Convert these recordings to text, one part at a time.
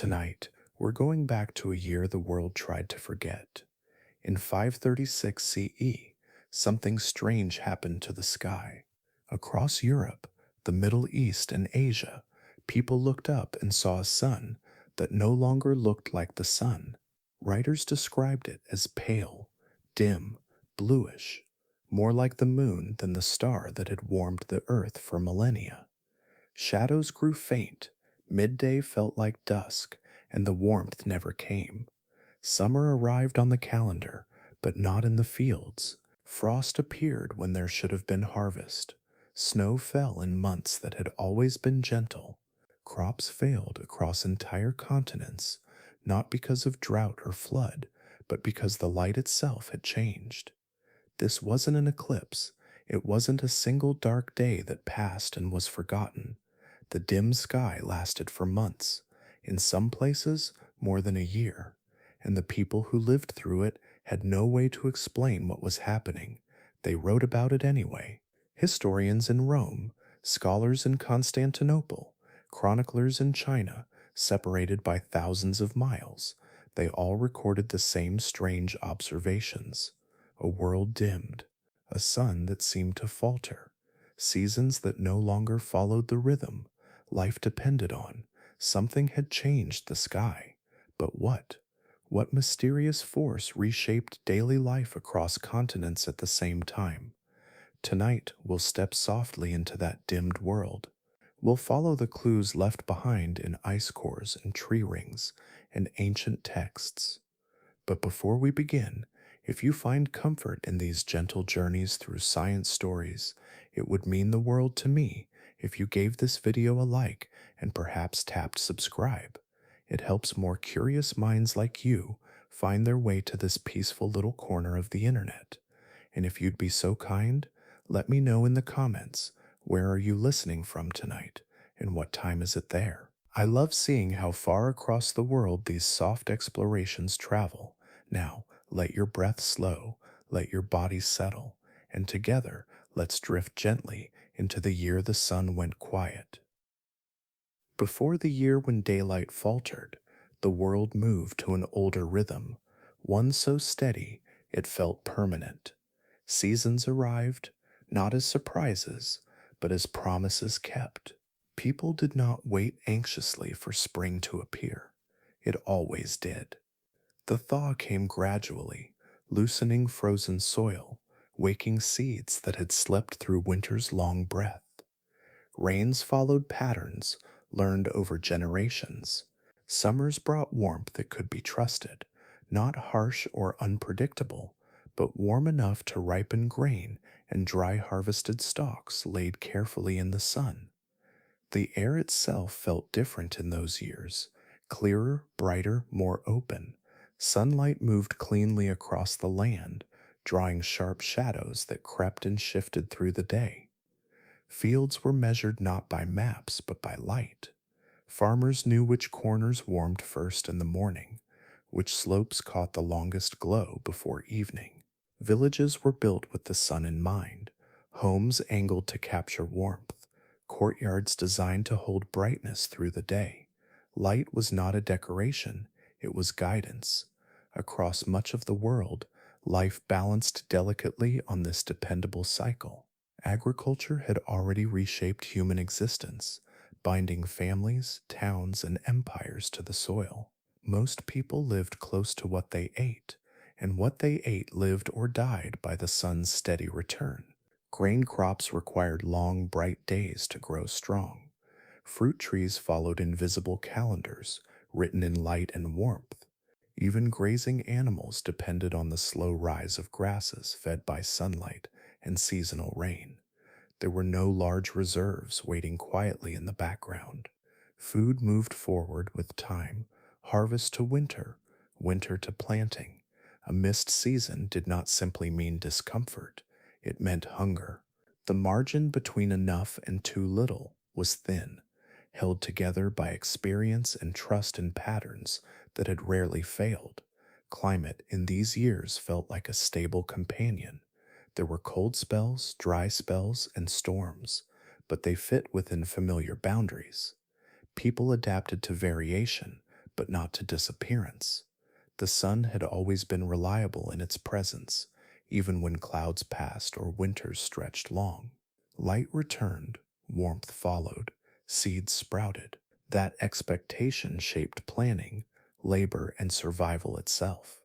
Tonight, we're going back to a year the world tried to forget. In 536 CE, something strange happened to the sky. Across Europe, the Middle East, and Asia, people looked up and saw a sun that no longer looked like the sun. Writers described it as pale, dim, bluish, more like the moon than the star that had warmed the earth for millennia. Shadows grew faint, midday felt like dusk, and the warmth never came. Summer arrived on the calendar, but not in the fields. Frost appeared when there should have been harvest. Snow fell in months that had always been gentle. Crops failed across entire continents, not because of drought or flood, but because the light itself had changed. This wasn't an eclipse. It wasn't a single dark day that passed and was forgotten. The dim sky lasted for months, in some places more than a year, and the people who lived through it had no way to explain what was happening. They wrote about it anyway. Historians in Rome, scholars in Constantinople, chroniclers in China, separated by thousands of miles, they all recorded the same strange observations. A world dimmed, a sun that seemed to falter, seasons that no longer followed the rhythm life depended on. Something had changed the sky. But what? What mysterious force reshaped daily life across continents at the same time? Tonight, we'll step softly into that dimmed world. We'll follow the clues left behind in ice cores and tree rings and ancient texts. But before we begin, if you find comfort in these gentle journeys through science stories, it would mean the world to me if you gave this video a like and perhaps tapped subscribe. It helps more curious minds like you find their way to this peaceful little corner of the internet. And if you'd be so kind, let me know in the comments, where are you listening from tonight and what time is it there? I love seeing how far across the world these soft explorations travel. Now, let your breath slow, let your body settle, and together, let's drift gently into the year the sun went quiet. Before the year when daylight faltered, the world moved to an older rhythm, one so steady it felt permanent. Seasons arrived, not as surprises, but as promises kept. People did not wait anxiously for spring to appear. It always did. The thaw came gradually, loosening frozen soil, waking seeds that had slept through winter's long breath. Rains followed patterns learned over generations. Summers brought warmth that could be trusted, not harsh or unpredictable, but warm enough to ripen grain and dry harvested stalks laid carefully in the sun. The air itself felt different in those years, clearer, brighter, more open. Sunlight moved cleanly across the land, drawing sharp shadows that crept and shifted through the day. Fields were measured not by maps but by light. Farmers knew which corners warmed first in the morning, which slopes caught the longest glow before evening. Villages were built with the sun in mind, homes angled to capture warmth, courtyards designed to hold brightness through the day. Light was not a decoration, it was guidance. Across much of the world, life balanced delicately on this dependable cycle. Agriculture had already reshaped human existence, binding families, towns, and empires to the soil. Most people lived close to what they ate, and what they ate lived or died by the sun's steady return. Grain crops required long, bright days to grow strong. Fruit trees followed invisible calendars, written in light and warmth. Even grazing animals depended on the slow rise of grasses fed by sunlight and seasonal rain. There were no large reserves waiting quietly in the background. Food moved forward with time, harvest to winter, winter to planting. A missed season did not simply mean discomfort, it meant hunger. The margin between enough and too little was thin, held together by experience and trust in patterns that had rarely failed. Climate in these years felt like a stable companion. There were cold spells, dry spells, and storms, but they fit within familiar boundaries. People adapted to variation, but not to disappearance. The sun had always been reliable in its presence, even when clouds passed or winters stretched long. Light returned, warmth followed, seeds sprouted. That expectation shaped planning, labor, and survival itself.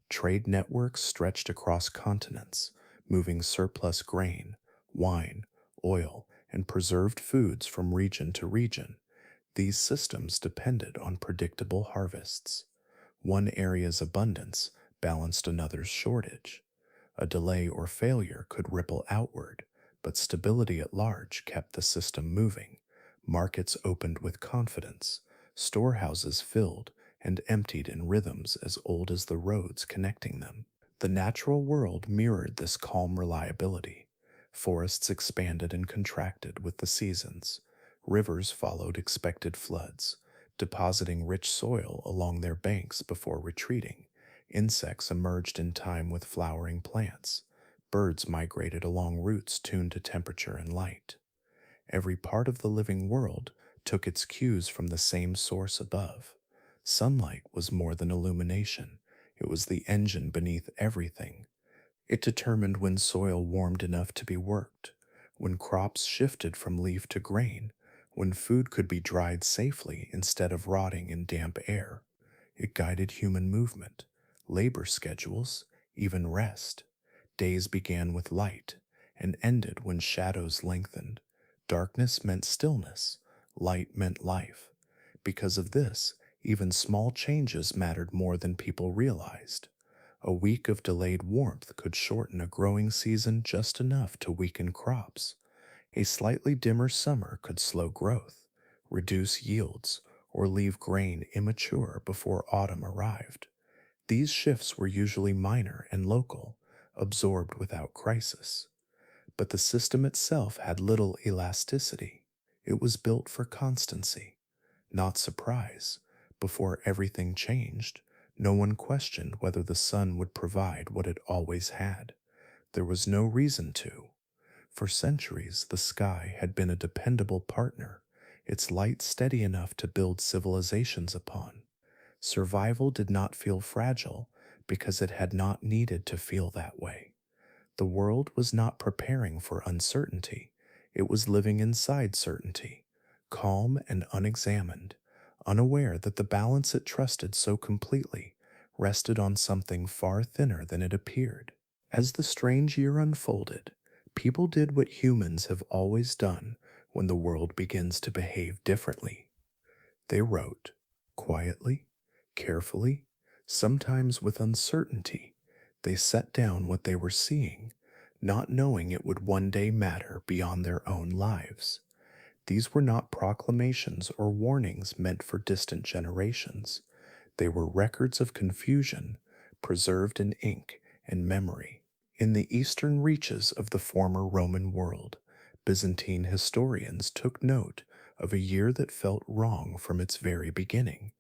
Trade networks stretched across continents, moving surplus grain, wine, oil, and preserved foods from region to region. These systems depended on predictable harvests. One area's abundance balanced another's shortage. A delay or failure could ripple outward, but stability at large kept the system moving. Markets opened with confidence, storehouses filled and emptied in rhythms as old as the roads connecting them. The natural world mirrored this calm reliability. Forests expanded and contracted with the seasons. Rivers followed expected floods, depositing rich soil along their banks before retreating. Insects emerged in time with flowering plants. Birds migrated along routes tuned to temperature and light. Every part of the living world took its cues from the same source above. Sunlight was more than illumination, it was the engine beneath everything. It determined when soil warmed enough to be worked, when crops shifted from leaf to grain, when food could be dried safely instead of rotting in damp air. It guided human movement, labor schedules, even rest. Days began with light and ended when shadows lengthened. Darkness meant stillness, light meant life. Because of this, even small changes mattered more than people realized. A week of delayed warmth could shorten a growing season just enough to weaken crops. A slightly dimmer summer could slow growth, reduce yields, or leave grain immature before autumn arrived. These shifts were usually minor and local, absorbed without crisis. But the system itself had little elasticity. It was built for constancy, not surprise. Before everything changed, no one questioned whether the sun would provide what it always had. There was no reason to. For centuries, the sky had been a dependable partner, its light steady enough to build civilizations upon. Survival did not feel fragile because it had not needed to feel that way. The world was not preparing for uncertainty, it was living inside certainty, calm and unexamined, unaware that the balance it trusted so completely rested on something far thinner than it appeared. As the strange year unfolded, people did what humans have always done when the world begins to behave differently. They wrote, quietly, carefully, sometimes with uncertainty. They set down what they were seeing, not knowing it would one day matter beyond their own lives. These were not proclamations or warnings meant for distant generations. They were records of confusion, preserved in ink and memory. In the eastern reaches of the former Roman world, Byzantine historians took note of a year that felt wrong from its very beginning.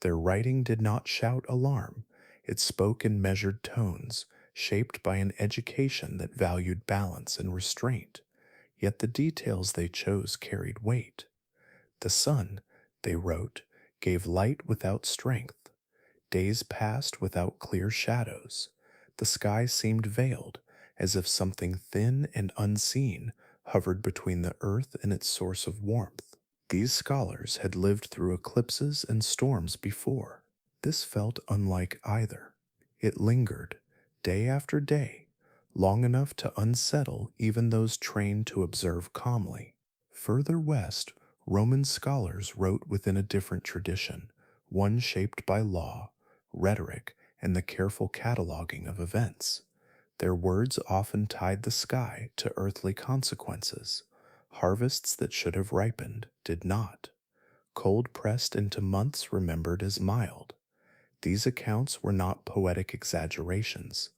Their writing did not shout alarm, it spoke in measured tones, shaped by an education that valued balance and restraint. Yet the details they chose carried weight. The sun, they wrote, gave light without strength. Days passed without clear shadows. The sky seemed veiled, as if something thin and unseen hovered between the earth and its source of warmth. These scholars had lived through eclipses and storms before. This felt unlike either. It lingered, day after day, long enough to unsettle even those trained to observe calmly. Further west, Roman scholars wrote within a different tradition, one shaped by law, rhetoric, and the careful cataloging of events. Their words often tied the sky to earthly consequences. Harvests that should have ripened did not. Cold pressed into months remembered as mild. These accounts were not poetic exaggerations.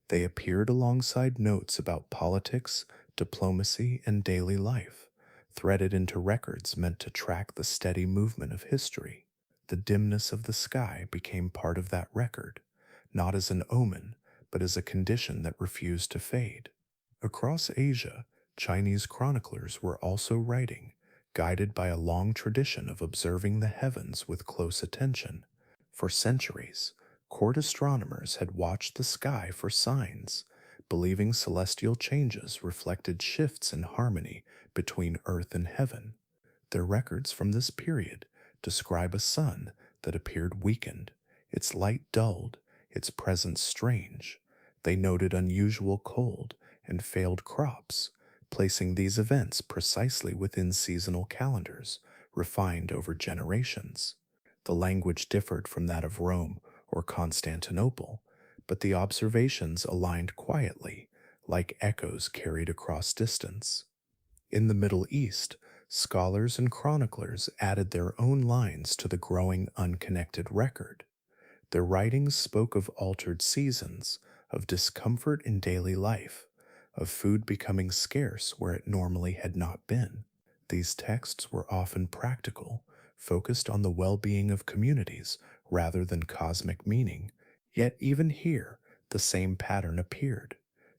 They appeared alongside notes about politics, diplomacy, and daily life, threaded into records meant to track the steady movement of history. The dimness of the sky became part of that record, not as an omen, but as a condition that refused to fade. Across Asia, Chinese chroniclers were also writing, guided by a long tradition of observing the heavens with close attention. For centuries, court astronomers had watched the sky for signs, believing celestial changes reflected shifts in harmony between earth and heaven. Their records from this period describe a sun that appeared weakened, its light dulled, its presence strange. They noted unusual cold and failed crops, placing these events precisely within seasonal calendars, refined over generations. The language differed from that of Rome or Constantinople, but the observations aligned quietly, like echoes carried across distance. In the Middle East, scholars and chroniclers added their own lines to the growing unconnected record. Their writings spoke of altered seasons, of discomfort in daily life, of food becoming scarce where it normally had not been. These texts were often practical, focused on the well being of communities rather than cosmic meaning. Yet, even here, the same pattern appeared.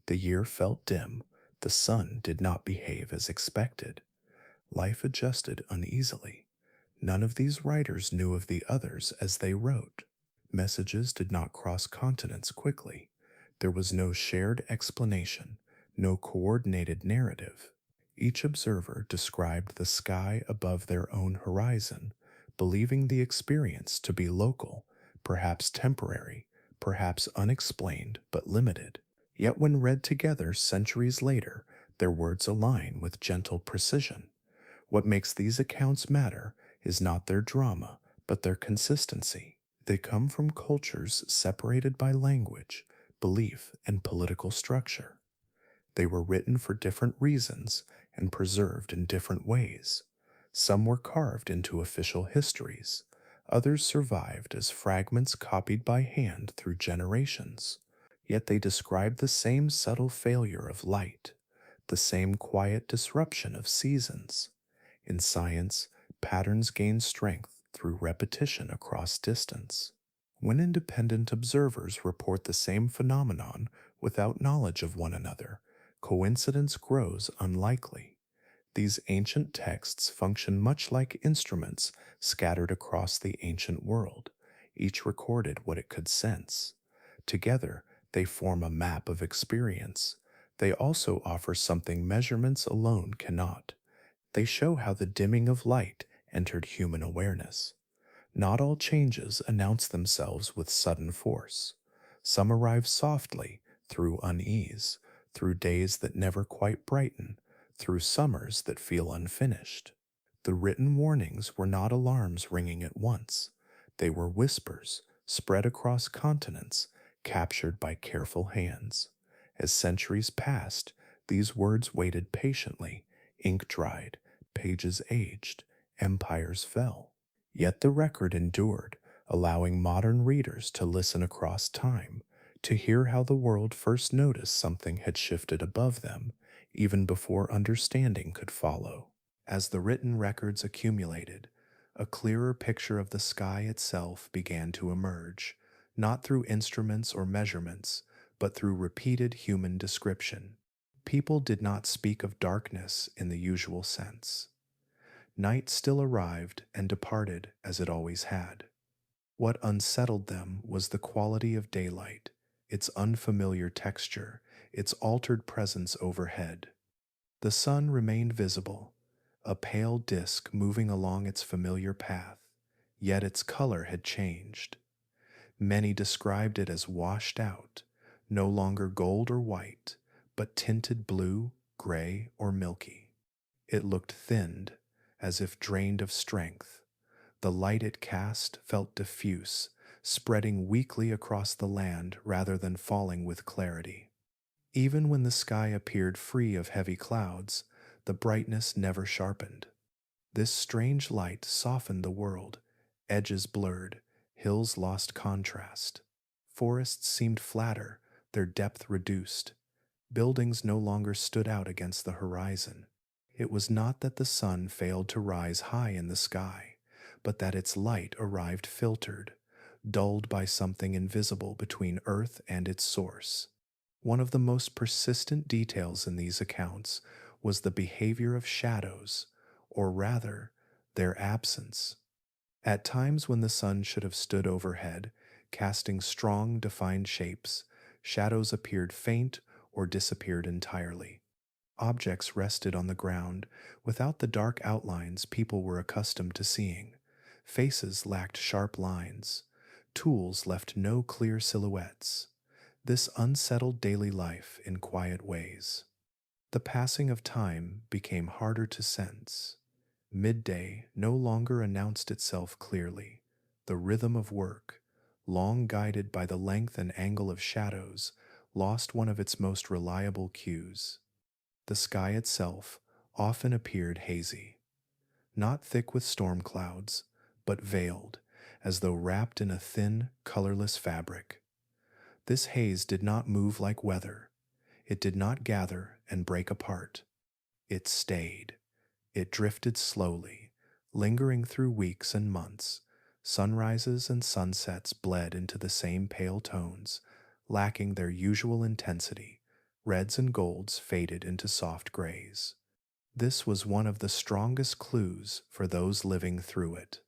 The year felt dim, the sun did not behave as expected. Life adjusted uneasily. None of these writers knew of the others as they wrote. Messages did not cross continents quickly. There was no shared explanation, no coordinated narrative. Each observer described the sky above their own horizon, believing the experience to be local, perhaps temporary, perhaps unexplained but limited. Yet when read together centuries later, their words align with gentle precision. What makes these accounts matter is not their drama, but their consistency. They come from cultures separated by language, belief, and political structure. They were written for different reasons and preserved in different ways. Some were carved into official histories, others survived as fragments copied by hand through generations. Yet they describe the same subtle failure of light, the same quiet disruption of seasons. In science, patterns gain strength through repetition across distance. When independent observers report the same phenomenon without knowledge of one another, coincidence grows unlikely. These ancient texts function much like instruments scattered across the ancient world. Each recorded what it could sense. Together, they form a map of experience. They also offer something measurements alone cannot. They show how the dimming of light entered human awareness. Not all changes announce themselves with sudden force. Some arrive softly, through unease, through days that never quite brighten, through summers that feel unfinished. The written warnings were not alarms ringing at once. They were whispers, spread across continents, captured by careful hands. As centuries passed, these words waited patiently, ink dried, pages aged, empires fell. Yet the record endured, allowing modern readers to listen across time, to hear how the world first noticed something had shifted above them, even before understanding could follow. As the written records accumulated, a clearer picture of the sky itself began to emerge, not through instruments or measurements, but through repeated human description. People did not speak of darkness in the usual sense. Night still arrived and departed as it always had. What unsettled them was the quality of daylight, its unfamiliar texture, its altered presence overhead. The sun remained visible, a pale disk moving along its familiar path, yet its color had changed. Many described it as washed out, no longer gold or white, but tinted blue, gray, or milky. It looked thinned, as if drained of strength. The light it cast felt diffuse, spreading weakly across the land rather than falling with clarity. Even when the sky appeared free of heavy clouds, the brightness never sharpened. This strange light softened the world, edges blurred, hills lost contrast. Forests seemed flatter, their depth reduced. Buildings no longer stood out against the horizon. It was not that the sun failed to rise high in the sky, but that its light arrived filtered, dulled by something invisible between earth and its source. One of the most persistent details in these accounts was the behavior of shadows, or rather, their absence. At times when the sun should have stood overhead, casting strong, defined shapes, shadows appeared faint or disappeared entirely. Objects rested on the ground without the dark outlines people were accustomed to seeing. Faces lacked sharp lines. Tools left no clear silhouettes. This unsettled daily life in quiet ways. The passing of time became harder to sense. Midday no longer announced itself clearly. The rhythm of work, long guided by the length and angle of shadows, lost one of its most reliable cues. The sky itself often appeared hazy, not thick with storm clouds, but veiled, as though wrapped in a thin, colorless fabric. This haze did not move like weather. It did not gather and break apart. It stayed. It drifted slowly, lingering through weeks and months. Sunrises and sunsets bled into the same pale tones, lacking their usual intensity. Reds and golds faded into soft grays. This was one of the strongest clues for those living through it.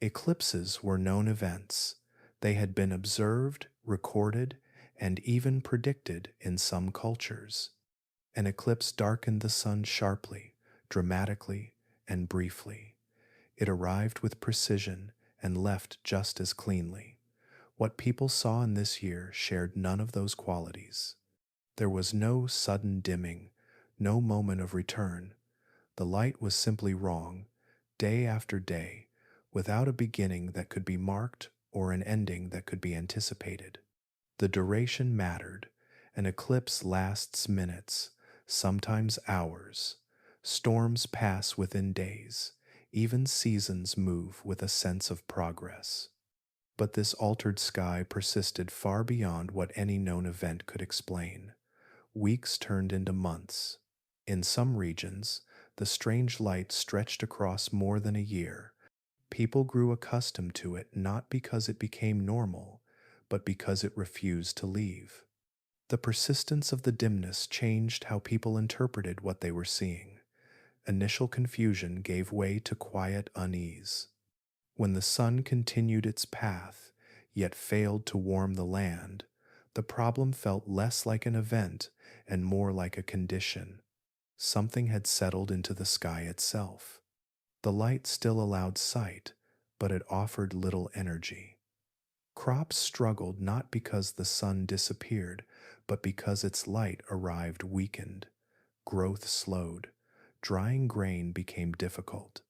Eclipses were known events. They had been observed, recorded, and even predicted in some cultures. An eclipse darkened the sun sharply, dramatically, and briefly. It arrived with precision and left just as cleanly. What people saw in this year shared none of those qualities. There was no sudden dimming, no moment of return. The light was simply wrong, day after day, without a beginning that could be marked or an ending that could be anticipated. The duration mattered. An eclipse lasts minutes, sometimes hours. Storms pass within days. Even seasons move with a sense of progress. But this altered sky persisted far beyond what any known event could explain. Weeks turned into months. In some regions, the strange light stretched across more than a year. People grew accustomed to it not because it became normal, but because it refused to leave. The persistence of the dimness changed how people interpreted what they were seeing. Initial confusion gave way to quiet unease. When the sun continued its path, yet failed to warm the land, the problem felt less like an event and more like a condition. Something had settled into the sky itself. The light still allowed sight, but it offered little energy. Crops struggled not because the sun disappeared, but because its light arrived weakened. Growth slowed. Drying grain became difficult.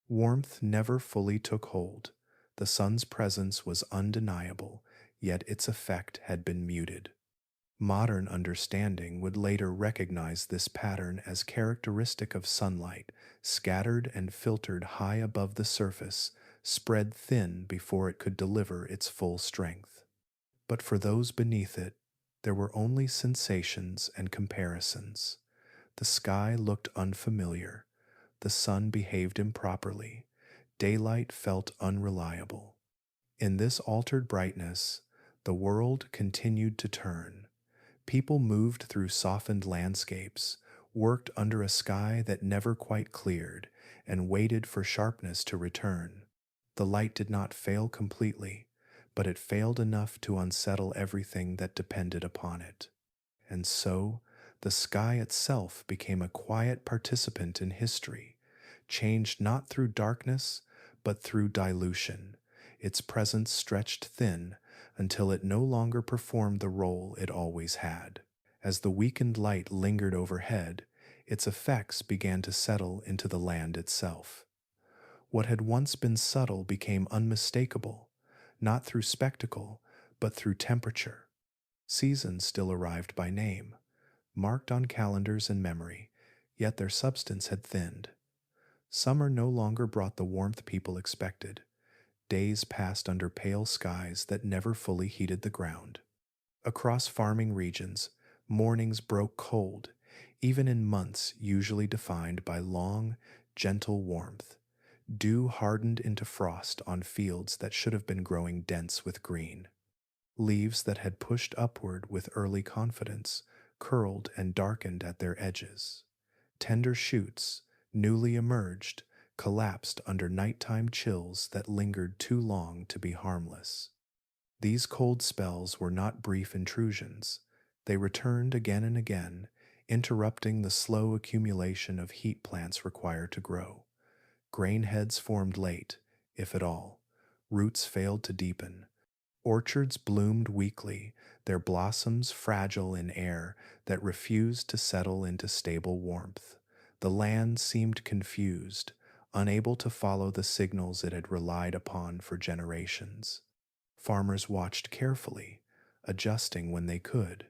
Warmth never fully took hold. The sun's presence was undeniable, yet its effect had been muted. Modern understanding would later recognize this pattern as characteristic of sunlight, scattered and filtered high above the surface, spread thin before it could deliver its full strength. But for those beneath it, there were only sensations and comparisons. The sky looked unfamiliar. The sun behaved improperly. Daylight felt unreliable. In this altered brightness, the world continued to turn. People moved through softened landscapes, worked under a sky that never quite cleared, and waited for sharpness to return. The light did not fail completely, but it failed enough to unsettle everything that depended upon it. And so, the sky itself became a quiet participant in history, changed not through darkness, but through dilution. Its presence stretched thin until it no longer performed the role it always had. As the weakened light lingered overhead, its effects began to settle into the land itself. What had once been subtle became unmistakable, not through spectacle, but through temperature. Seasons still arrived by name, marked on calendars and memory, yet their substance had thinned. Summer no longer brought the warmth people expected. Days passed under pale skies that never fully heated the ground. Across farming regions, mornings broke cold, even in months usually defined by long, gentle warmth. Dew hardened into frost on fields that should have been growing dense with green. Leaves that had pushed upward with early confidence curled and darkened at their edges. Tender shoots, newly emerged, collapsed under nighttime chills that lingered too long to be harmless. These cold spells were not brief intrusions. They returned again and again, interrupting the slow accumulation of heat plants required to grow. Grain heads formed late, if at all. Roots failed to deepen. Orchards bloomed weakly, their blossoms fragile in air that refused to settle into stable warmth. The land seemed confused, unable to follow the signals it had relied upon for generations. Farmers watched carefully, adjusting when they could.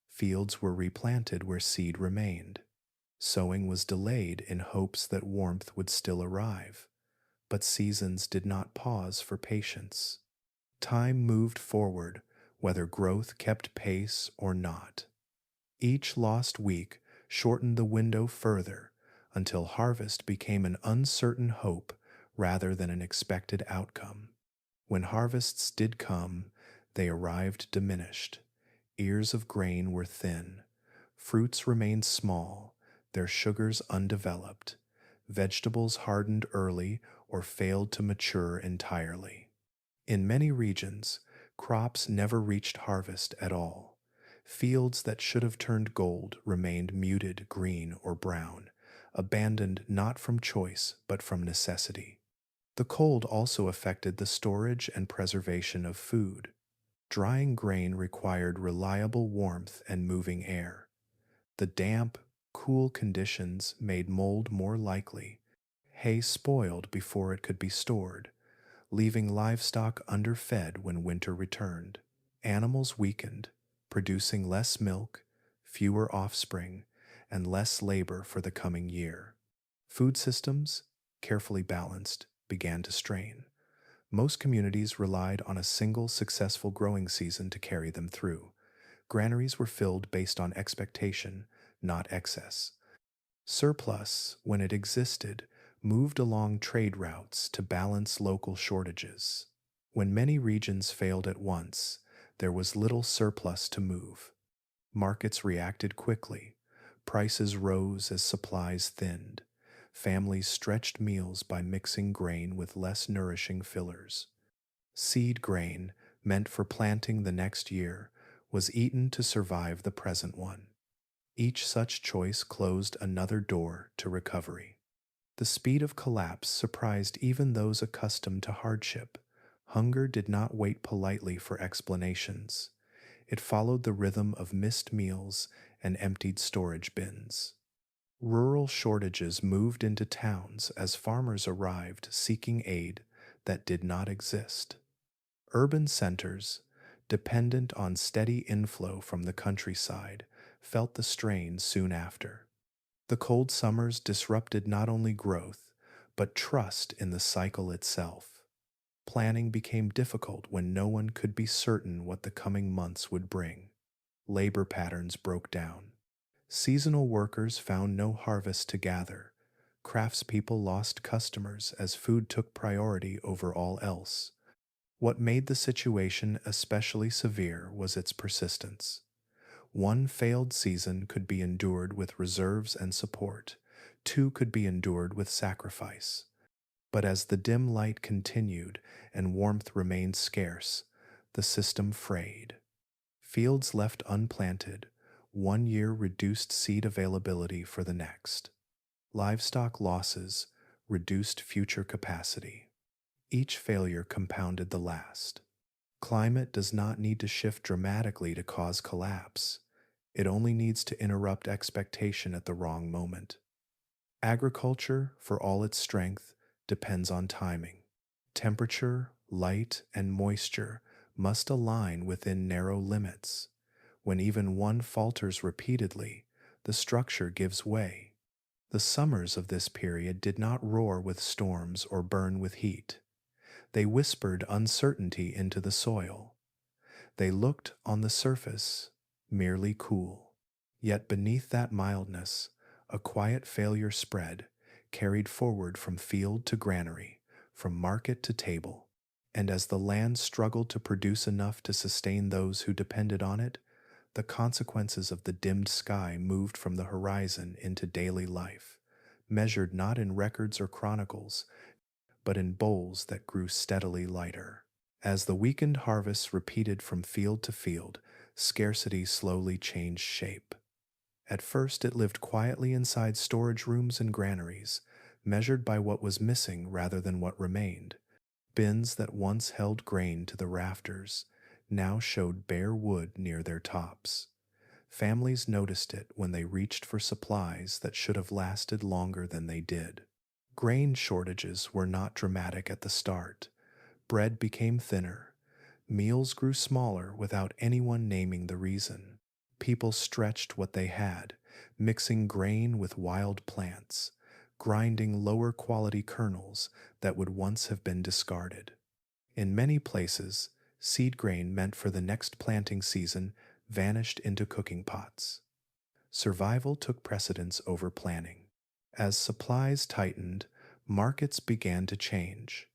Fields were replanted where seed remained. Sowing was delayed in hopes that warmth would still arrive. But seasons did not pause for patience. Time moved forward, whether growth kept pace or not. Each lost week shortened the window further until harvest became an uncertain hope rather than an expected outcome. When harvests did come, they arrived diminished. Ears of grain were thin. Fruits remained small, their sugars undeveloped. Vegetables hardened early or failed to mature entirely. In many regions, crops never reached harvest at all. Fields that should have turned gold remained muted green or brown, abandoned not from choice but from necessity. The cold also affected the storage and preservation of food. Drying grain required reliable warmth and moving air. The damp, cool conditions made mold more likely. Hay spoiled before it could be stored, leaving livestock underfed when winter returned. Animals weakened, producing less milk, fewer offspring, and less labor for the coming year. Food systems, carefully balanced, began to strain. Most communities relied on a single successful growing season to carry them through. Granaries were filled based on expectation, not excess. Surplus, when it existed, moved along trade routes to balance local shortages. When many regions failed at once, there was little surplus to move. Markets reacted quickly. Prices rose as supplies thinned. Families stretched meals by mixing grain with less nourishing fillers. Seed grain, meant for planting the next year, was eaten to survive the present one. Each such choice closed another door to recovery. The speed of collapse surprised even those accustomed to hardship. Hunger did not wait politely for explanations. It followed the rhythm of missed meals and emptied storage bins. Rural shortages moved into towns as farmers arrived seeking aid that did not exist. Urban centers, dependent on steady inflow from the countryside, felt the strain soon after. The cold summers disrupted not only growth, but trust in the cycle itself. Planning became difficult when no one could be certain what the coming months would bring. Labor patterns broke down. Seasonal workers found no harvest to gather. Craftspeople lost customers as food took priority over all else. What made the situation especially severe was its persistence. One failed season could be endured with reserves and support. Two could be endured with sacrifice. But as the dim light continued and warmth remained scarce, the system frayed. Fields left unplanted, one year reduced seed availability for the next. Livestock losses reduced future capacity. Each failure compounded the last. Climate does not need to shift dramatically to cause collapse. It only needs to interrupt expectation at the wrong moment. Agriculture, for all its strength, depends on timing. Temperature, light, and moisture must align within narrow limits. When even one falters repeatedly, the structure gives way. The summers of this period did not roar with storms or burn with heat. They whispered uncertainty into the soil. They looked, on the surface, merely cool. Yet beneath that mildness, a quiet failure spread, carried forward from field to granary, from market to table. And as the land struggled to produce enough to sustain those who depended on it, the consequences of the dimmed sky moved from the horizon into daily life. measured not in records or chronicles, but in bowls that grew steadily lighter. As the weakened harvests repeated from field to field, scarcity slowly changed shape. At first, it lived quietly inside storage rooms and granaries, measured by what was missing rather than what remained. Bins that once held grain to the rafters now showed bare wood near their tops. Families noticed it when they reached for supplies that should have lasted longer than they did. Grain shortages were not dramatic at the start. Bread became thinner. Meals grew smaller without anyone naming the reason. People stretched what they had, mixing grain with wild plants, grinding lower quality kernels that would once have been discarded. In many places, seed grain meant for the next planting season vanished into cooking pots. Survival took precedence over planning. As supplies tightened, markets began to change.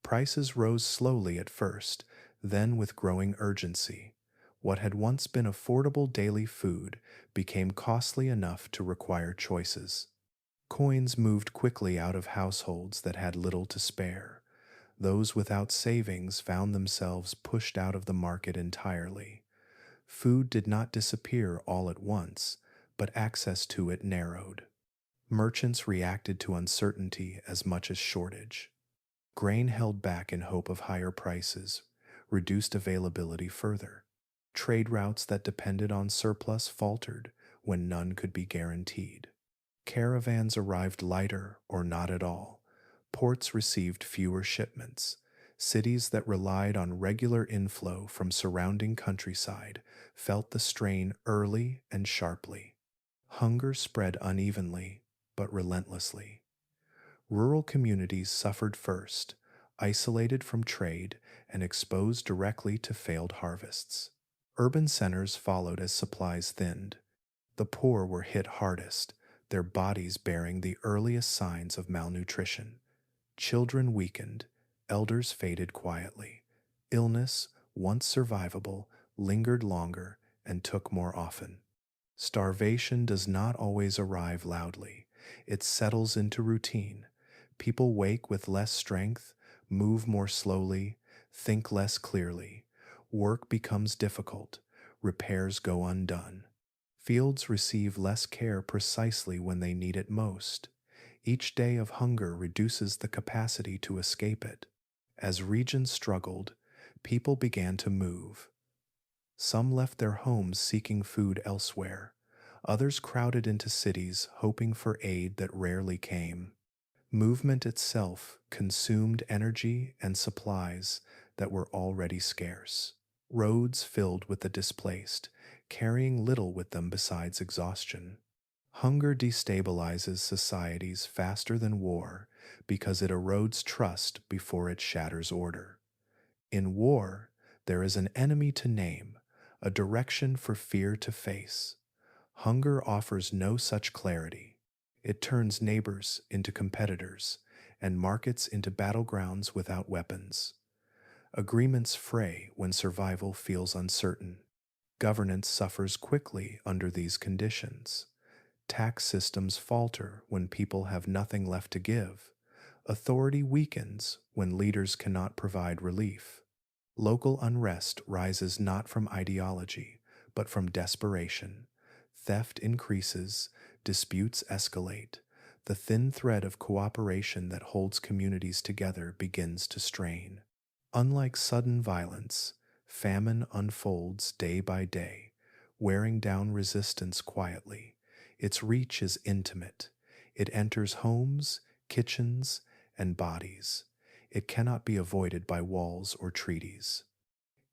Prices rose slowly at first, then with growing urgency. What had once been affordable daily food became costly enough to require choices. Coins moved quickly out of households that had little to spare. Those without savings found themselves pushed out of the market entirely. Food did not disappear all at once, but access to it narrowed. Merchants reacted to uncertainty as much as shortage. Grain held back in hope of higher prices, reduced availability further. Trade routes that depended on surplus faltered when none could be guaranteed. Caravans arrived lighter or not at all. Ports received fewer shipments. Cities that relied on regular inflow from surrounding countryside felt the strain early and sharply. Hunger spread unevenly, but relentlessly. Rural communities suffered first, isolated from trade and exposed directly to failed harvests. Urban centers followed as supplies thinned. The poor were hit hardest, their bodies bearing the earliest signs of malnutrition. Children weakened, elders faded quietly. Illness, once survivable, lingered longer and took more often. Starvation does not always arrive loudly. It settles into routine. People wake with less strength, move more slowly, think less clearly. Work becomes difficult. Repairs go undone. Fields receive less care precisely when they need it most. Each day of hunger reduces the capacity to escape it. As regions struggled, people began to move. Some left their homes seeking food elsewhere. Others crowded into cities hoping for aid that rarely came. Movement itself consumed energy and supplies that were already scarce. Roads filled with the displaced, carrying little with them besides exhaustion. Hunger destabilizes societies faster than war because it erodes trust before it shatters order. In war, there is an enemy to name, a direction for fear to face. Hunger offers no such clarity. It turns neighbors into competitors and markets into battlegrounds without weapons. Agreements fray when survival feels uncertain. Governance suffers quickly under these conditions. Tax systems falter when people have nothing left to give. Authority weakens when leaders cannot provide relief. Local unrest rises not from ideology, but from desperation. Theft increases, disputes escalate. The thin thread of cooperation that holds communities together begins to strain. Unlike sudden violence, famine unfolds day by day, wearing down resistance quietly. Its reach is intimate. It enters homes, kitchens, and bodies. It cannot be avoided by walls or treaties.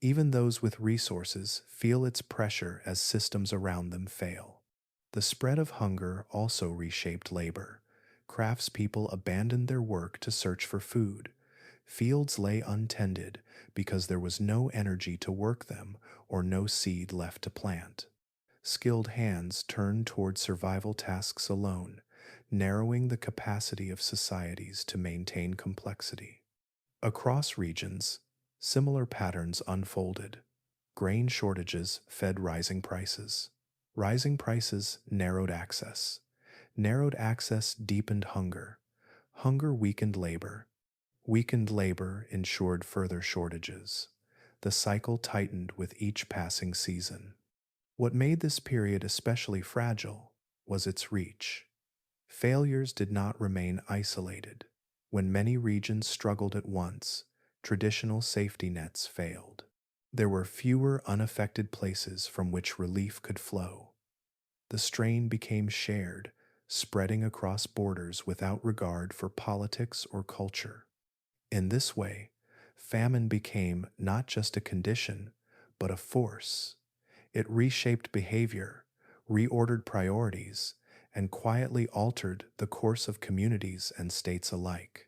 Even those with resources feel its pressure as systems around them fail. The spread of hunger also reshaped labor. Craftspeople abandoned their work to search for food. Fields lay untended because there was no energy to work them or no seed left to plant. Skilled hands turned toward survival tasks alone, narrowing the capacity of societies to maintain complexity. Across regions, similar patterns unfolded. Grain shortages fed rising prices. Rising prices narrowed access. Narrowed access deepened hunger. Hunger weakened labor. Weakened labor ensured further shortages. The cycle tightened with each passing season. What made this period especially fragile was its reach. Failures did not remain isolated. When many regions struggled at once, traditional safety nets failed. There were fewer unaffected places from which relief could flow. The strain became shared, spreading across borders without regard for politics or culture. In this way, famine became not just a condition, but a force. It reshaped behavior, reordered priorities, and quietly altered the course of communities and states alike.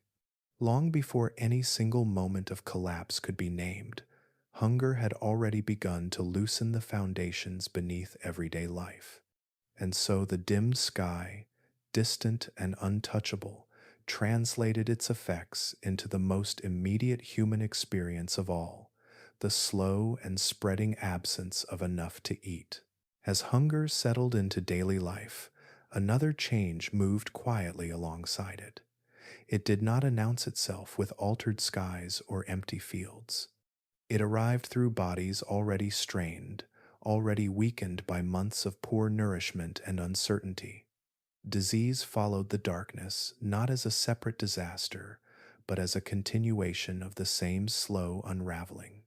Long before any single moment of collapse could be named, hunger had already begun to loosen the foundations beneath everyday life. And so the dimmed sky, distant and untouchable, translated its effects into the most immediate human experience of all, the slow and spreading absence of enough to eat. As hunger settled into daily life, another change moved quietly alongside it. It did not announce itself with altered skies or empty fields. It arrived through bodies already strained, already weakened by months of poor nourishment and uncertainty. Disease followed the darkness not as a separate disaster, but as a continuation of the same slow unraveling.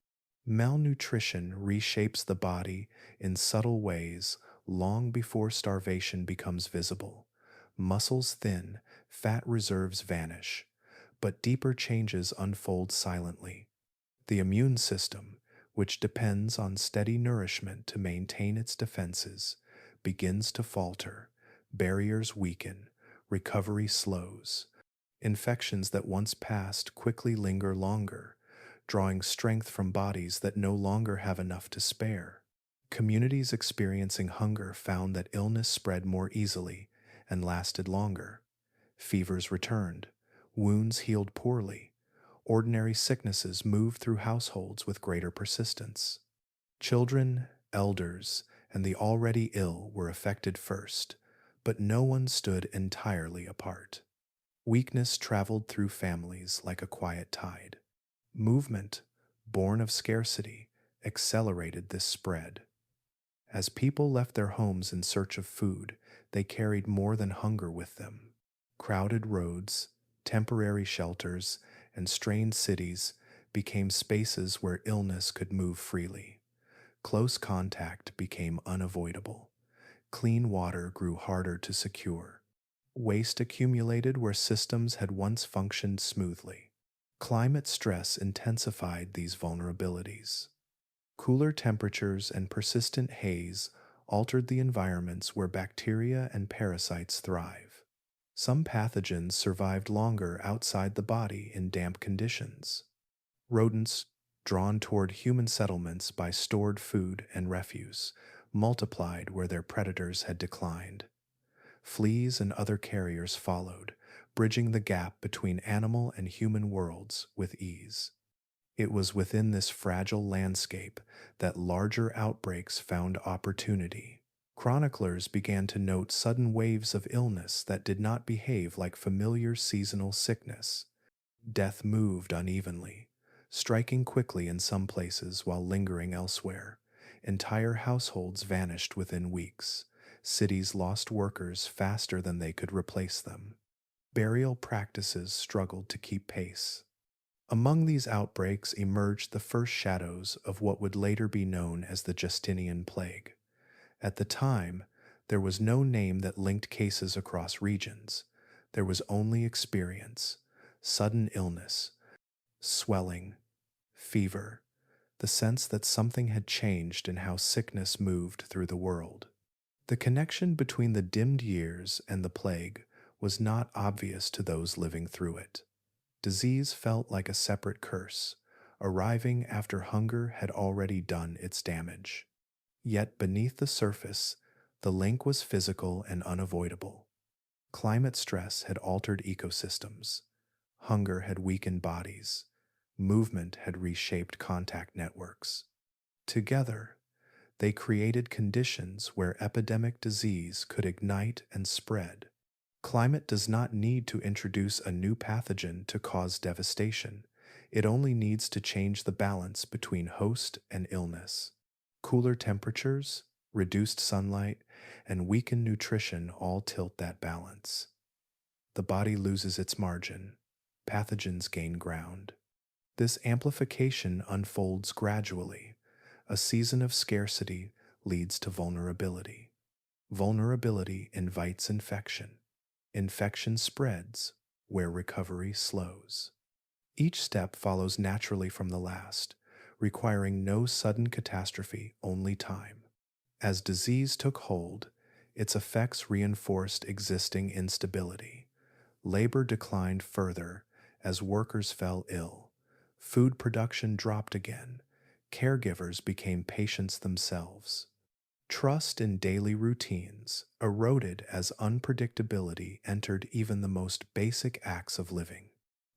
Malnutrition reshapes the body in subtle ways long before starvation becomes visible. Muscles thin, fat reserves vanish, but deeper changes unfold silently. The immune system, which depends on steady nourishment to maintain its defenses, begins to falter. Barriers weaken, recovery slows. Infections that once passed quickly linger longer, drawing strength from bodies that no longer have enough to spare. Communities experiencing hunger found that illness spread more easily and lasted longer. Fevers returned, wounds healed poorly. Ordinary sicknesses moved through households with greater persistence. Children, elders, and the already ill were affected first, but no one stood entirely apart. Weakness traveled through families like a quiet tide. Movement, born of scarcity, accelerated this spread. As people left their homes in search of food, they carried more than hunger with them. Crowded roads, temporary shelters, and strained cities became spaces where illness could move freely. Close contact became unavoidable. Clean water grew harder to secure. Waste accumulated where systems had once functioned smoothly. Climate stress intensified these vulnerabilities. Cooler temperatures and persistent haze altered the environments where bacteria and parasites thrive. Some pathogens survived longer outside the body in damp conditions. Rodents, drawn toward human settlements by stored food and refuse, multiplied where their predators had declined. Fleas and other carriers followed, bridging the gap between animal and human worlds with ease. It was within this fragile landscape that larger outbreaks found opportunity. Chroniclers began to note sudden waves of illness that did not behave like familiar seasonal sickness. Death moved unevenly, striking quickly in some places while lingering elsewhere. Entire households vanished within weeks. Cities lost workers faster than they could replace them. Burial practices struggled to keep pace. Among these outbreaks emerged the first shadows of what would later be known as the Justinian plague. At the time, there was no name that linked cases across regions. There was only experience, sudden illness, swelling, fever, the sense that something had changed in how sickness moved through the world. The connection between the dimmed years and the plague was not obvious to those living through it. Disease felt like a separate curse, arriving after hunger had already done its damage. Yet beneath the surface, the link was physical and unavoidable. Climate stress had altered ecosystems. Hunger had weakened bodies. Movement had reshaped contact networks. Together, they created conditions where epidemic disease could ignite and spread. Climate does not need to introduce a new pathogen to cause devastation. It only needs to change the balance between host and illness. Cooler temperatures, reduced sunlight, and weakened nutrition all tilt that balance. The body loses its margin. Pathogens gain ground. This amplification unfolds gradually. A season of scarcity leads to vulnerability. Vulnerability invites infection. Infection spreads where recovery slows. Each step follows naturally from the last, requiring no sudden catastrophe, only time. As disease took hold, its effects reinforced existing instability. Labor declined further as workers fell ill. Food production dropped again. Caregivers became patients themselves. Trust in daily routines eroded as unpredictability entered even the most basic acts of living.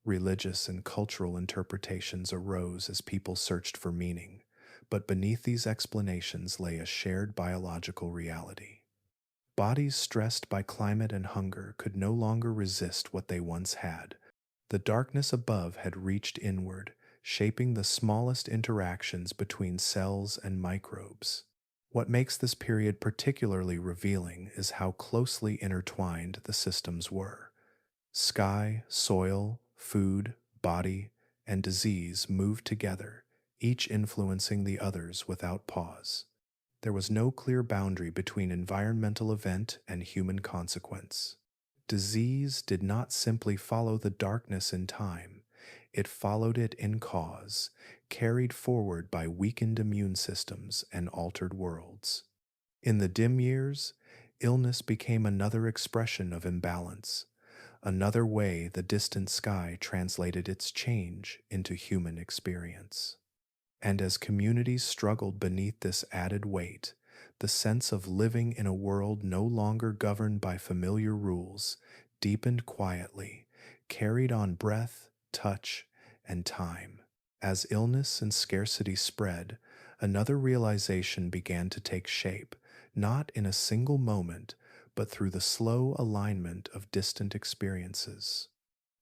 Religious and cultural interpretations arose as people searched for meaning, but beneath these explanations lay a shared biological reality. Bodies stressed by climate and hunger could no longer resist what they once had. The darkness above had reached inward, shaping the smallest interactions between cells and microbes. What makes this period particularly revealing is how closely intertwined the systems were. Sky, soil, food, body, and disease moved together, each influencing the others without pause. There was no clear boundary between environmental event and human consequence. Disease did not simply follow the darkness in time, it followed it in cause, carried forward by weakened immune systems and altered worlds. In the dim years, illness became another expression of imbalance, another way the distant sky translated its change into human experience. And as communities struggled beneath this added weight, the sense of living in a world no longer governed by familiar rules deepened quietly, carried on breath, touch, and time. As illness and scarcity spread, another realization began to take shape, not in a single moment, but through the slow alignment of distant experiences.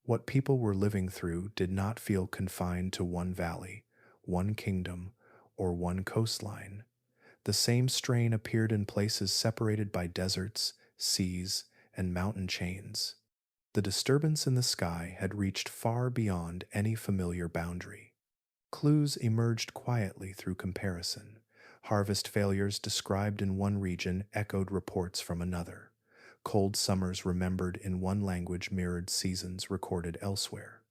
What people were living through did not feel confined to one valley, one kingdom, or one coastline. The same strain appeared in places separated by deserts, seas, and mountain chains. The disturbance in the sky had reached far beyond any familiar boundary. Clues emerged quietly through comparison. Harvest failures described in one region echoed reports from another. Cold summers remembered in one language mirrored seasons recorded elsewhere.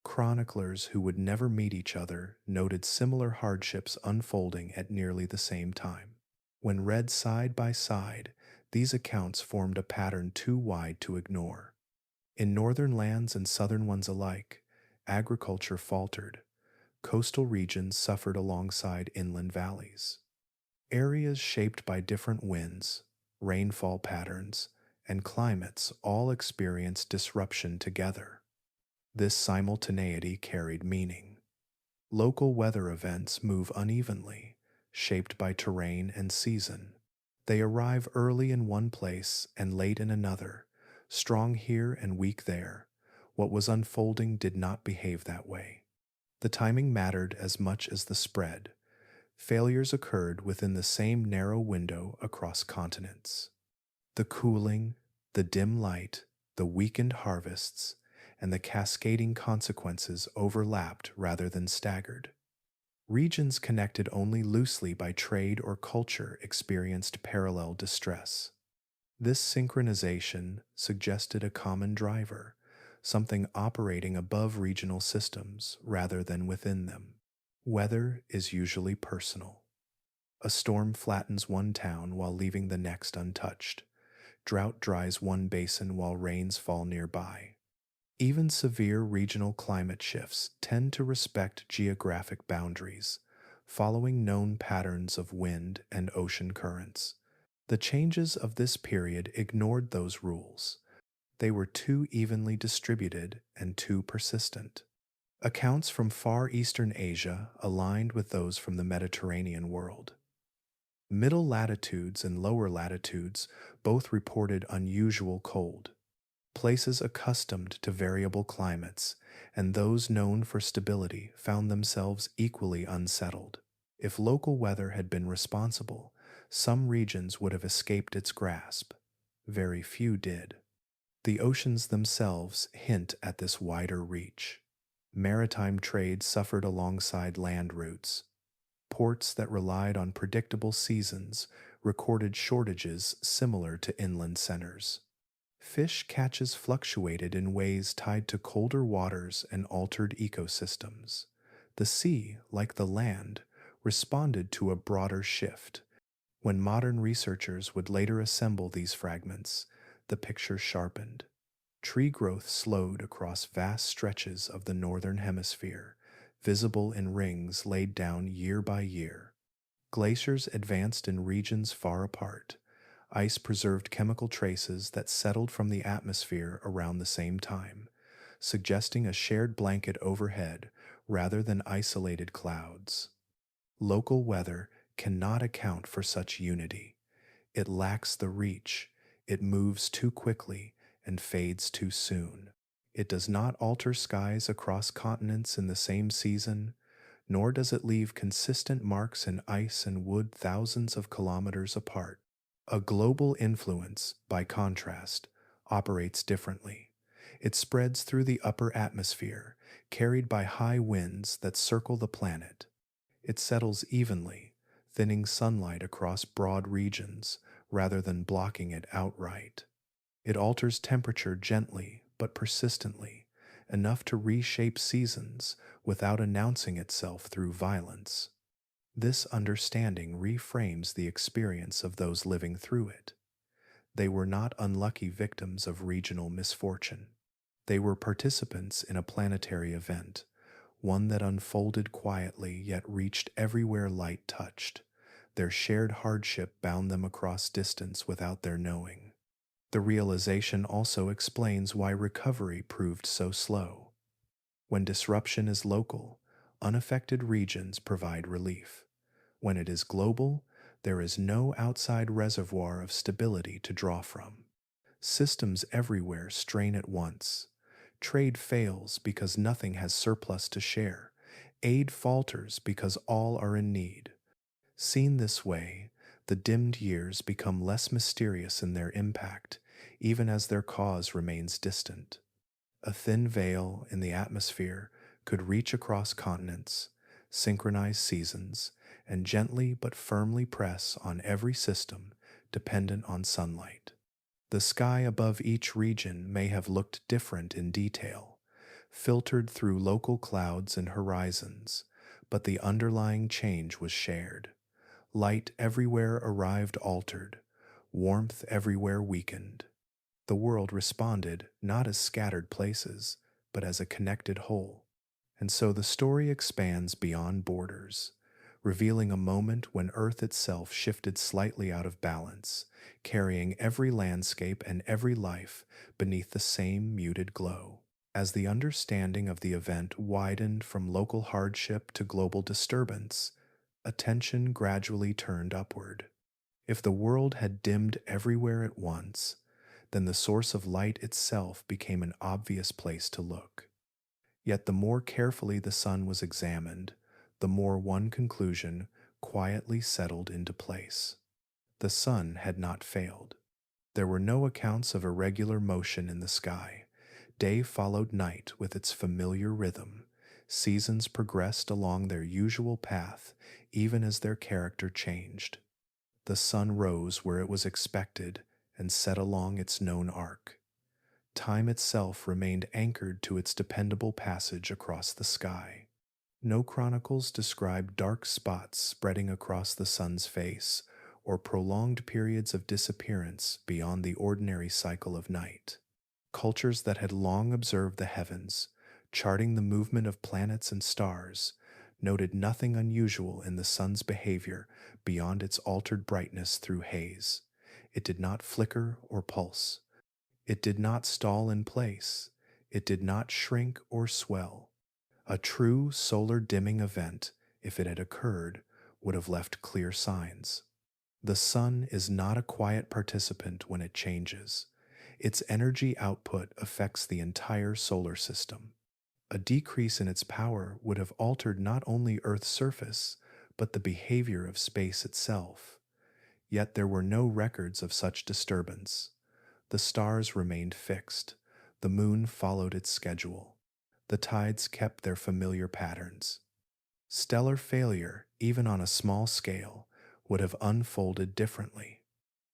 Chroniclers who would never meet each other noted similar hardships unfolding at nearly the same time. When read side by side, these accounts formed a pattern too wide to ignore. In northern lands and southern ones alike, agriculture faltered. Coastal regions suffered alongside inland valleys. Areas shaped by different winds, rainfall patterns, and climates all experienced disruption together. This simultaneity carried meaning. Local weather events move unevenly, shaped by terrain and season. They arrive early in one place and late in another, strong here and weak there. What was unfolding did not behave that way. The timing mattered as much as the spread. Failures occurred within the same narrow window across continents. The cooling, the dim light, the weakened harvests, and the cascading consequences overlapped rather than staggered. Regions connected only loosely by trade or culture experienced parallel distress. This synchronization suggested a common driver, something operating above regional systems rather than within them. Weather is usually personal. A storm flattens one town while leaving the next untouched. Drought dries one basin while rains fall nearby. Even severe regional climate shifts tend to respect geographic boundaries, following known patterns of wind and ocean currents. The changes of this period ignored those rules. They were too evenly distributed and too persistent. Accounts from Far Eastern Asia aligned with those from the Mediterranean world. Middle latitudes and lower latitudes both reported unusual cold. Places accustomed to variable climates and those known for stability found themselves equally unsettled. If local weather had been responsible, some regions would have escaped its grasp. Very few did. The oceans themselves hint at this wider reach. Maritime trade suffered alongside land routes. Ports that relied on predictable seasons recorded shortages similar to inland centers. Fish catches fluctuated in ways tied to colder waters and altered ecosystems. The sea, like the land, responded to a broader shift. When modern researchers would later assemble these fragments, the picture sharpened. Tree growth slowed across vast stretches of the northern hemisphere, visible in rings laid down year by year. Glaciers advanced in regions far apart. Ice preserved chemical traces that settled from the atmosphere around the same time, suggesting a shared blanket overhead rather than isolated clouds. Local weather cannot account for such unity. It lacks the reach, it moves too quickly and fades too soon. It does not alter skies across continents in the same season, nor does it leave consistent marks in ice and wood thousands of kilometers apart. A global influence, by contrast, operates differently. It spreads through the upper atmosphere, carried by high winds that circle the planet. It settles evenly, thinning sunlight across broad regions rather than blocking it outright. It alters temperature gently but persistently, enough to reshape seasons without announcing itself through violence. This understanding reframes the experience of those living through it. They were not unlucky victims of regional misfortune. They were participants in a planetary event, one that unfolded quietly yet reached everywhere light touched. Their shared hardship bound them across distance without their knowing. The realization also explains why recovery proved so slow. When disruption is local, unaffected regions provide relief. When it is global, there is no outside reservoir of stability to draw from. Systems everywhere strain at once. Trade fails because nothing has surplus to share. Aid falters because all are in need. Seen this way, the dimmed years become less mysterious in their impact, even as their cause remains distant. A thin veil in the atmosphere could reach across continents, synchronize seasons, and gently but firmly press on every system dependent on sunlight. The sky above each region may have looked different in detail, filtered through local clouds and horizons, but the underlying change was shared. Light everywhere arrived altered, warmth everywhere weakened. The world responded not as scattered places, but as a connected whole. And so the story expands beyond borders, revealing a moment when Earth itself shifted slightly out of balance, carrying every landscape and every life beneath the same muted glow. As the understanding of the event widened from local hardship to global disturbance, attention gradually turned upward. If the world had dimmed everywhere at once, then the source of light itself became an obvious place to look. Yet the more carefully the sun was examined, the more one conclusion quietly settled into place. The sun had not failed. There were no accounts of irregular motion in the sky. Day followed night with its familiar rhythm. Seasons progressed along their usual path, even as their character changed. The sun rose where it was expected and set along its known arc. Time itself remained anchored to its dependable passage across the sky. No chronicles describe dark spots spreading across the sun's face or prolonged periods of disappearance beyond the ordinary cycle of night. Cultures that had long observed the heavens, charting the movement of planets and stars, noted nothing unusual in the sun's behavior beyond its altered brightness through haze. It did not flicker or pulse. It did not stall in place. It did not shrink or swell. A true solar dimming event, if it had occurred, would have left clear signs. The sun is not a quiet participant when it changes. Its energy output affects the entire solar system. A decrease in its power would have altered not only Earth's surface, but the behavior of space itself. Yet there were no records of such disturbance. The stars remained fixed. The moon followed its schedule. The tides kept their familiar patterns. Stellar failure, even on a small scale, would have unfolded differently.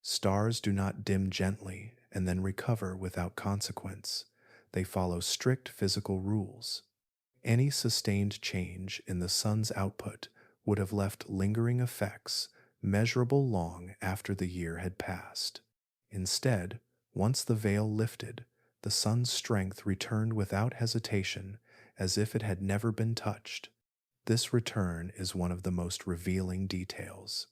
Stars do not dim gently and then recover without consequence. They follow strict physical rules. Any sustained change in the sun's output would have left lingering effects measurable long after the year had passed. Instead, once the veil lifted, the sun's strength returned without hesitation, as if it had never been touched. This return is one of the most revealing details.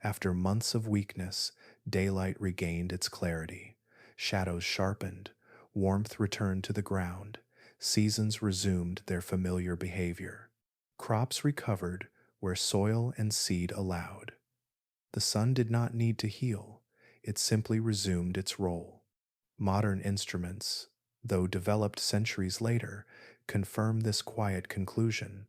After months of weakness, daylight regained its clarity. Shadows sharpened, warmth returned to the ground, seasons resumed their familiar behavior. Crops recovered where soil and seed allowed. The sun did not need to heal, it simply resumed its role. Modern instruments, though developed centuries later, confirm this quiet conclusion.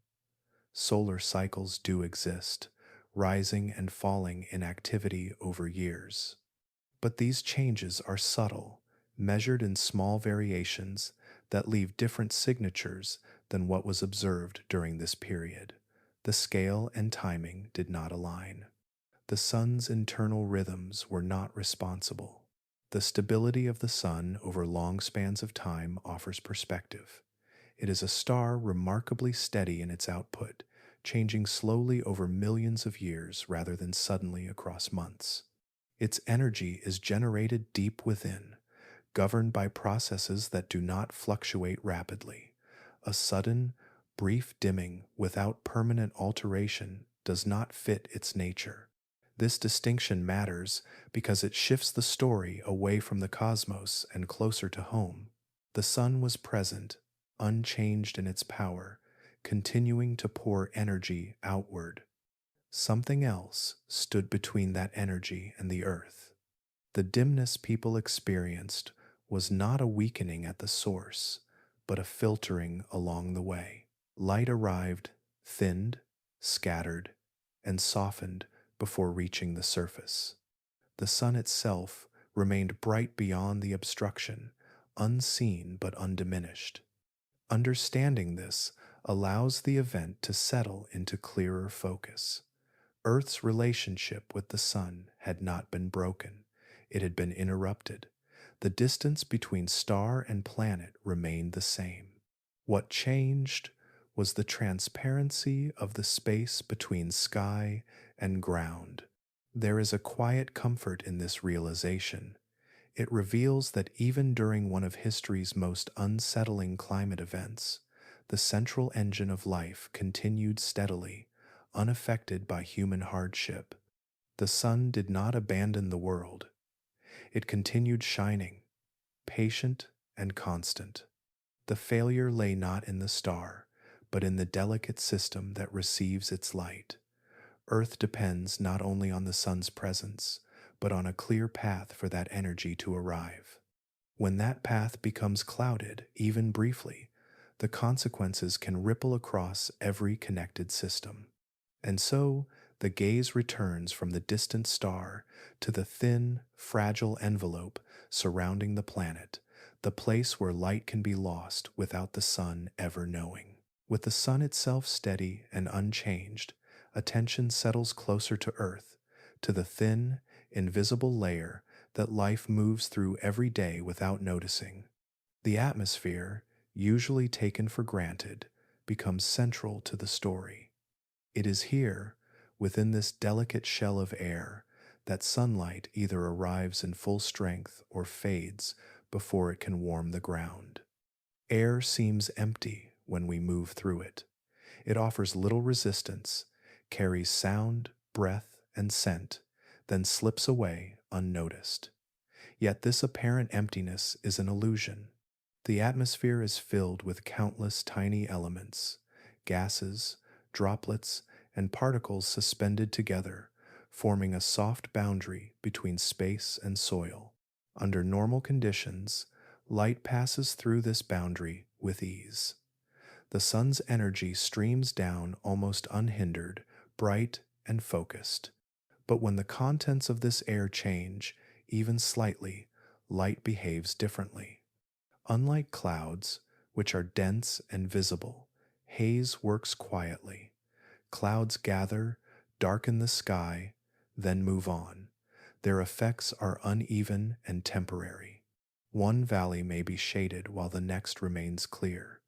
Solar cycles do exist, rising and falling in activity over years. But these changes are subtle, measured in small variations that leave different signatures than what was observed during this period. The scale and timing did not align. The sun's internal rhythms were not responsible. The stability of the sun over long spans of time offers perspective. It is a star remarkably steady in its output, changing slowly over millions of years rather than suddenly across months. Its energy is generated deep within, governed by processes that do not fluctuate rapidly. A sudden, brief dimming without permanent alteration does not fit its nature. This distinction matters because it shifts the story away from the cosmos and closer to home. The sun was present, unchanged in its power, continuing to pour energy outward. Something else stood between that energy and the earth. The dimness people experienced was not a weakening at the source, but a filtering along the way. Light arrived, thinned, scattered, and softened before reaching the surface. The sun itself remained bright beyond the obstruction, unseen but undiminished. Understanding this allows the event to settle into clearer focus. Earth's relationship with the sun had not been broken, it had been interrupted. The distance between star and planet remained the same. What changed was the transparency of the space between sky and ground. There is a quiet comfort in this realization. It reveals that even during one of history's most unsettling climate events, the central engine of life continued steadily, unaffected by human hardship. The sun did not abandon the world. It continued shining, patient and constant. The failure lay not in the star, but in the delicate system that receives its light. Earth depends not only on the sun's presence, but on a clear path for that energy to arrive. When that path becomes clouded, even briefly, the consequences can ripple across every connected system. And so, the gaze returns from the distant star to the thin, fragile envelope surrounding the planet, the place where light can be lost without the sun ever knowing. With the sun itself steady and unchanged, attention settles closer to Earth, to the thin, invisible layer that life moves through every day without noticing. The atmosphere, usually taken for granted, becomes central to the story. It is here, within this delicate shell of air, that sunlight either arrives in full strength or fades before it can warm the ground. Air seems empty when we move through it. It offers little resistance, carries sound, breath, and scent, then slips away unnoticed. Yet this apparent emptiness is an illusion. The atmosphere is filled with countless tiny elements, gases, droplets, and particles suspended together, forming a soft boundary between space and soil. Under normal conditions, light passes through this boundary with ease. The sun's energy streams down almost unhindered, bright and focused. But when the contents of this air change, even slightly, light behaves differently. Unlike clouds, which are dense and visible, haze works quietly. Clouds gather, darken the sky, then move on. Their effects are uneven and temporary. One valley may be shaded while the next remains clear.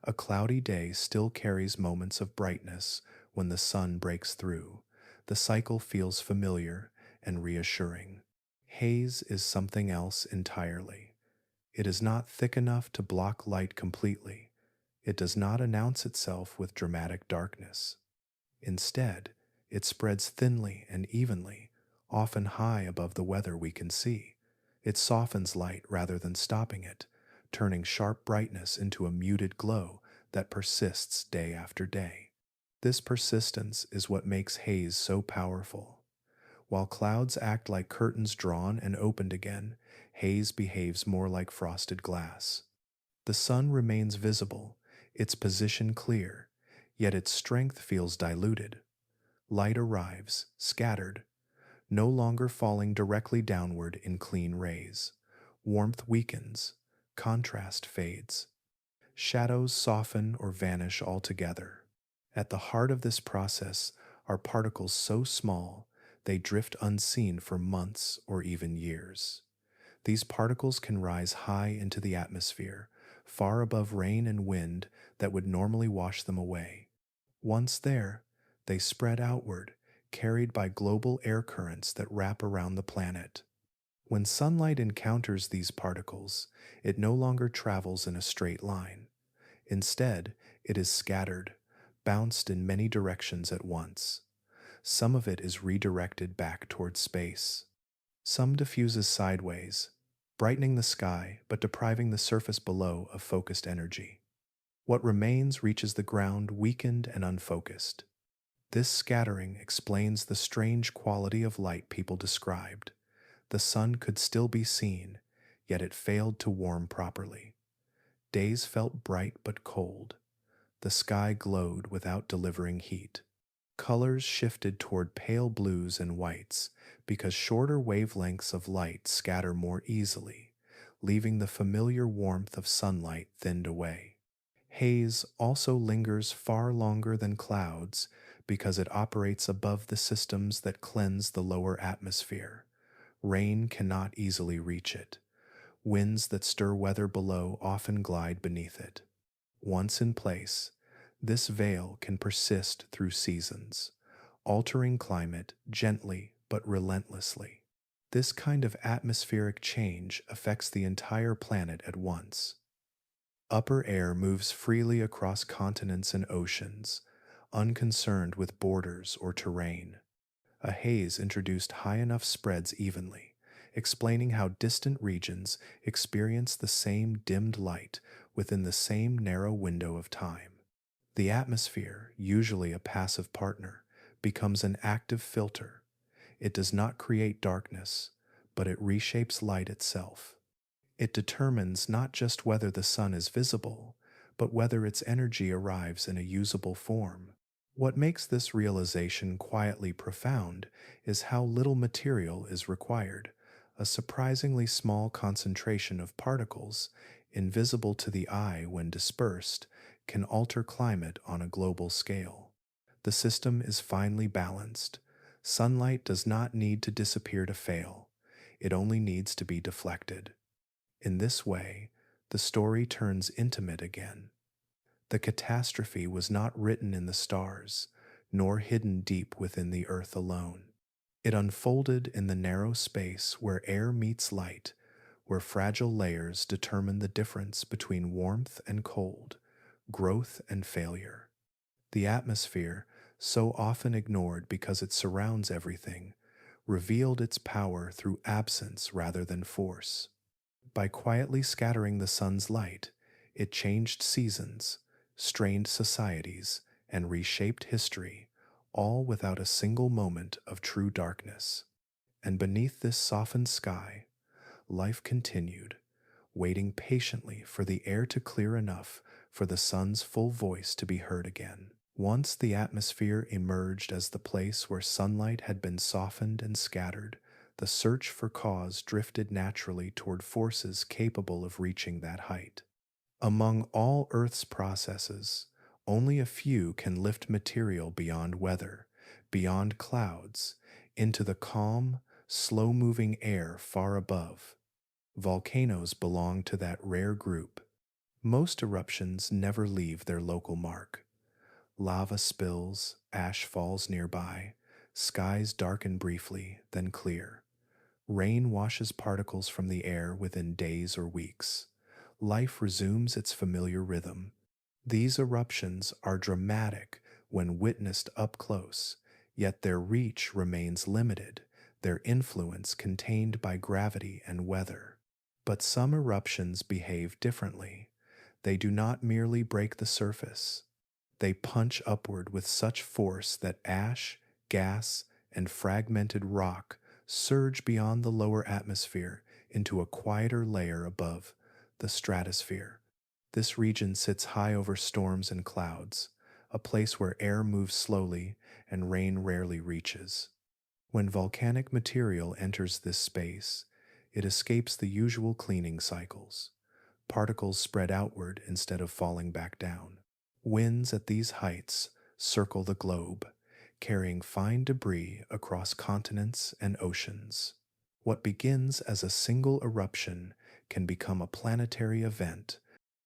A cloudy day still carries moments of brightness when the sun breaks through. The cycle feels familiar and reassuring. Haze is something else entirely. It is not thick enough to block light completely. It does not announce itself with dramatic darkness. Instead, it spreads thinly and evenly, often high above the weather we can see. It softens light rather than stopping it, turning sharp brightness into a muted glow that persists day after day. This persistence is what makes haze so powerful. While clouds act like curtains drawn and opened again, haze behaves more like frosted glass. The sun remains visible, its position clear, yet its strength feels diluted. Light arrives, scattered, no longer falling directly downward in clean rays. Warmth weakens, contrast fades. Shadows soften or vanish altogether. At the heart of this process are particles so small they drift unseen for months or even years. These particles can rise high into the atmosphere, far above rain and wind that would normally wash them away. Once there, they spread outward, carried by global air currents that wrap around the planet. When sunlight encounters these particles, it no longer travels in a straight line. Instead, it is scattered, bounced in many directions at once. Some of it is redirected back toward space. Some diffuses sideways, brightening the sky but depriving the surface below of focused energy. What remains reaches the ground weakened and unfocused. This scattering explains the strange quality of light people described. The sun could still be seen, yet it failed to warm properly. Days felt bright but cold. The sky glowed without delivering heat. Colors shifted toward pale blues and whites because shorter wavelengths of light scatter more easily, leaving the familiar warmth of sunlight thinned away. Haze also lingers far longer than clouds because it operates above the systems that cleanse the lower atmosphere. Rain cannot easily reach it. Winds that stir weather below often glide beneath it. Once in place, this veil can persist through seasons, altering climate gently but relentlessly. This kind of atmospheric change affects the entire planet at once. Upper air moves freely across continents and oceans, unconcerned with borders or terrain. A haze introduced high enough spreads evenly, explaining how distant regions experience the same dimmed light within the same narrow window of time. The atmosphere, usually a passive partner, becomes an active filter. It does not create darkness, but it reshapes light itself. It determines not just whether the sun is visible, but whether its energy arrives in a usable form. What makes this realization quietly profound is how little material is required. A surprisingly small concentration of particles, invisible to the eye when dispersed, can alter climate on a global scale. The system is finely balanced. Sunlight does not need to disappear to fail. It only needs to be deflected. In this way, the story turns intimate again. The catastrophe was not written in the stars, nor hidden deep within the earth alone. It unfolded in the narrow space where air meets light, where fragile layers determine the difference between warmth and cold, growth and failure. The atmosphere, so often ignored because it surrounds everything, revealed its power through absence rather than force. By quietly scattering the sun's light, it changed seasons, strained societies, and reshaped history, all without a single moment of true darkness. And beneath this softened sky, life continued, waiting patiently for the air to clear enough for the sun's full voice to be heard again. Once the atmosphere emerged as the place where sunlight had been softened and scattered, the search for cause drifted naturally toward forces capable of reaching that height. Among all Earth's processes, only a few can lift material beyond weather, beyond clouds, into the calm, slow moving air far above. Volcanoes belong to that rare group. Most eruptions never leave their local mark. Lava spills, ash falls nearby, skies darken briefly, then clear. Rain washes particles from the air within days or weeks. Life resumes its familiar rhythm. These eruptions are dramatic when witnessed up close, yet their reach remains limited, their influence contained by gravity and weather. But some eruptions behave differently. They do not merely break the surface. They punch upward with such force that ash, gas, and fragmented rock surge beyond the lower atmosphere into a quieter layer above, the stratosphere. This region sits high over storms and clouds, a place where air moves slowly and rain rarely reaches. When volcanic material enters this space, it escapes the usual cleaning cycles. Particles spread outward instead of falling back down. Winds at these heights circle the globe, carrying fine debris across continents and oceans. What begins as a single eruption can become a planetary event.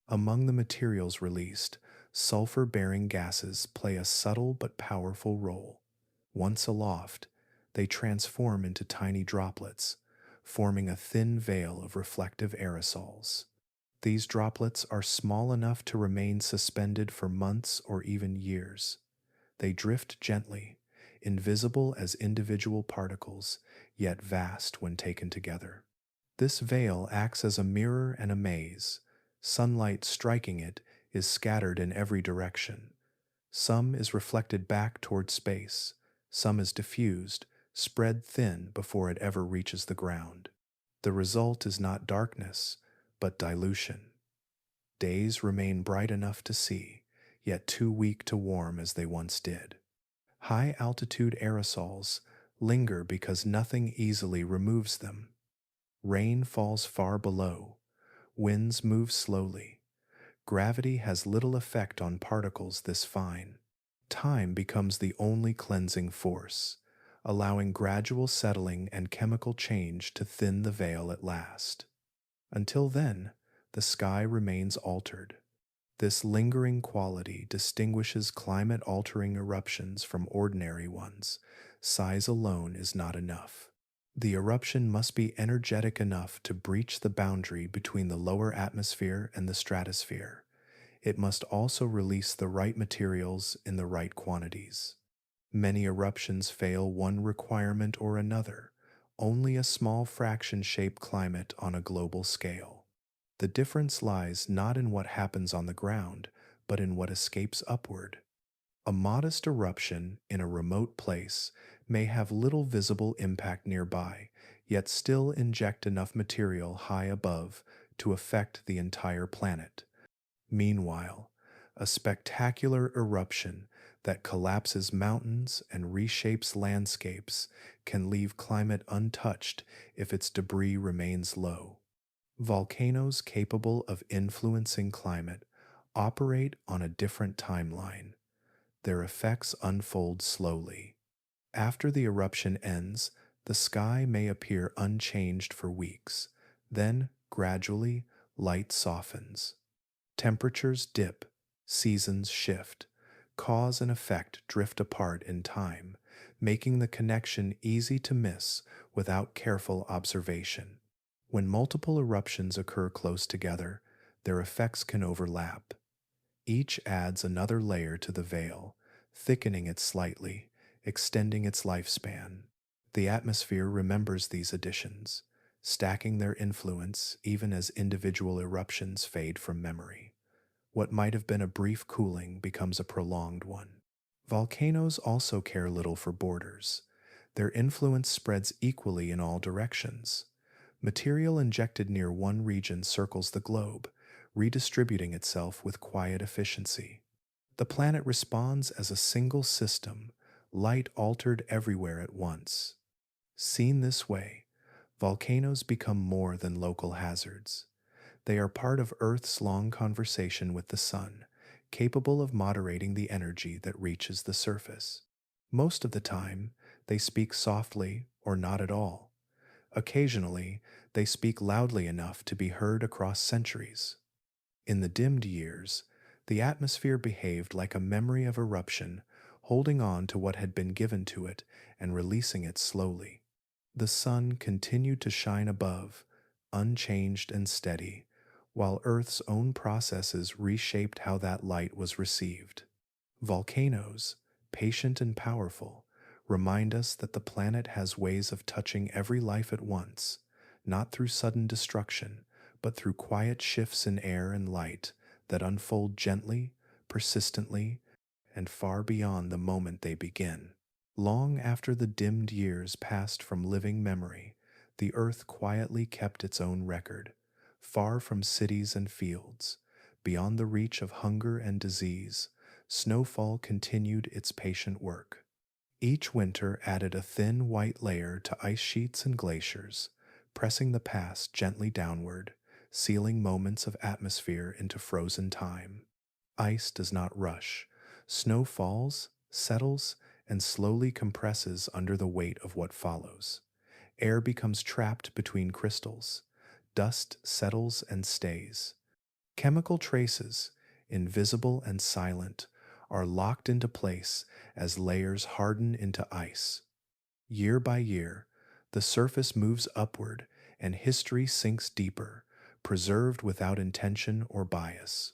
Among the materials released, sulfur-bearing gases play a subtle but powerful role. Once aloft, they transform into tiny droplets, forming a thin veil of reflective aerosols. These droplets are small enough to remain suspended for months or even years. They drift gently, invisible as individual particles, yet vast when taken together. This veil acts as a mirror and a maze. Sunlight striking it is scattered in every direction. Some is reflected back toward space, some is diffused, spread thin before it ever reaches the ground. The result is not darkness, but dilution. Days remain bright enough to see, yet too weak to warm as they once did. High-altitude aerosols linger because nothing easily removes them. Rain falls far below. Winds move slowly. Gravity has little effect on particles this fine. Time becomes the only cleansing force, allowing gradual settling and chemical change to thin the veil at last. Until then, the sky remains altered. This lingering quality distinguishes climate-altering eruptions from ordinary ones. Size alone is not enough. The eruption must be energetic enough to breach the boundary between the lower atmosphere and the stratosphere. It must also release the right materials in the right quantities. Many eruptions fail one requirement or another. Only a small fraction shape climate on a global scale. The difference lies not in what happens on the ground, but in what escapes upward. A modest eruption in a remote place may have little visible impact nearby, yet still inject enough material high above to affect the entire planet. Meanwhile, a spectacular eruption that collapses mountains and reshapes landscapes can leave climate untouched if its debris remains low. Volcanoes capable of influencing climate operate on a different timeline. Their effects unfold slowly. After the eruption ends, the sky may appear unchanged for weeks. Then, gradually, light softens. Temperatures dip, seasons shift. Cause and effect drift apart in time, making the connection easy to miss without careful observation. When multiple eruptions occur close together, their effects can overlap. Each adds another layer to the veil, thickening it slightly, extending its lifespan. The atmosphere remembers these additions, stacking their influence even as individual eruptions fade from memory. What might have been a brief cooling becomes a prolonged one. Volcanoes also care little for borders. Their influence spreads equally in all directions. Material injected near one region circles the globe, redistributing itself with quiet efficiency. The planet responds as a single system, light altered everywhere at once. Seen this way, volcanoes become more than local hazards. They are part of Earth's long conversation with the sun, capable of moderating the energy that reaches the surface. Most of the time, they speak softly or not at all. Occasionally, they speak loudly enough to be heard across centuries. In the dimmed years, the atmosphere behaved like a memory of eruption, holding on to what had been given to it and releasing it slowly. The sun continued to shine above, unchanged and steady, while Earth's own processes reshaped how that light was received. Volcanoes, patient and powerful, remind us that the planet has ways of touching every life at once, not through sudden destruction, but through quiet shifts in air and light that unfold gently, persistently, and far beyond the moment they begin. Long after the dimmed years passed from living memory, the earth quietly kept its own record, far from cities and fields, beyond the reach of hunger and disease. Snowfall continued its patient work. Each winter added a thin white layer to ice sheets and glaciers, pressing the past gently downward, sealing moments of atmosphere into frozen time. Ice does not rush. Snow falls, settles, and slowly compresses under the weight of what follows. Air becomes trapped between crystals. Dust settles and stays. Chemical traces, invisible and silent, are locked into place as layers harden into ice. Year by year, the surface moves upward and history sinks deeper, preserved without intention or bias.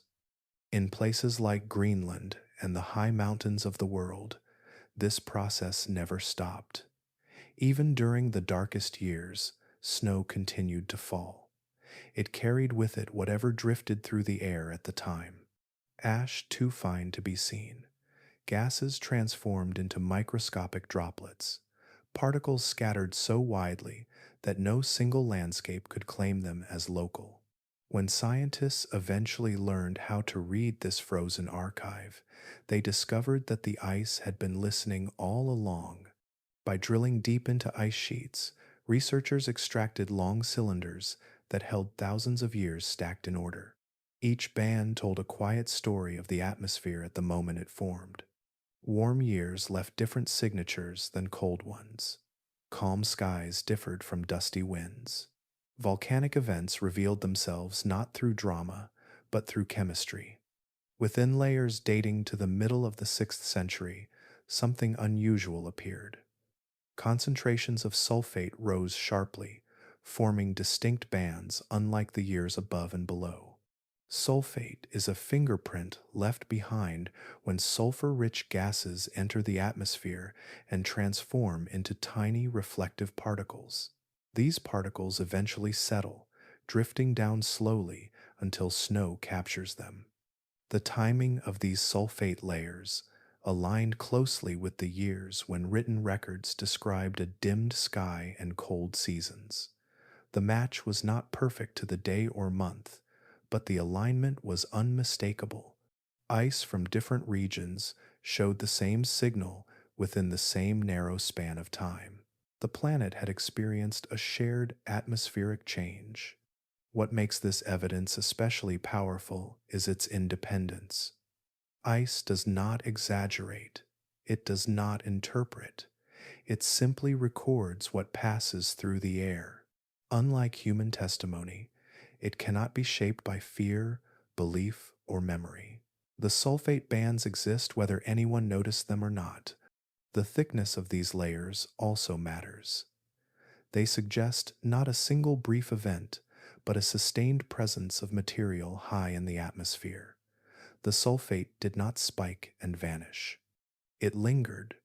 In places like Greenland and the high mountains of the world, this process never stopped. Even during the darkest years, snow continued to fall. It carried with it whatever drifted through the air at the time. Ash too fine to be seen, gases transformed into microscopic droplets, particles scattered so widely that no single landscape could claim them as local. When scientists eventually learned how to read this frozen archive, they discovered that the ice had been listening all along. By drilling deep into ice sheets, researchers extracted long cylinders that held thousands of years stacked in order. Each band told a quiet story of the atmosphere at the moment it formed. Warm years left different signatures than cold ones. Calm skies differed from dusty winds. Volcanic events revealed themselves not through drama, but through chemistry. Within layers dating to the middle of the 6th century, something unusual appeared. Concentrations of sulfate rose sharply, forming distinct bands unlike the years above and below. Sulfate is a fingerprint left behind when sulfur-rich gases enter the atmosphere and transform into tiny reflective particles. These particles eventually settle, drifting down slowly until snow captures them. The timing of these sulfate layers aligned closely with the years when written records described a dimmed sky and cold seasons. The match was not perfect to the day or month, but the alignment was unmistakable. Ice from different regions showed the same signal within the same narrow span of time. The planet had experienced a shared atmospheric change. What makes this evidence especially powerful is its independence. Ice does not exaggerate, it does not interpret, it simply records what passes through the air. Unlike human testimony, it cannot be shaped by fear, belief, or memory. The sulfate bands exist whether anyone noticed them or not. The thickness of these layers also matters. They suggest not a single brief event, but a sustained presence of material high in the atmosphere. The sulfate did not spike and vanish. It lingered,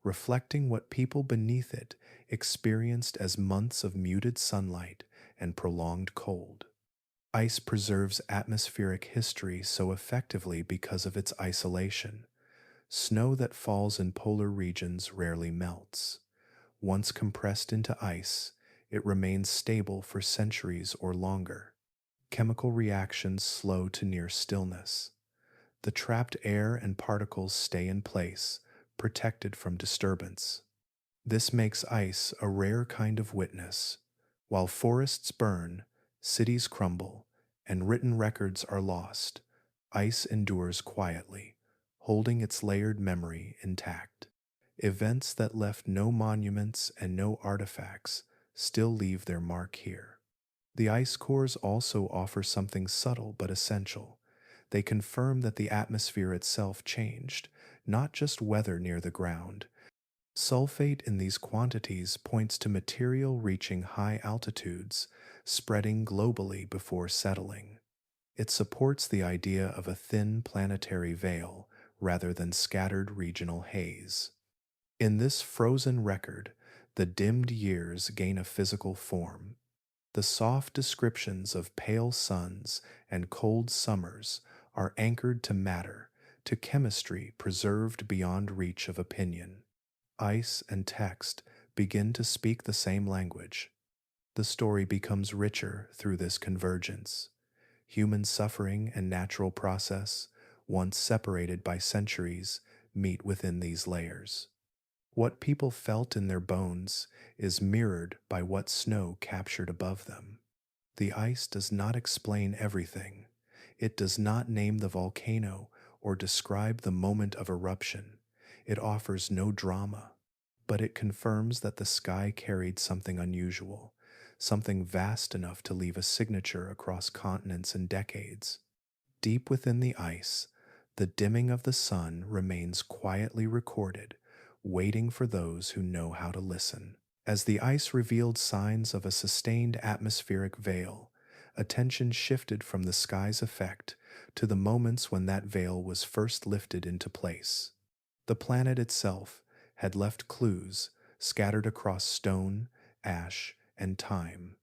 reflecting what people beneath it experienced as months of muted sunlight and prolonged cold. Ice preserves atmospheric history so effectively because of its isolation. Snow that falls in polar regions rarely melts. Once compressed into ice, it remains stable for centuries or longer. Chemical reactions slow to near stillness. The trapped air and particles stay in place, protected from disturbance. This makes ice a rare kind of witness. While forests burn, cities crumble, and written records are lost, ice endures quietly, holding its layered memory intact. Events that left no monuments and no artifacts still leave their mark here. The ice cores also offer something subtle but essential. They confirm that the atmosphere itself changed, not just weather near the ground. Sulfate in these quantities points to material reaching high altitudes, spreading globally before settling. It supports the idea of a thin planetary veil rather than scattered regional haze. In this frozen record, the dimmed years gain a physical form. The soft descriptions of pale suns and cold summers are anchored to matter, to chemistry preserved beyond reach of opinion. Ice and text begin to speak the same language. The story becomes richer through this convergence. Human suffering and natural process, once separated by centuries, meet within these layers. What people felt in their bones is mirrored by what snow captured above them. The ice does not explain everything. It does not name the volcano or describe the moment of eruption. It offers no drama, but it confirms that the sky carried something unusual, something vast enough to leave a signature across continents and decades. Deep within the ice, the dimming of the sun remains quietly recorded, waiting for those who know how to listen. As the ice revealed signs of a sustained atmospheric veil, attention shifted from the sky's effect to the moments when that veil was first lifted into place. The planet itself had left clues scattered across stone, ash, and time.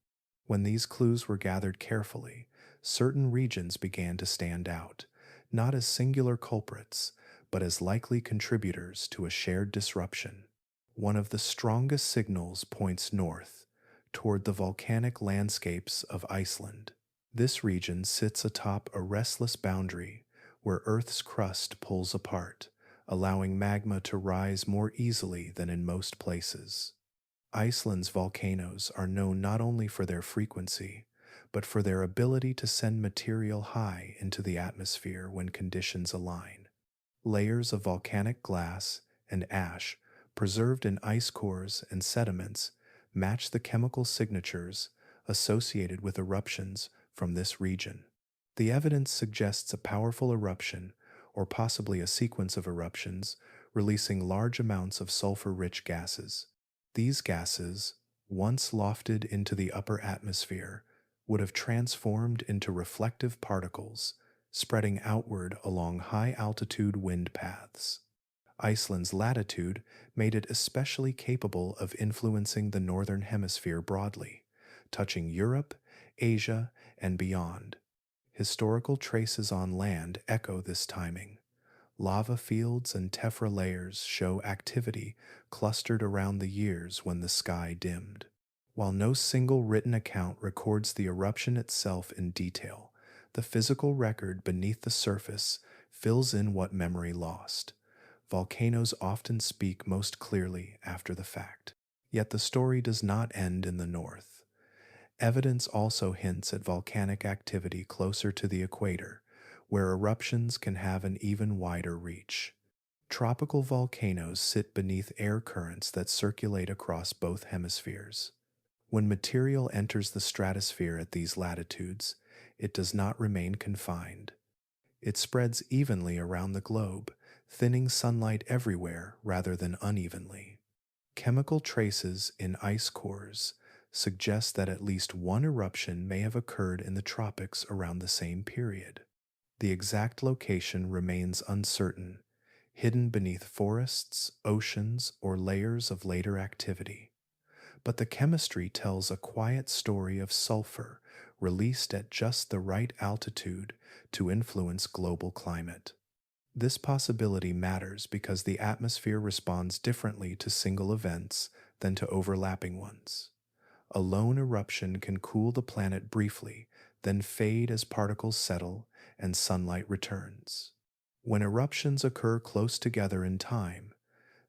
When these clues were gathered carefully, certain regions began to stand out, not as singular culprits, but as likely contributors to a shared disruption. One of the strongest signals points north, toward the volcanic landscapes of Iceland. This region sits atop a restless boundary where Earth's crust pulls apart, allowing magma to rise more easily than in most places. Iceland's volcanoes are known not only for their frequency, but for their ability to send material high into the atmosphere when conditions align. Layers of volcanic glass and ash preserved in ice cores and sediments match the chemical signatures associated with eruptions from this region. The evidence suggests a powerful eruption, or possibly a sequence of eruptions, releasing large amounts of sulfur-rich gases. These gases, once lofted into the upper atmosphere, would have transformed into reflective particles, spreading outward along high-altitude wind paths. Iceland's latitude made it especially capable of influencing the northern hemisphere broadly, touching Europe, Asia, and beyond. Historical traces on land echo this timing. Lava fields and tephra layers show activity clustered around the years when the sky dimmed. While no single written account records the eruption itself in detail, the physical record beneath the surface fills in what memory lost. Volcanoes often speak most clearly after the fact. Yet the story does not end in the north. Evidence also hints at volcanic activity closer to the equator, where eruptions can have an even wider reach. Tropical volcanoes sit beneath air currents that circulate across both hemispheres. When material enters the stratosphere at these latitudes, it does not remain confined. It spreads evenly around the globe, thinning sunlight everywhere rather than unevenly. Chemical traces in ice cores suggest that at least one eruption may have occurred in the tropics around the same period. The exact location remains uncertain, hidden beneath forests, oceans, or layers of later activity. But the chemistry tells a quiet story of sulfur released at just the right altitude to influence global climate. This possibility matters because the atmosphere responds differently to single events than to overlapping ones. A lone eruption can cool the planet briefly, then fade as particles settle and sunlight returns. When eruptions occur close together in time,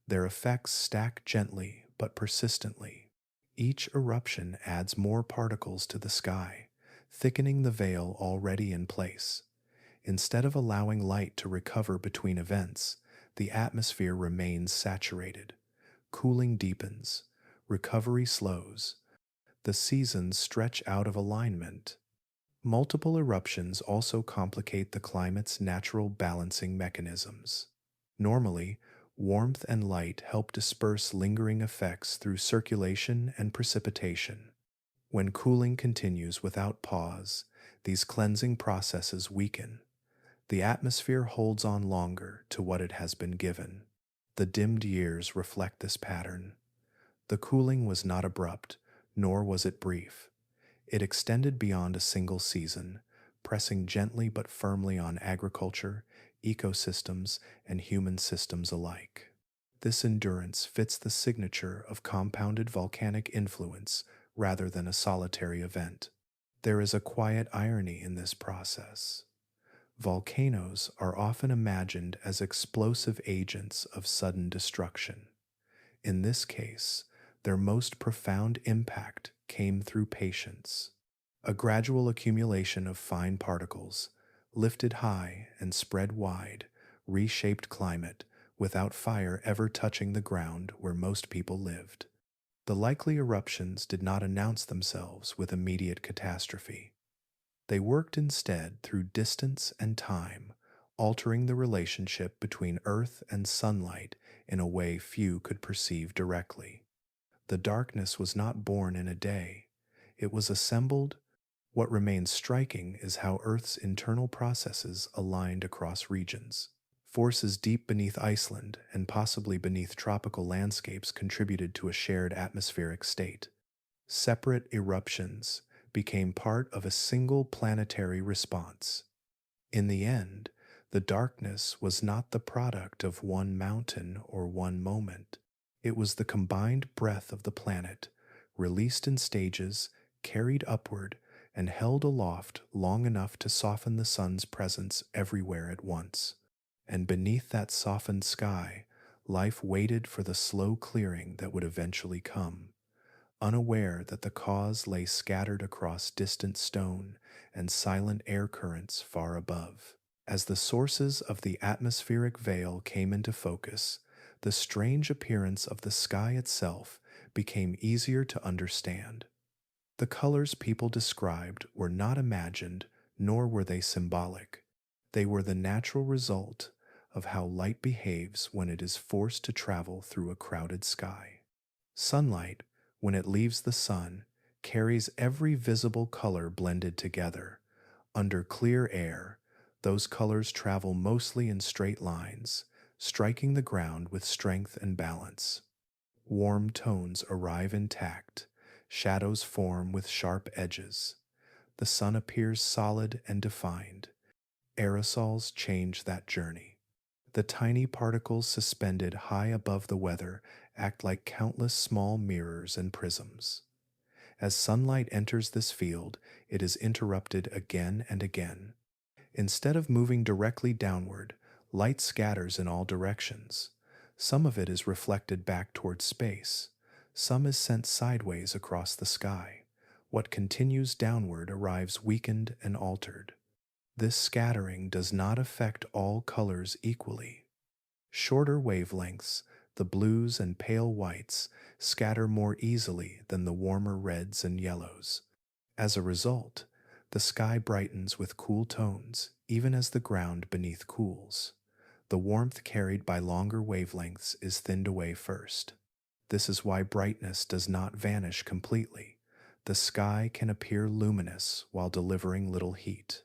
their effects stack gently but persistently. Each eruption adds more particles to the sky, thickening the veil already in place. Instead of allowing light to recover between events, the atmosphere remains saturated. Cooling deepens, recovery slows, the seasons stretch out of alignment. Multiple eruptions also complicate the climate's natural balancing mechanisms. Normally, warmth and light help disperse lingering effects through circulation and precipitation. When cooling continues without pause, these cleansing processes weaken. The atmosphere holds on longer to what it has been given. The dimmed years reflect this pattern. The cooling was not abrupt, nor was it brief. It extended beyond a single season, pressing gently but firmly on agriculture, ecosystems, and human systems alike. This endurance fits the signature of compounded volcanic influence rather than a solitary event. There is a quiet irony in this process. Volcanoes are often imagined as explosive agents of sudden destruction. In this case, their most profound impact came through patience. A gradual accumulation of fine particles, lifted high and spread wide, reshaped climate without fire ever touching the ground where most people lived. The likely eruptions did not announce themselves with immediate catastrophe. They worked instead through distance and time, altering the relationship between Earth and sunlight in a way few could perceive directly. The darkness was not born in a day. It was assembled. What remains striking is how Earth's internal processes aligned across regions. Forces deep beneath Iceland and possibly beneath tropical landscapes contributed to a shared atmospheric state. Separate eruptions became part of a single planetary response. In the end, the darkness was not the product of one mountain or one moment. It was the combined breath of the planet, released in stages, carried upward, and held aloft long enough to soften the sun's presence everywhere at once. And beneath that softened sky, life waited for the slow clearing that would eventually come, unaware that the cause lay scattered across distant stone and silent air currents far above. As the sources of the atmospheric veil came into focus, the strange appearance of the sky itself became easier to understand. The colors people described were not imagined, nor were they symbolic. They were the natural result of how light behaves when it is forced to travel through a crowded sky. Sunlight, when it leaves the sun, carries every visible color blended together. Under clear air, those colors travel mostly in straight lines, striking the ground with strength and balance. Warm tones arrive intact, shadows form with sharp edges. The sun appears solid and defined. Aerosols change that journey. The tiny particles suspended high above the weather act like countless small mirrors and prisms. As sunlight enters this field, it is interrupted again and again. Instead of moving directly downward, light scatters in all directions. Some of it is reflected back toward space. Some is sent sideways across the sky. What continues downward arrives weakened and altered. This scattering does not affect all colors equally. Shorter wavelengths, the blues and pale whites, scatter more easily than the warmer reds and yellows. As a result, the sky brightens with cool tones, even as the ground beneath cools. The warmth carried by longer wavelengths is thinned away first. This is why brightness does not vanish completely. The sky can appear luminous while delivering little heat.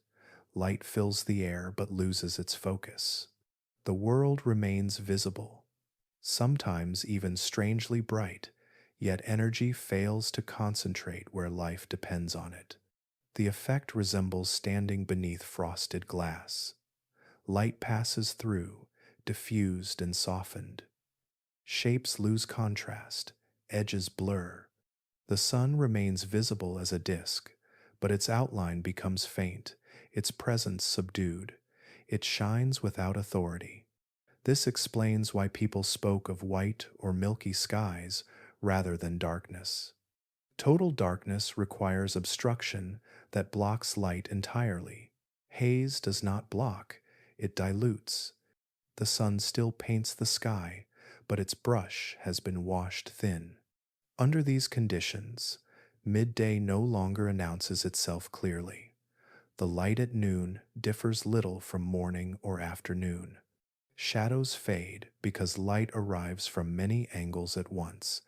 Light fills the air but loses its focus. The world remains visible, sometimes even strangely bright, yet energy fails to concentrate where life depends on it. The effect resembles standing beneath frosted glass. Light passes through, diffused and softened. Shapes lose contrast, edges blur. The sun remains visible as a disk, but its outline becomes faint, its presence subdued. It shines without authority. This explains why people spoke of white or milky skies rather than darkness. Total darkness requires obstruction that blocks light entirely. Haze does not block, it dilutes. The sun still paints the sky, but its brush has been washed thin. Under these conditions, midday no longer announces itself clearly. The light at noon differs little from morning or afternoon. Shadows fade because light arrives from many angles at once,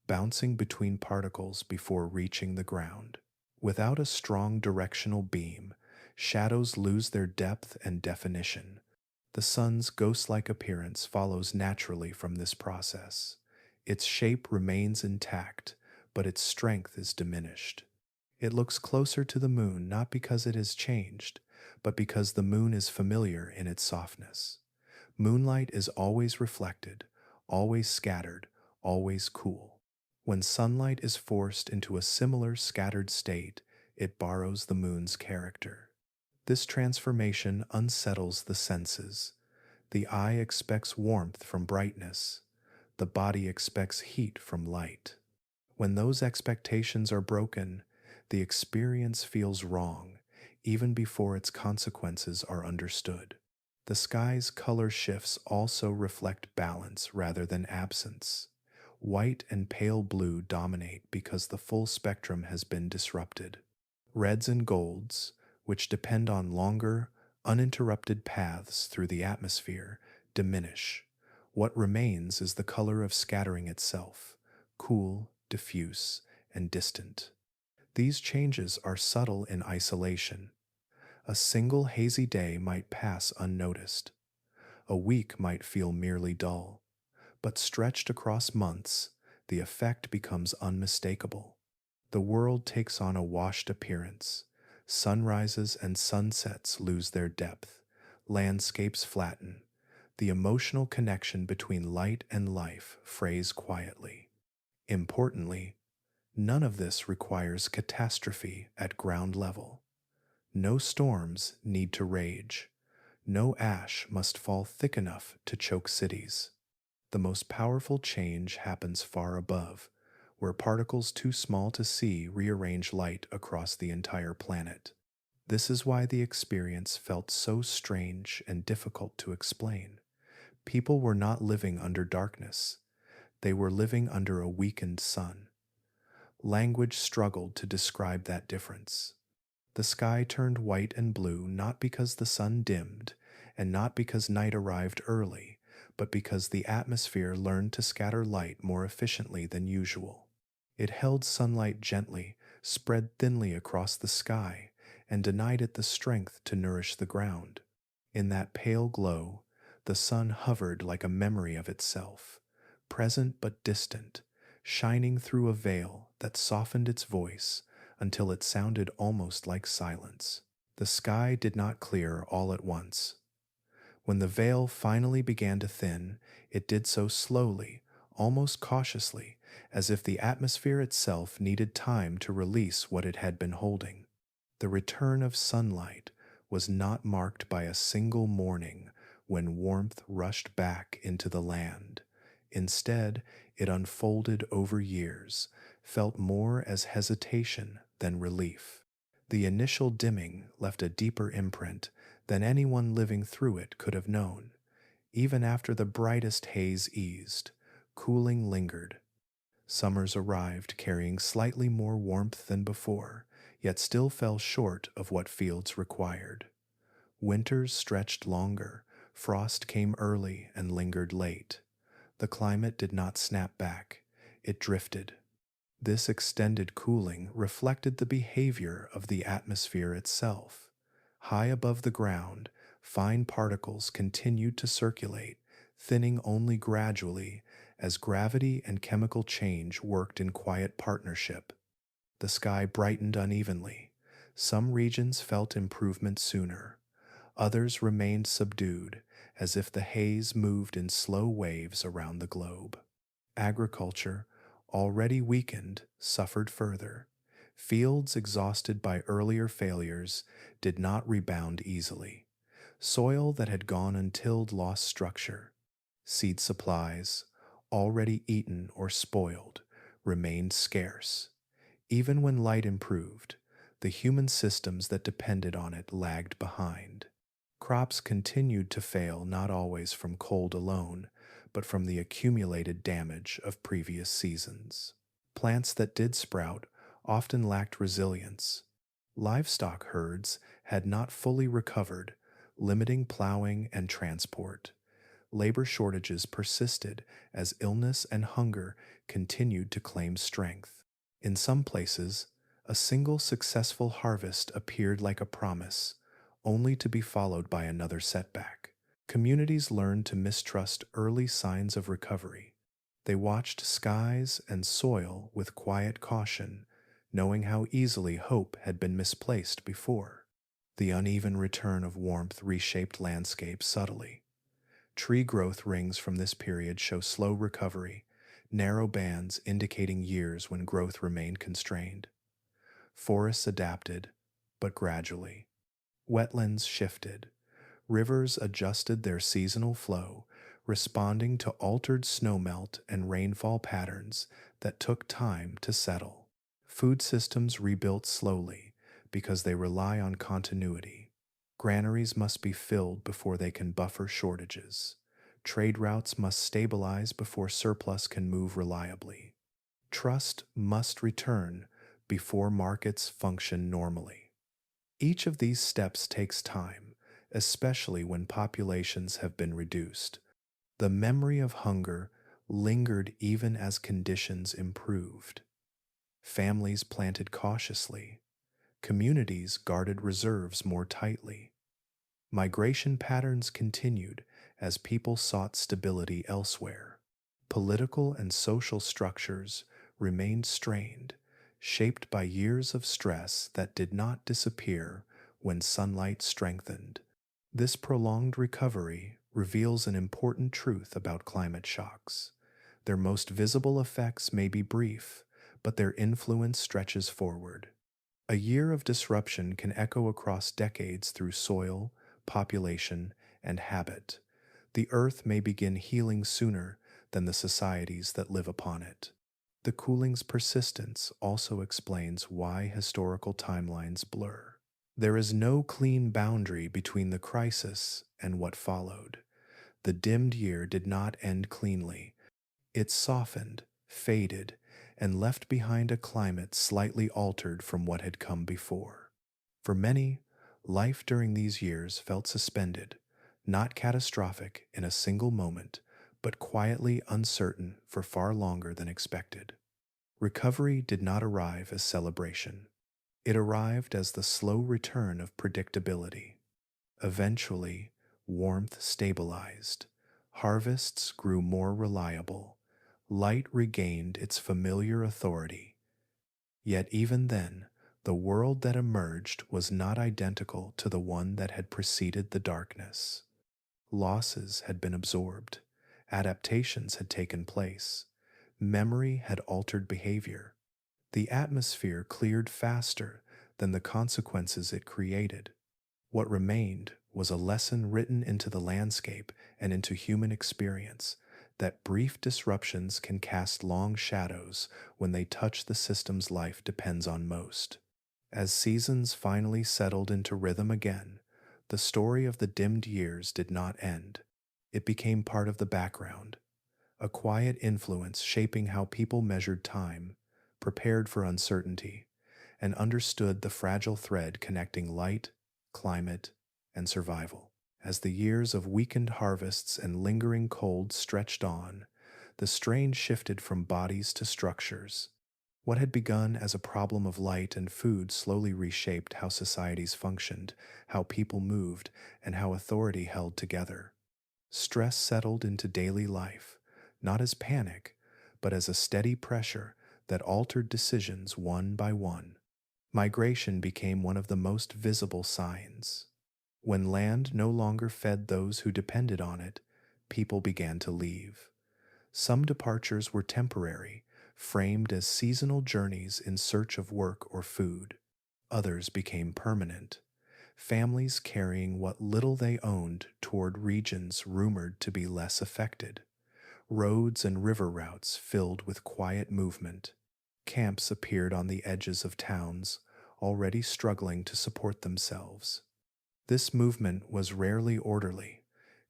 bouncing between particles before reaching the ground. Without a strong directional beam, shadows lose their depth and definition. The sun's ghost-like appearance follows naturally from this process. Its shape remains intact, but its strength is diminished. It looks closer to the moon not because it has changed, but because the moon is familiar in its softness. Moonlight is always reflected, always scattered, always cool. When sunlight is forced into a similar scattered state, it borrows the moon's character. This transformation unsettles the senses. The eye expects warmth from brightness. The body expects heat from light. When those expectations are broken, the experience feels wrong, even before its consequences are understood. The sky's color shifts also reflect balance rather than absence. White and pale blue dominate because the full spectrum has been disrupted. Reds and golds, which depend on longer, uninterrupted paths through the atmosphere, diminish. What remains is the color of scattering itself, cool, diffuse, and distant. These changes are subtle in isolation. A single hazy day might pass unnoticed. A week might feel merely dull. But stretched across months, the effect becomes unmistakable. The world takes on a washed appearance. Sunrises and sunsets lose their depth. Landscapes flatten. The emotional connection between light and life frays quietly. Importantly, none of this requires catastrophe at ground level. No storms need to rage. No ash must fall thick enough to choke cities. The most powerful change happens far above, where particles too small to see rearrange light across the entire planet. This is why the experience felt so strange and difficult to explain. People were not living under darkness. They were living under a weakened sun. Language struggled to describe that difference. The sky turned white and blue not because the sun dimmed, and not because night arrived early, but because the atmosphere learned to scatter light more efficiently than usual. It held sunlight gently, spread thinly across the sky, and denied it the strength to nourish the ground. In that pale glow, the sun hovered like a memory of itself, present but distant, shining through a veil that softened its voice until it sounded almost like silence. The sky did not clear all at once. When the veil finally began to thin, it did so slowly, almost cautiously, as if the atmosphere itself needed time to release what it had been holding. The return of sunlight was not marked by a single morning when warmth rushed back into the land. Instead, it unfolded over years, felt more as hesitation than relief. The initial dimming left a deeper imprint than anyone living through it could have known. Even after the brightest haze eased, cooling lingered. Summers arrived carrying slightly more warmth than before, yet still fell short of what fields required. Winters stretched longer, frost came early and lingered late. The climate did not snap back, it drifted. This extended cooling reflected the behavior of the atmosphere itself. High above the ground, fine particles continued to circulate, thinning only gradually as gravity and chemical change worked in quiet partnership. The sky brightened unevenly. Some regions felt improvement sooner. Others remained subdued, as if the haze moved in slow waves around the globe. Agriculture, already weakened, suffered further. Fields exhausted by earlier failures did not rebound easily. Soil that had gone untilled lost structure. Seed supplies, already eaten or spoiled, remained scarce. Even when light improved, the human systems that depended on it lagged behind. Crops continued to fail not always from cold alone, but from the accumulated damage of previous seasons. Plants that did sprout often lacked resilience. Livestock herds had not fully recovered, limiting plowing and transport. Labor shortages persisted as illness and hunger continued to claim strength. In some places, a single successful harvest appeared like a promise, only to be followed by another setback. Communities learned to mistrust early signs of recovery. They watched skies and soil with quiet caution, knowing how easily hope had been misplaced before. The uneven return of warmth reshaped landscapes subtly. Tree growth rings from this period show slow recovery, narrow bands indicating years when growth remained constrained. Forests adapted, but gradually. Wetlands shifted. Rivers adjusted their seasonal flow, responding to altered snowmelt and rainfall patterns that took time to settle. Food systems rebuilt slowly because they rely on continuity. Granaries must be filled before they can buffer shortages. Trade routes must stabilize before surplus can move reliably. Trust must return before markets function normally. Each of these steps takes time, especially when populations have been reduced. The memory of hunger lingered even as conditions improved. Families planted cautiously. Communities guarded reserves more tightly. Migration patterns continued as people sought stability elsewhere. Political and social structures remained strained, shaped by years of stress that did not disappear when sunlight strengthened. This prolonged recovery reveals an important truth about climate shocks. Their most visible effects may be brief, but their influence stretches forward. A year of disruption can echo across decades through soil, population, and habit. The earth may begin healing sooner than the societies that live upon it. The cooling's persistence also explains why historical timelines blur. There is no clean boundary between the crisis and what followed. The dimmed year did not end cleanly. It softened, faded, and left behind a climate slightly altered from what had come before. For many, life during these years felt suspended, not catastrophic in a single moment, but quietly uncertain for far longer than expected. Recovery did not arrive as celebration. It arrived as the slow return of predictability. Eventually, warmth stabilized. Harvests grew more reliable. Light regained its familiar authority. Yet even then, the world that emerged was not identical to the one that had preceded the darkness. Losses had been absorbed. Adaptations had taken place. Memory had altered behavior. The atmosphere cleared faster than the consequences it created. What remained was a lesson written into the landscape and into human experience that brief disruptions can cast long shadows when they touch the systems life depends on most. As seasons finally settled into rhythm again, the story of the dimmed years did not end. It became part of the background, a quiet influence shaping how people measured time, prepared for uncertainty, and understood the fragile thread connecting light, climate, and survival. As the years of weakened harvests and lingering cold stretched on, the strain shifted from bodies to structures. What had begun as a problem of light and food slowly reshaped how societies functioned, how people moved, and how authority held together. Stress settled into daily life, not as panic, but as a steady pressure that altered decisions one by one. Migration became one of the most visible signs. When land no longer fed those who depended on it, people began to leave. Some departures were temporary, framed as seasonal journeys in search of work or food. Others became permanent, families carrying what little they owned toward regions rumored to be less affected. Roads and river routes filled with quiet movement. Camps appeared on the edges of towns, already struggling to support themselves. This movement was rarely orderly.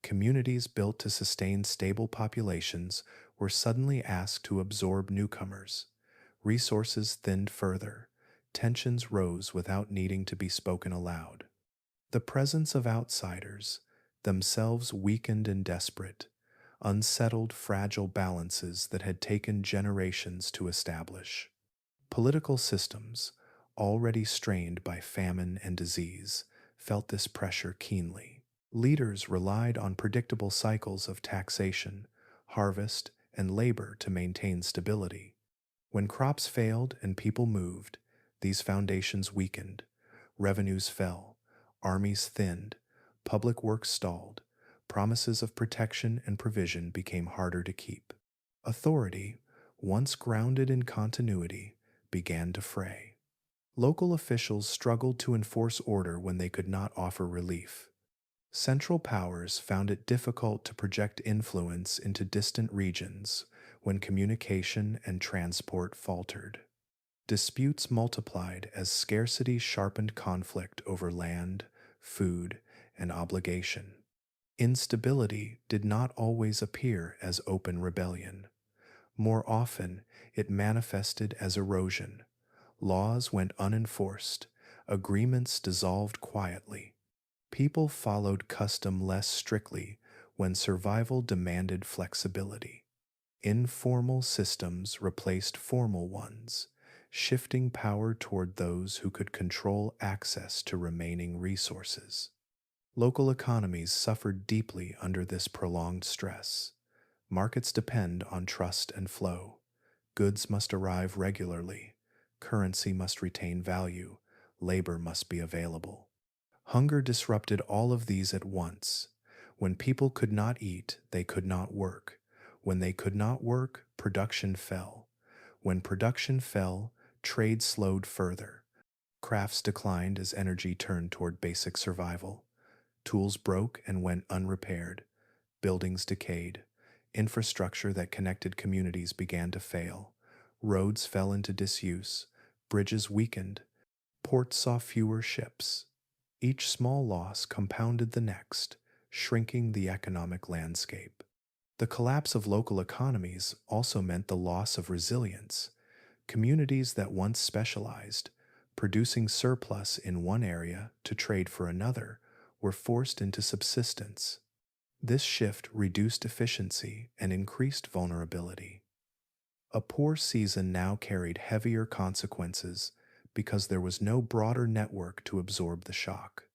Communities built to sustain stable populations were suddenly asked to absorb newcomers. Resources thinned further. Tensions rose without needing to be spoken aloud. The presence of outsiders, themselves weakened and desperate, unsettled fragile balances that had taken generations to establish. Political systems, already strained by famine and disease, felt this pressure keenly. Leaders relied on predictable cycles of taxation, harvest, and labor to maintain stability. When crops failed and people moved, these foundations weakened, revenues fell, armies thinned, public works stalled, promises of protection and provision became harder to keep. Authority, once grounded in continuity, began to fray. Local officials struggled to enforce order when they could not offer relief. Central powers found it difficult to project influence into distant regions when communication and transport faltered. Disputes multiplied as scarcity sharpened conflict over land, food, and obligation. Instability did not always appear as open rebellion. More often, it manifested as erosion. Laws went unenforced, agreements dissolved quietly. People followed custom less strictly when survival demanded flexibility. Informal systems replaced formal ones, shifting power toward those who could control access to remaining resources. Local economies suffered deeply under this prolonged stress. Markets depend on trust and flow. Goods must arrive regularly. Currency must retain value. Labor must be available. Hunger disrupted all of these at once. When people could not eat, they could not work. When they could not work, production fell. When production fell, trade slowed further. Crafts declined as energy turned toward basic survival. Tools broke and went unrepaired. Buildings decayed. Infrastructure that connected communities began to fail. Roads fell into disuse. Bridges weakened. Ports saw fewer ships. Each small loss compounded the next, shrinking the economic landscape. The collapse of local economies also meant the loss of resilience. Communities that once specialized, producing surplus in one area to trade for another, were forced into subsistence. This shift reduced efficiency and increased vulnerability. A poor season now carried heavier consequences because there was no broader network to absorb the shock.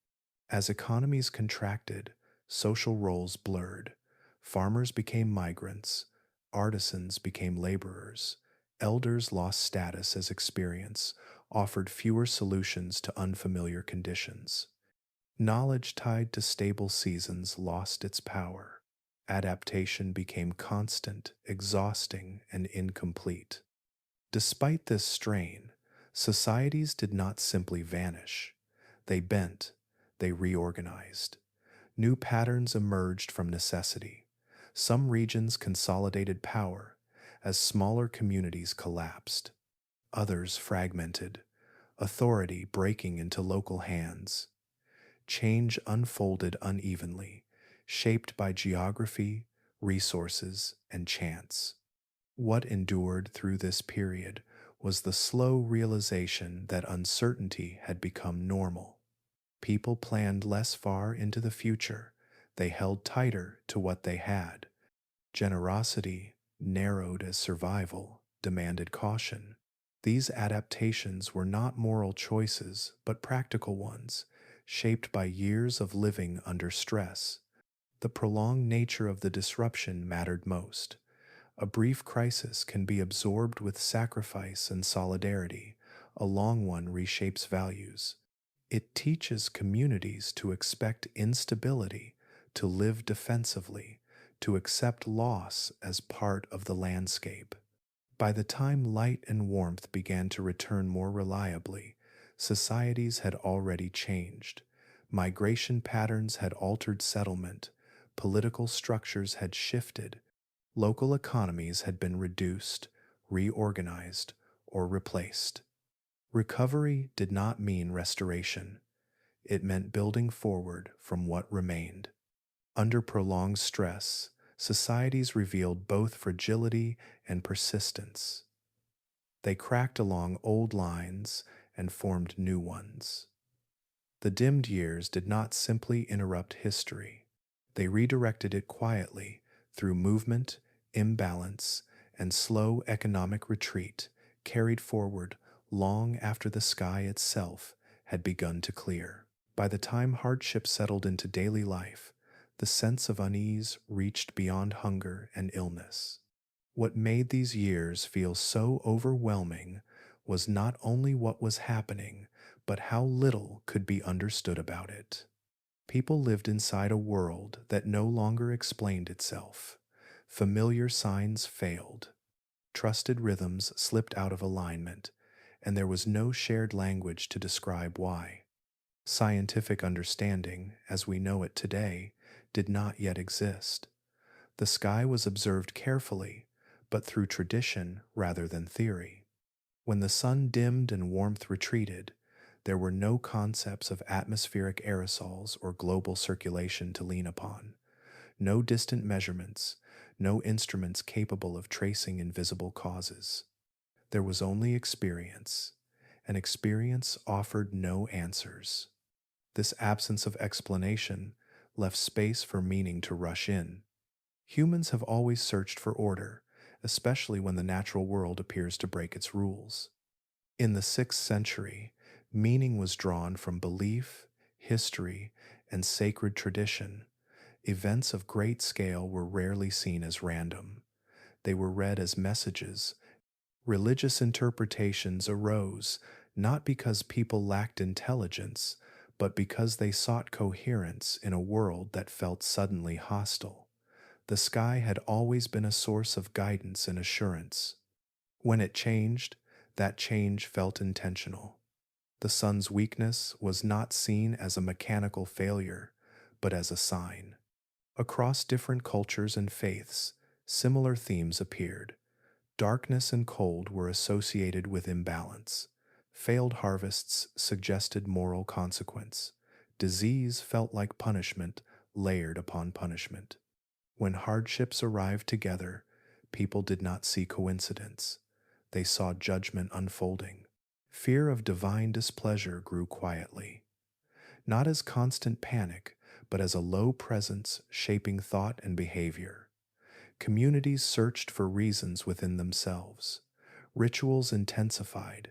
As economies contracted, social roles blurred. Farmers became migrants, artisans became laborers, elders lost status as experience, offered fewer solutions to unfamiliar conditions. Knowledge tied to stable seasons lost its power. Adaptation became constant, exhausting, and incomplete. Despite this strain, societies did not simply vanish. They bent, they reorganized. New patterns emerged from necessity. Some regions consolidated power as smaller communities collapsed. Others fragmented, authority breaking into local hands. Change unfolded unevenly, shaped by geography, resources, and chance. What endured through this period was the slow realization that uncertainty had become normal. People planned less far into the future. They held tighter to what they had. Generosity, narrowed as survival, demanded caution. These adaptations were not moral choices, but practical ones, shaped by years of living under stress. The prolonged nature of the disruption mattered most. A brief crisis can be absorbed with sacrifice and solidarity. A long one reshapes values. It teaches communities to expect instability, to live defensively, to accept loss as part of the landscape. By the time light and warmth began to return more reliably, societies had already changed. Migration patterns had altered settlement, political structures had shifted, local economies had been reduced, reorganized, or replaced. Recovery did not mean restoration. It meant building forward from what remained. Under prolonged stress, societies revealed both fragility and persistence. They cracked along old lines and formed new ones. The dimmed years did not simply interrupt history. They redirected it quietly through movement, imbalance, and slow economic retreat carried forward long after the sky itself had begun to clear. By the time hardship settled into daily life, the sense of unease reached beyond hunger and illness. What made these years feel so overwhelming was not only what was happening, but how little could be understood about it. People lived inside a world that no longer explained itself. Familiar signs failed. Trusted rhythms slipped out of alignment, and there was no shared language to describe why. Scientific understanding, as we know it today, did not yet exist. The sky was observed carefully, but through tradition rather than theory. When the sun dimmed and warmth retreated, there were no concepts of atmospheric aerosols or global circulation to lean upon, no distant measurements, no instruments capable of tracing invisible causes. There was only experience, and experience offered no answers. This absence of explanation left space for meaning to rush in. Humans have always searched for order, especially when the natural world appears to break its rules. In the 6th century, meaning was drawn from belief, history, and sacred tradition. Events of great scale were rarely seen as random. They were read as messages. Religious interpretations arose not because people lacked intelligence, but because they sought coherence in a world that felt suddenly hostile. The sky had always been a source of guidance and assurance. When it changed, that change felt intentional. The sun's weakness was not seen as a mechanical failure, but as a sign. Across different cultures and faiths, similar themes appeared. Darkness and cold were associated with imbalance. Failed harvests suggested moral consequence. Disease felt like punishment layered upon punishment. When hardships arrived together, people did not see coincidence. They saw judgment unfolding. Fear of divine displeasure grew quietly, not as constant panic, but as a low presence shaping thought and behavior. Communities searched for reasons within themselves. Rituals intensified.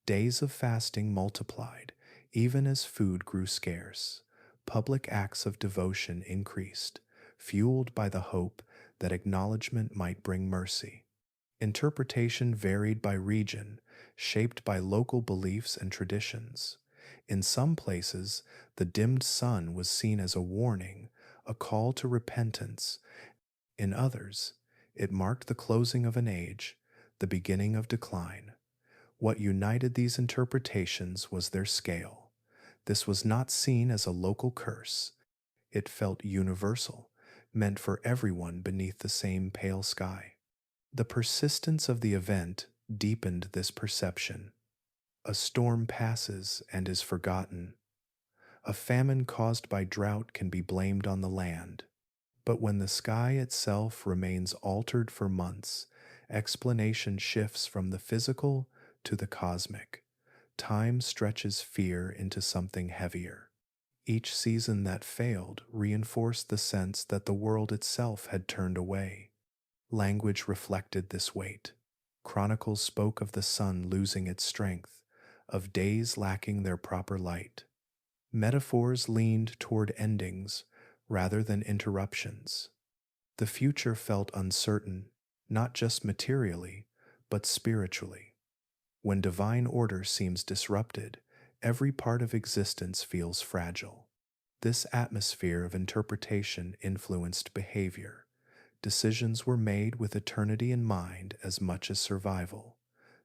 Days of fasting multiplied, even as food grew scarce. Public acts of devotion increased, fueled by the hope that acknowledgement might bring mercy. Interpretation varied by region, shaped by local beliefs and traditions. In some places, the dimmed sun was seen as a warning, a call to repentance. In others, it marked the closing of an age, the beginning of decline. What united these interpretations was their scale. This was not seen as a local curse. It felt universal, meant for everyone beneath the same pale sky. The persistence of the event deepened this perception. A storm passes and is forgotten. A famine caused by drought can be blamed on the land. But when the sky itself remains altered for months, explanation shifts from the physical to the cosmic. Time stretches fear into something heavier. Each season that failed reinforced the sense that the world itself had turned away. Language reflected this weight. Chronicles spoke of the sun losing its strength, of days lacking their proper light. Metaphors leaned toward endings rather than interruptions. The future felt uncertain, not just materially, but spiritually. When divine order seems disrupted, every part of existence feels fragile. This atmosphere of interpretation influenced behavior. Decisions were made with eternity in mind as much as survival.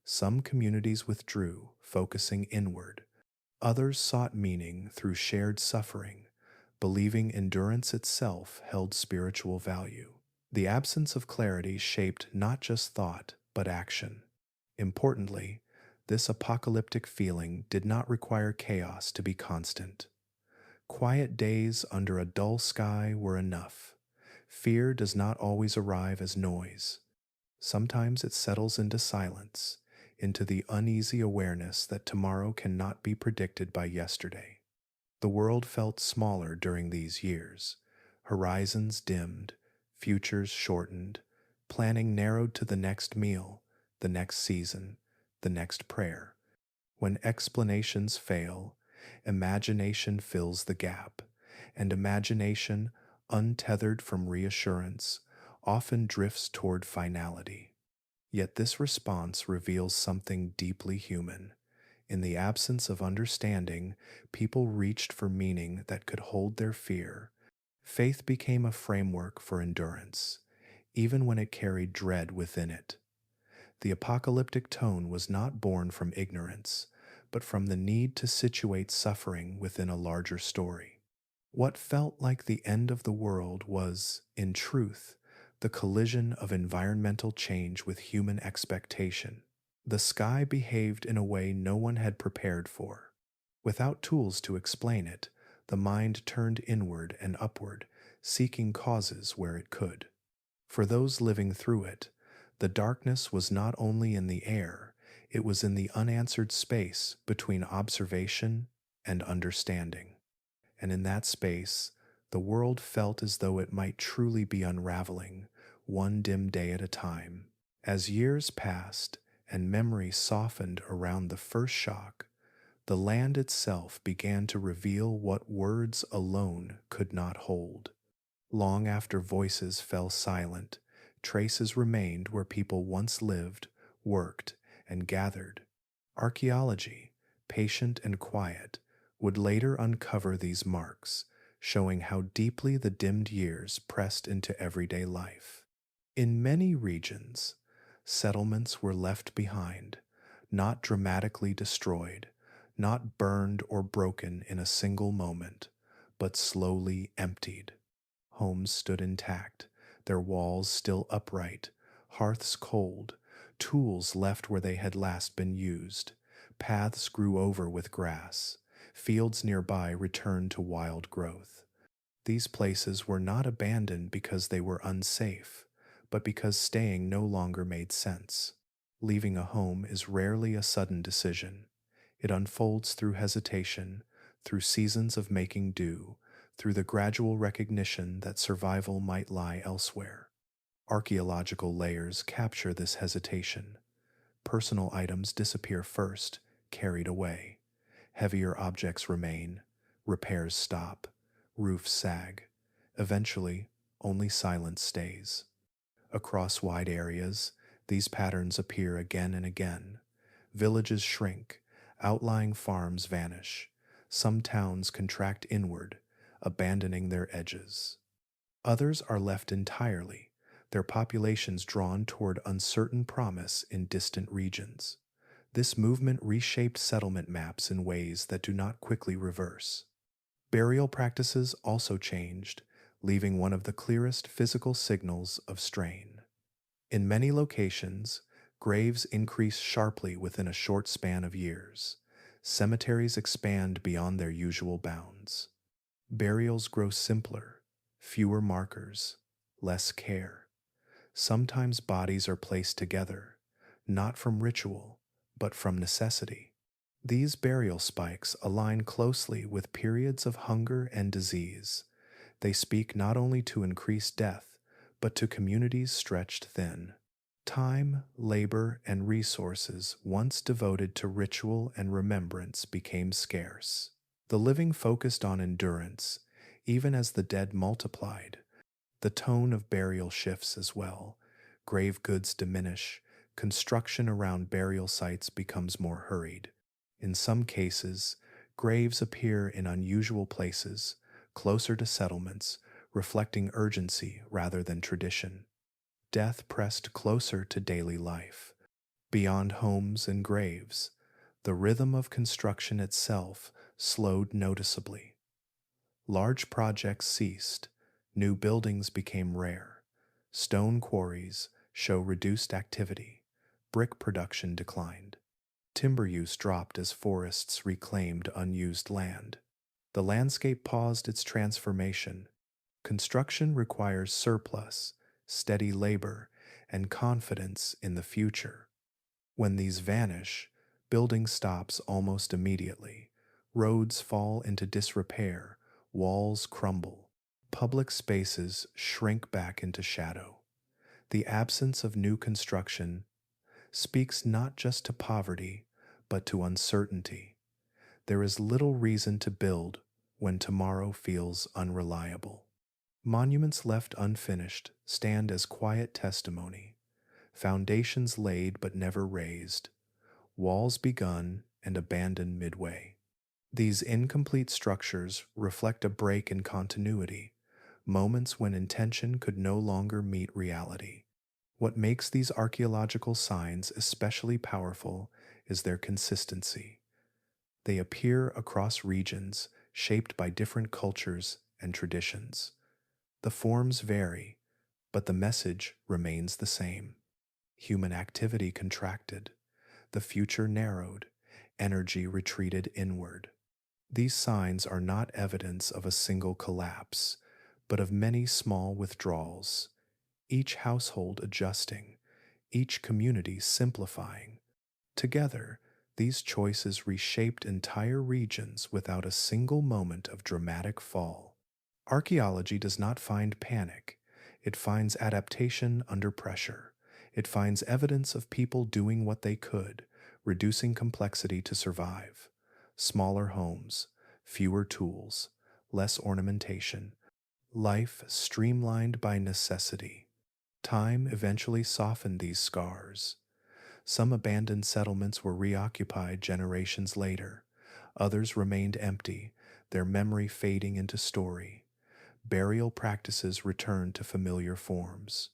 Some communities withdrew, focusing inward. Others sought meaning through shared suffering, believing endurance itself held spiritual value. The absence of clarity shaped not just thought, but action. Importantly, this apocalyptic feeling did not require chaos to be constant. Quiet days under a dull sky were enough. Fear does not always arrive as noise. Sometimes it settles into silence, into the uneasy awareness that tomorrow cannot be predicted by yesterday. The world felt smaller during these years. Horizons dimmed, futures shortened, planning narrowed to the next meal, the next season, the next prayer. When explanations fail, imagination fills the gap, and imagination, untethered from reassurance, often drifts toward finality. Yet this response reveals something deeply human. In the absence of understanding, people reached for meaning that could hold their fear. Faith became a framework for endurance, even when it carried dread within it. The apocalyptic tone was not born from ignorance, but from the need to situate suffering within a larger story. What felt like the end of the world was, in truth, the collision of environmental change with human expectation. The sky behaved in a way no one had prepared for. Without tools to explain it, the mind turned inward and upward, seeking causes where it could. For those living through it, the darkness was not only in the air, it was in the unanswered space between observation and understanding. And in that space, the world felt as though it might truly be unraveling, one dim day at a time. As years passed and memory softened around the first shock, the land itself began to reveal what words alone could not hold. Long after voices fell silent, traces remained where people once lived, worked, and gathered. Archaeology, patient and quiet, would later uncover these marks, showing how deeply the dimmed years pressed into everyday life. In many regions, settlements were left behind, not dramatically destroyed, not burned or broken in a single moment, but slowly emptied. Homes stood intact, their walls still upright, hearths cold, tools left where they had last been used. Paths grew over with grass. Fields nearby returned to wild growth. These places were not abandoned because they were unsafe, but because staying no longer made sense. Leaving a home is rarely a sudden decision. It unfolds through hesitation, through seasons of making do, through the gradual recognition that survival might lie elsewhere. Archaeological layers capture this hesitation. Personal items disappear first, carried away. Heavier objects remain, repairs stop, roofs sag. Eventually, only silence stays. Across wide areas, these patterns appear again and again. Villages shrink, outlying farms vanish. Some towns contract inward, abandoning their edges. Others are left entirely, their populations drawn toward uncertain promise in distant regions. This movement reshaped settlement maps in ways that do not quickly reverse. Burial practices also changed, leaving one of the clearest physical signals of strain. In many locations, graves increase sharply within a short span of years. Cemeteries expand beyond their usual bounds. Burials grow simpler, fewer markers, less care. Sometimes bodies are placed together, not from ritual, but from necessity. These burial spikes align closely with periods of hunger and disease. They speak not only to increased death, but to communities stretched thin. Time, labor, and resources once devoted to ritual and remembrance became scarce. The living focused on endurance, even as the dead multiplied. The tone of burial shifts as well. Grave goods diminish. Construction around burial sites becomes more hurried. In some cases, graves appear in unusual places, closer to settlements, reflecting urgency rather than tradition. Death pressed closer to daily life. Beyond homes and graves, the rhythm of construction itself slowed noticeably. Large projects ceased, new buildings became rare, stone quarries show reduced activity, brick production declined. Timber use dropped as forests reclaimed unused land. The landscape paused its transformation. Construction requires surplus, steady labor, and confidence in the future. When these vanish, building stops almost immediately. Roads fall into disrepair, walls crumble, public spaces shrink back into shadow. The absence of new construction speaks not just to poverty, but to uncertainty. There is little reason to build when tomorrow feels unreliable. Monuments left unfinished stand as quiet testimony, foundations laid but never raised, walls begun and abandoned midway. These incomplete structures reflect a break in continuity, moments when intention could no longer meet reality. What makes these archaeological signs especially powerful is their consistency. They appear across regions shaped by different cultures and traditions. The forms vary, but the message remains the same. Human activity contracted, the future narrowed, energy retreated inward. These signs are not evidence of a single collapse, but of many small withdrawals, each household adjusting, each community simplifying. Together, these choices reshaped entire regions without a single moment of dramatic fall. Archaeology does not find panic, it finds adaptation under pressure. It finds evidence of people doing what they could, reducing complexity to survive. Smaller homes, fewer tools, less ornamentation, life streamlined by necessity. Time eventually softened these scars. Some abandoned settlements were reoccupied generations later. Others remained empty, their memory fading into story. Burial practices returned to familiar forms.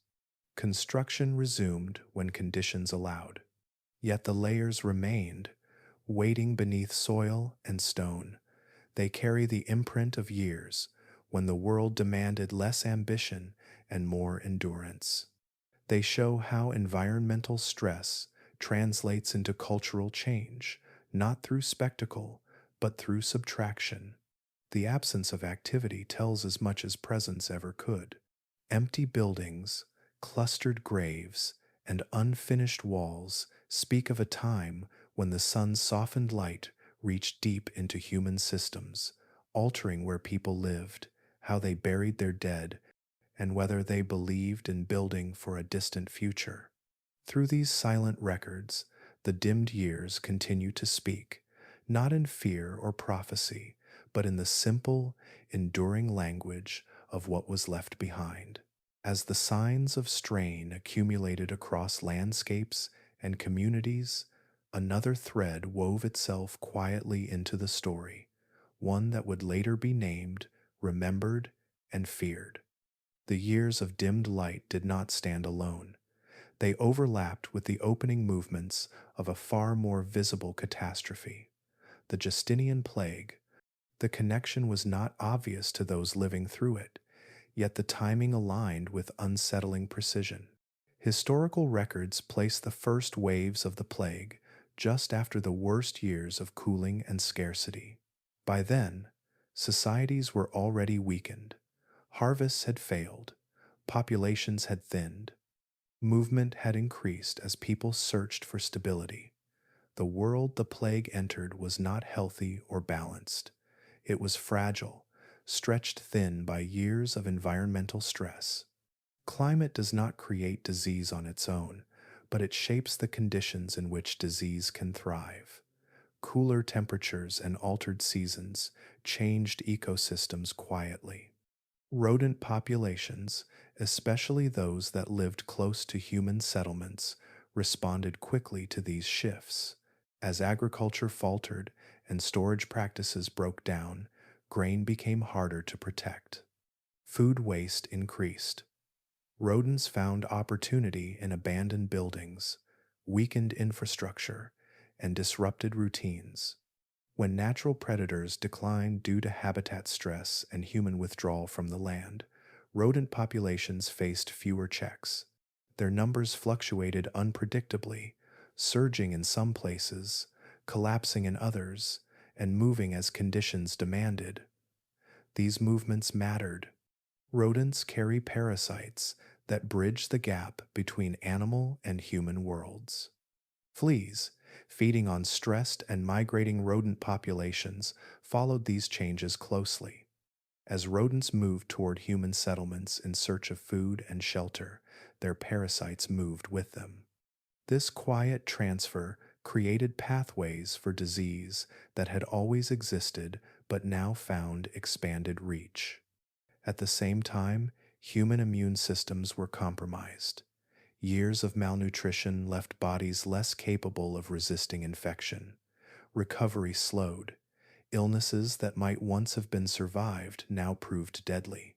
Construction resumed when conditions allowed. Yet the layers remained, waiting beneath soil and stone. They carry the imprint of years when the world demanded less ambition and more endurance. They show how environmental stress translates into cultural change, not through spectacle, but through subtraction. The absence of activity tells as much as presence ever could. Empty buildings, clustered graves, and unfinished walls speak of a time when the sun's softened light reached deep into human systems, altering where people lived, how they buried their dead, and whether they believed in building for a distant future. Through these silent records, the dimmed years continue to speak, not in fear or prophecy, but in the simple, enduring language of what was left behind. As the signs of strain accumulated across landscapes and communities, another thread wove itself quietly into the story, one that would later be named, remembered, and feared. The years of dimmed light did not stand alone. They overlapped with the opening movements of a far more visible catastrophe, the Justinian plague. The connection was not obvious to those living through it, yet the timing aligned with unsettling precision. Historical records place the first waves of the plague just after the worst years of cooling and scarcity. By then, societies were already weakened. Harvests had failed, populations had thinned, movement had increased as people searched for stability. The world the plague entered was not healthy or balanced. It was fragile, stretched thin by years of environmental stress. Climate does not create disease on its own, but it shapes the conditions in which disease can thrive. Cooler temperatures and altered seasons changed ecosystems quietly. Rodent populations, especially those that lived close to human settlements, responded quickly to these shifts. As agriculture faltered and storage practices broke down, grain became harder to protect. Food waste increased. Rodents found opportunity in abandoned buildings, weakened infrastructure, and disrupted routines. When natural predators declined due to habitat stress and human withdrawal from the land, rodent populations faced fewer checks. Their numbers fluctuated unpredictably, surging in some places, collapsing in others, and moving as conditions demanded. These movements mattered. Rodents carry parasites that bridge the gap between animal and human worlds. Fleas, feeding on stressed and migrating rodent populations, followed these changes closely. As rodents moved toward human settlements in search of food and shelter, their parasites moved with them. This quiet transfer created pathways for disease that had always existed but now found expanded reach. At the same time, human immune systems were compromised. Years of malnutrition left bodies less capable of resisting infection. Recovery slowed. Illnesses that might once have been survived now proved deadly.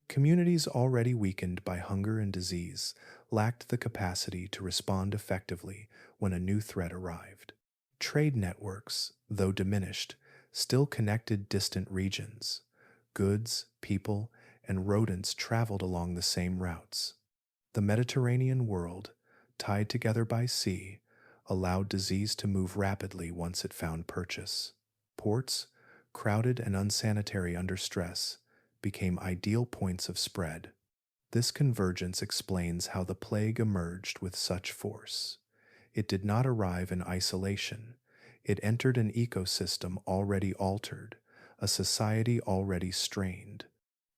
Communities already weakened by hunger and disease lacked the capacity to respond effectively when a new threat arrived. Trade networks, though diminished, still connected distant regions. Goods, people, and rodents traveled along the same routes. The Mediterranean world, tied together by sea, allowed disease to move rapidly once it found purchase. Ports, crowded and unsanitary under stress, became ideal points of spread. This convergence explains how the plague emerged with such force. It did not arrive in isolation. It entered an ecosystem already altered, a society already strained.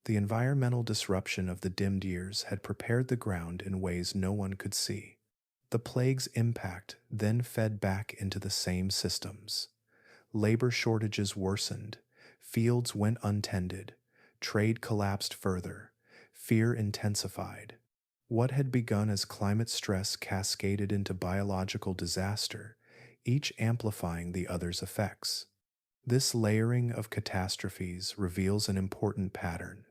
The environmental disruption of the dimmed years had prepared the ground in ways no one could see. The plague's impact then fed back into the same systems. Labor shortages worsened, fields went untended, trade collapsed further, fear intensified. What had begun as climate stress cascaded into biological disaster, each amplifying the other's effects. This layering of catastrophes reveals an important pattern.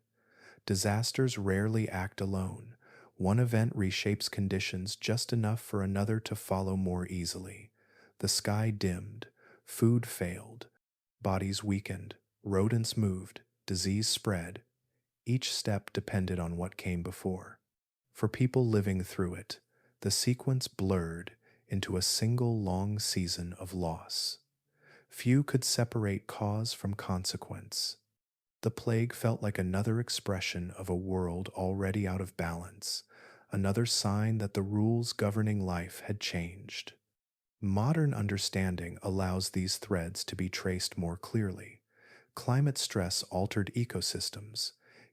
Disasters rarely act alone. One event reshapes conditions just enough for another to follow more easily. The sky dimmed, food failed, bodies weakened, rodents moved, disease spread. Each step depended on what came before. For people living through it, the sequence blurred into a single long season of loss. Few could separate cause from consequence. The plague felt like another expression of a world already out of balance, another sign that the rules governing life had changed. Modern understanding allows these threads to be traced more clearly. Climate stress altered ecosystems.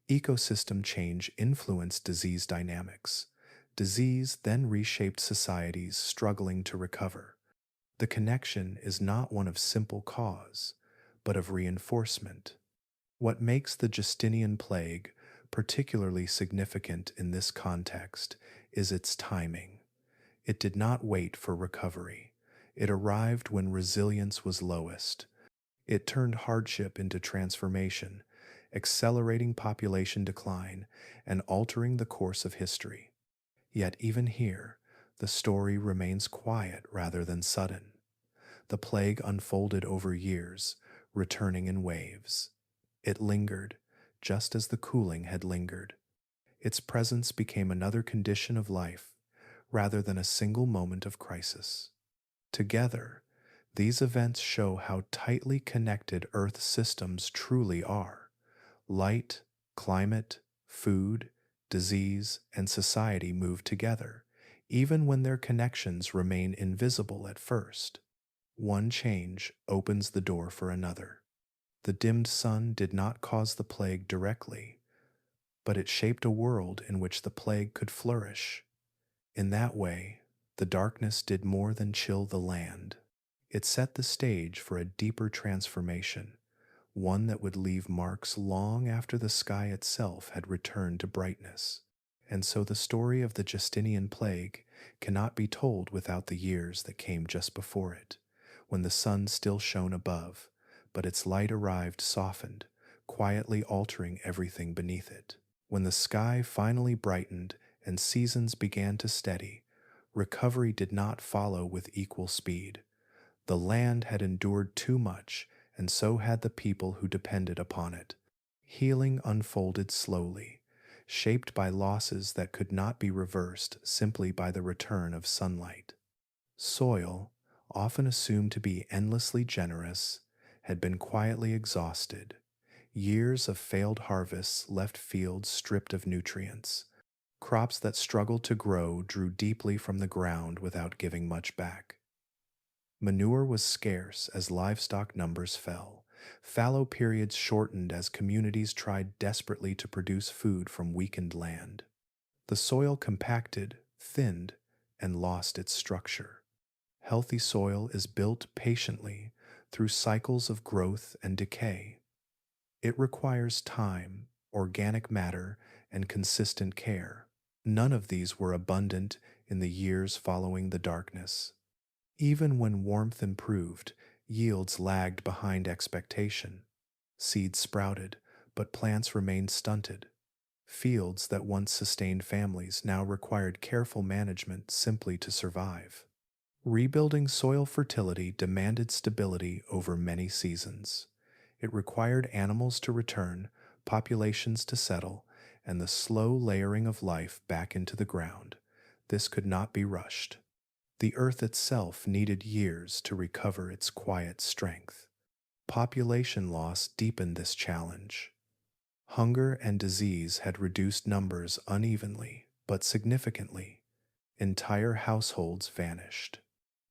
Ecosystem change influenced disease dynamics. Disease then reshaped societies struggling to recover. The connection is not one of simple cause, but of reinforcement. What makes the Justinian plague particularly significant in this context is its timing. It did not wait for recovery. It arrived when resilience was lowest. It turned hardship into transformation, accelerating population decline and altering the course of history. Yet even here, the story remains quiet rather than sudden. The plague unfolded over years, returning in waves. It lingered, just as the cooling had lingered. Its presence became another condition of life, rather than a single moment of crisis. Together, these events show how tightly connected Earth systems truly are. Light, climate, food, disease, and society move together, even when their connections remain invisible at first. One change opens the door for another. The dimmed sun did not cause the plague directly, but it shaped a world in which the plague could flourish. In that way, the darkness did more than chill the land. It set the stage for a deeper transformation, one that would leave marks long after the sky itself had returned to brightness. And so the story of the Justinian plague cannot be told without the years that came just before it, when the sun still shone above, but its light arrived softened, quietly altering everything beneath it. When the sky finally brightened and seasons began to steady, recovery did not follow with equal speed. The land had endured too much, and so had the people who depended upon it. Healing unfolded slowly, shaped by losses that could not be reversed simply by the return of sunlight. Soil, often assumed to be endlessly generous, had been quietly exhausted. Years of failed harvests left fields stripped of nutrients. Crops that struggled to grow drew deeply from the ground without giving much back. Manure was scarce as livestock numbers fell. Fallow periods shortened as communities tried desperately to produce food from weakened land. The soil compacted, thinned, and lost its structure. Healthy soil is built patiently through cycles of growth and decay. It requires time, organic matter, and consistent care. None of these were abundant in the years following the darkness. Even when warmth improved, yields lagged behind expectation. Seeds sprouted, but plants remained stunted. Fields that once sustained families now required careful management simply to survive. Rebuilding soil fertility demanded stability over many seasons. It required animals to return, populations to settle, and the slow layering of life back into the ground. This could not be rushed. The earth itself needed years to recover its quiet strength. Population loss deepened this challenge. Hunger and disease had reduced numbers unevenly, but significantly. Entire households vanished.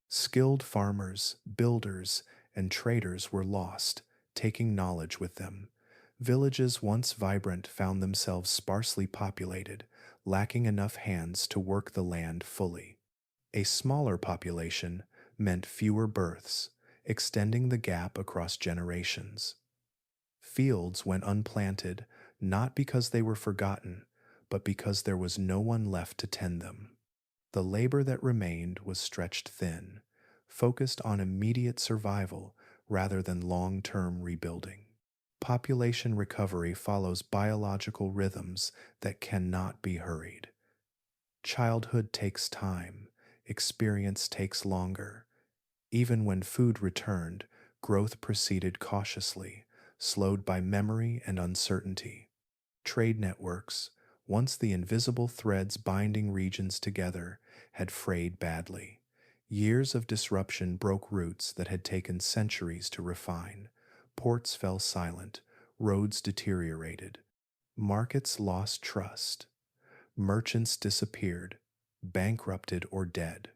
Skilled farmers, builders, and traders were lost, taking knowledge with them. Villages once vibrant found themselves sparsely populated, lacking enough hands to work the land fully. A smaller population meant fewer births, extending the gap across generations. Fields went unplanted, not because they were forgotten, but because there was no one left to tend them. The labor that remained was stretched thin, focused on immediate survival rather than long-term rebuilding. Population recovery follows biological rhythms that cannot be hurried. Childhood takes time, experience takes longer. Even when food returned, growth proceeded cautiously, slowed by memory and uncertainty. Trade networks, once the invisible threads binding regions together, had frayed badly. Years of disruption broke roots that had taken centuries to refine. Ports fell silent, roads deteriorated. Markets lost trust. Merchants disappeared, bankrupted or dead.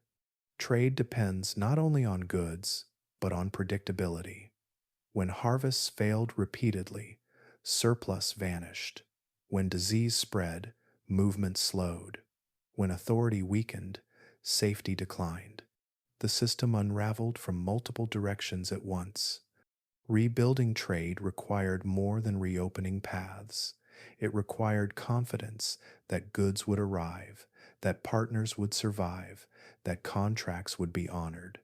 Trade depends not only on goods, but on predictability. When harvests failed repeatedly, surplus vanished. When disease spread, movement slowed. When authority weakened, safety declined. The system unraveled from multiple directions at once. Rebuilding trade required more than reopening paths. It required confidence that goods would arrive, that partners would survive, that contracts would be honored.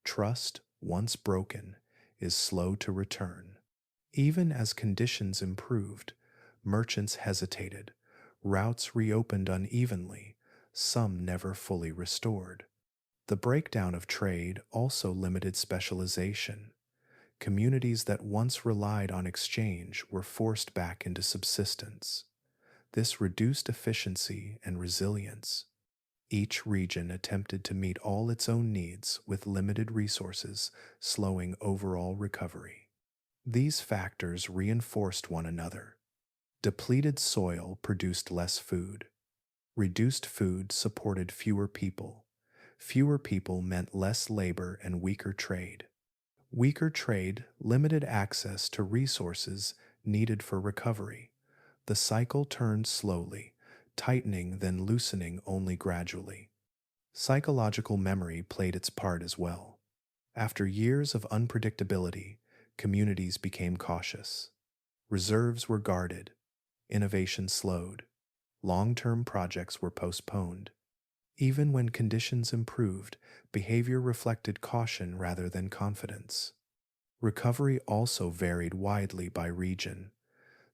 Trust, once broken, is slow to return. Even as conditions improved, merchants hesitated. Routes reopened unevenly, some never fully restored. The breakdown of trade also limited specialization. Communities that once relied on exchange were forced back into subsistence. This reduced efficiency and resilience. Each region attempted to meet all its own needs with limited resources, slowing overall recovery. These factors reinforced one another. Depleted soil produced less food. Reduced food supported fewer people. Fewer people meant less labor and weaker trade. Weaker trade limited access to resources needed for recovery. The cycle turned slowly, tightening then loosening only gradually. Psychological memory played its part as well. After years of unpredictability, communities became cautious. Reserves were guarded. Innovation slowed. Long-term projects were postponed. Even when conditions improved, behavior reflected caution rather than confidence. Recovery also varied widely by region.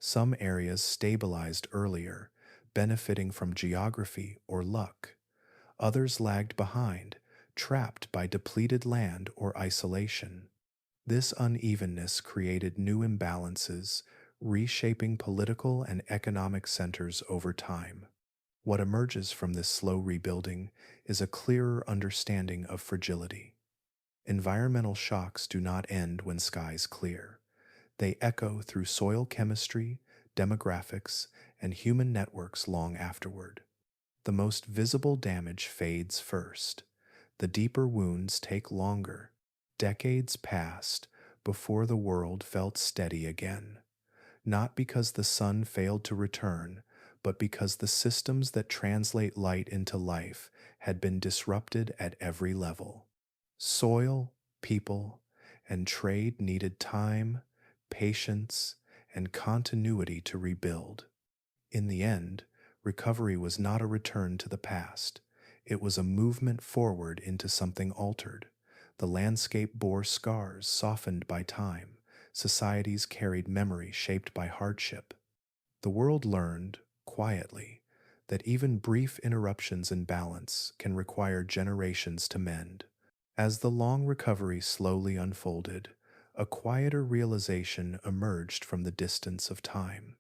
Some areas stabilized earlier, benefiting from geography or luck. Others lagged behind, trapped by depleted land or isolation. This unevenness created new imbalances, reshaping political and economic centers over time. What emerges from this slow rebuilding is a clearer understanding of fragility. Environmental shocks do not end when skies clear. They echo through soil chemistry, demographics, and human networks long afterward. The most visible damage fades first. The deeper wounds take longer. Decades passed before the world felt steady again, not because the sun failed to return, but because the systems that translate light into life had been disrupted at every level. Soil, people, and trade needed time, patience, and continuity to rebuild. In the end, recovery was not a return to the past. It was a movement forward into something altered. The landscape bore scars softened by time. Societies carried memory shaped by hardship. The world learned, quietly, that even brief interruptions in balance can require generations to mend. As the long recovery slowly unfolded, a quieter realization emerged from the distance of time.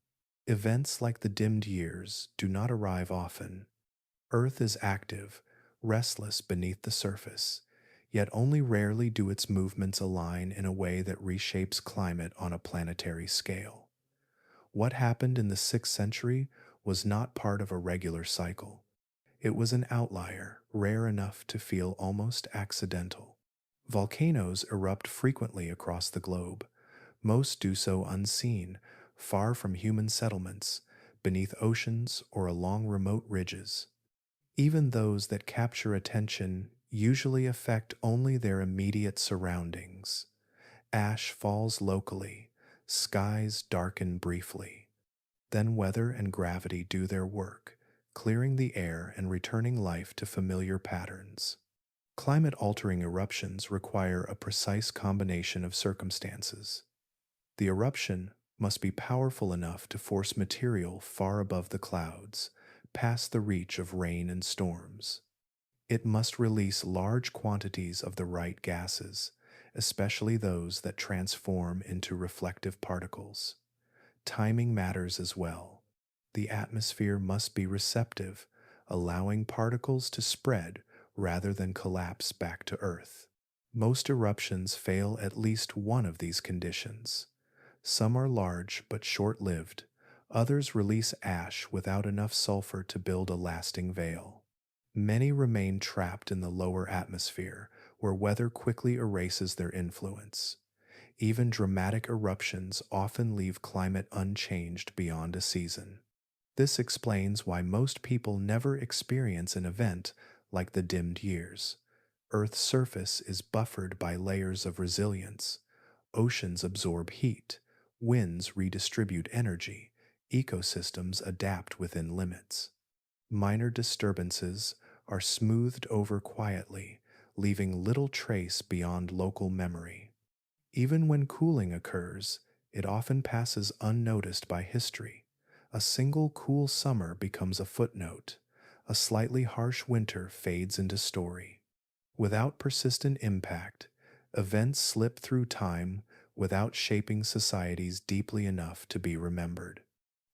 Events like the dimmed years do not arrive often. Earth is active, restless beneath the surface, yet only rarely do its movements align in a way that reshapes climate on a planetary scale. What happened in the 6th century was not part of a regular cycle. It was an outlier, rare enough to feel almost accidental. Volcanoes erupt frequently across the globe. Most do so unseen, far from human settlements, beneath oceans or along remote ridges. Even those that capture attention usually affect only their immediate surroundings. Ash falls locally, skies darken briefly. Then weather and gravity do their work, clearing the air and returning life to familiar patterns. Climate-altering eruptions require a precise combination of circumstances. The eruption must be powerful enough to force material far above the clouds, past the reach of rain and storms. It must release large quantities of the right gases, especially those that transform into reflective particles. Timing matters as well. The atmosphere must be receptive, allowing particles to spread rather than collapse back to Earth. Most eruptions fail at least one of these conditions. Some are large but short-lived. Others release ash without enough sulfur to build a lasting veil. Many remain trapped in the lower atmosphere, where weather quickly erases their influence. Even dramatic eruptions often leave climate unchanged beyond a season. This explains why most people never experience an event like the dimmed years. Earth's surface is buffered by layers of resilience. Oceans absorb heat, winds redistribute energy, ecosystems adapt within limits. Minor disturbances are smoothed over quietly, leaving little trace beyond local memory. Even when cooling occurs, it often passes unnoticed by history. A single cool summer becomes a footnote. A slightly harsh winter fades into story. Without persistent impact, events slip through time without shaping societies deeply enough to be remembered.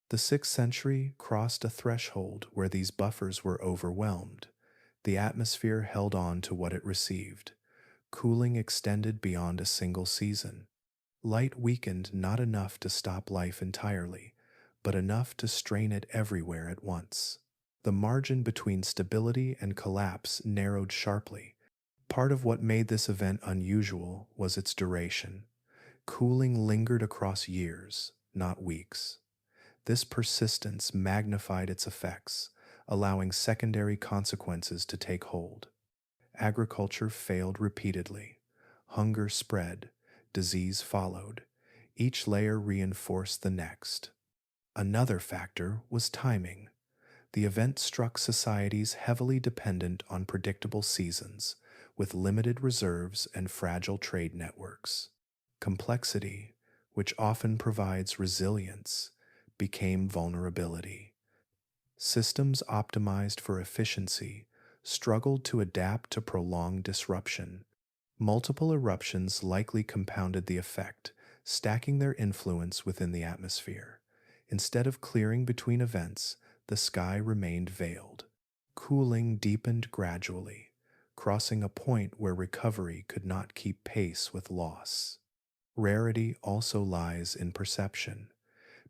The 6th century crossed a threshold where these buffers were overwhelmed. The atmosphere held on to what it received. Cooling extended beyond a single season. Light weakened not enough to stop life entirely, but enough to strain it everywhere at once. The margin between stability and collapse narrowed sharply. Part of what made this event unusual was its duration. Cooling lingered across years, not weeks. This persistence magnified its effects, allowing secondary consequences to take hold. Agriculture failed repeatedly. Hunger spread. Disease followed. Each layer reinforced the next. Another factor was timing. The event struck societies heavily dependent on predictable seasons, with limited reserves and fragile trade networks. Complexity, which often provides resilience, became vulnerability. Systems optimized for efficiency struggled to adapt to prolonged disruption. Multiple eruptions likely compounded the effect, stacking their influence within the atmosphere. Instead of clearing between events, the sky remained veiled. Cooling deepened gradually, crossing a point where recovery could not keep pace with loss. Rarity also lies in perception.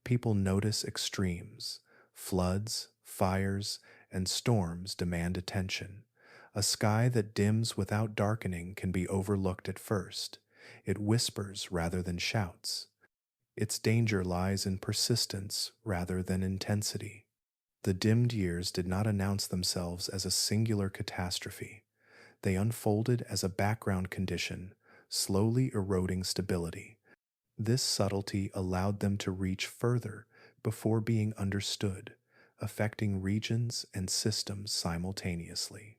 People notice extremes. Floods, fires, and storms demand attention. A sky that dims without darkening can be overlooked at first. It whispers rather than shouts. Its danger lies in persistence rather than intensity. The dimmed years did not announce themselves as a singular catastrophe. They unfolded as a background condition, slowly eroding stability. This subtlety allowed them to reach further before being understood, affecting regions and systems simultaneously.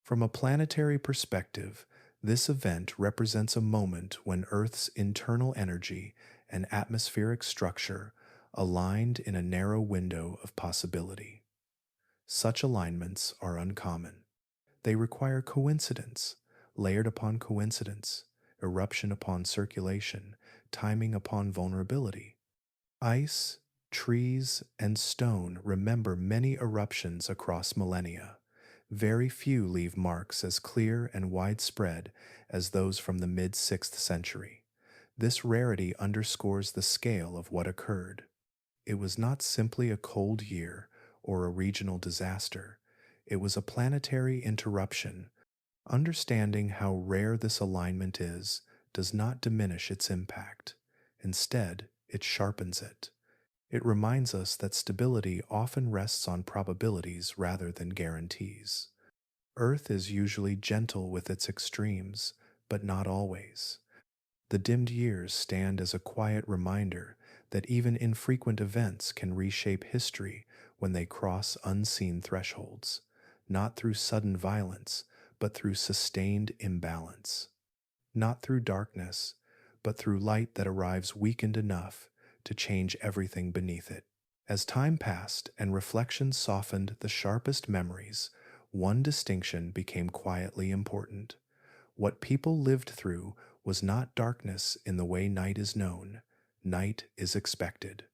From a planetary perspective, this event represents a moment when Earth's internal energy and atmospheric structure aligned in a narrow window of possibility. Such alignments are uncommon. They require coincidence, layered upon coincidence, eruption upon circulation, timing upon vulnerability. Ice, trees, and stone remember many eruptions across millennia. Very few leave marks as clear and widespread as those from the mid 6th century. This rarity underscores the scale of what occurred. It was not simply a cold year or a regional disaster, it was a planetary interruption. Understanding how rare this alignment is does not diminish its impact. Instead, it sharpens it. It reminds us that stability often rests on probabilities rather than guarantees. Earth is usually gentle with its extremes, but not always. The dimmed years stand as a quiet reminder that even infrequent events can reshape history when they cross unseen thresholds, not through sudden violence, but through sustained imbalance. Not through darkness, but through light that arrives weakened enough to change everything beneath it. As time passed and reflection softened the sharpest memories, one distinction became quietly important. What people lived through was not darkness in the way night is known. Night is expected.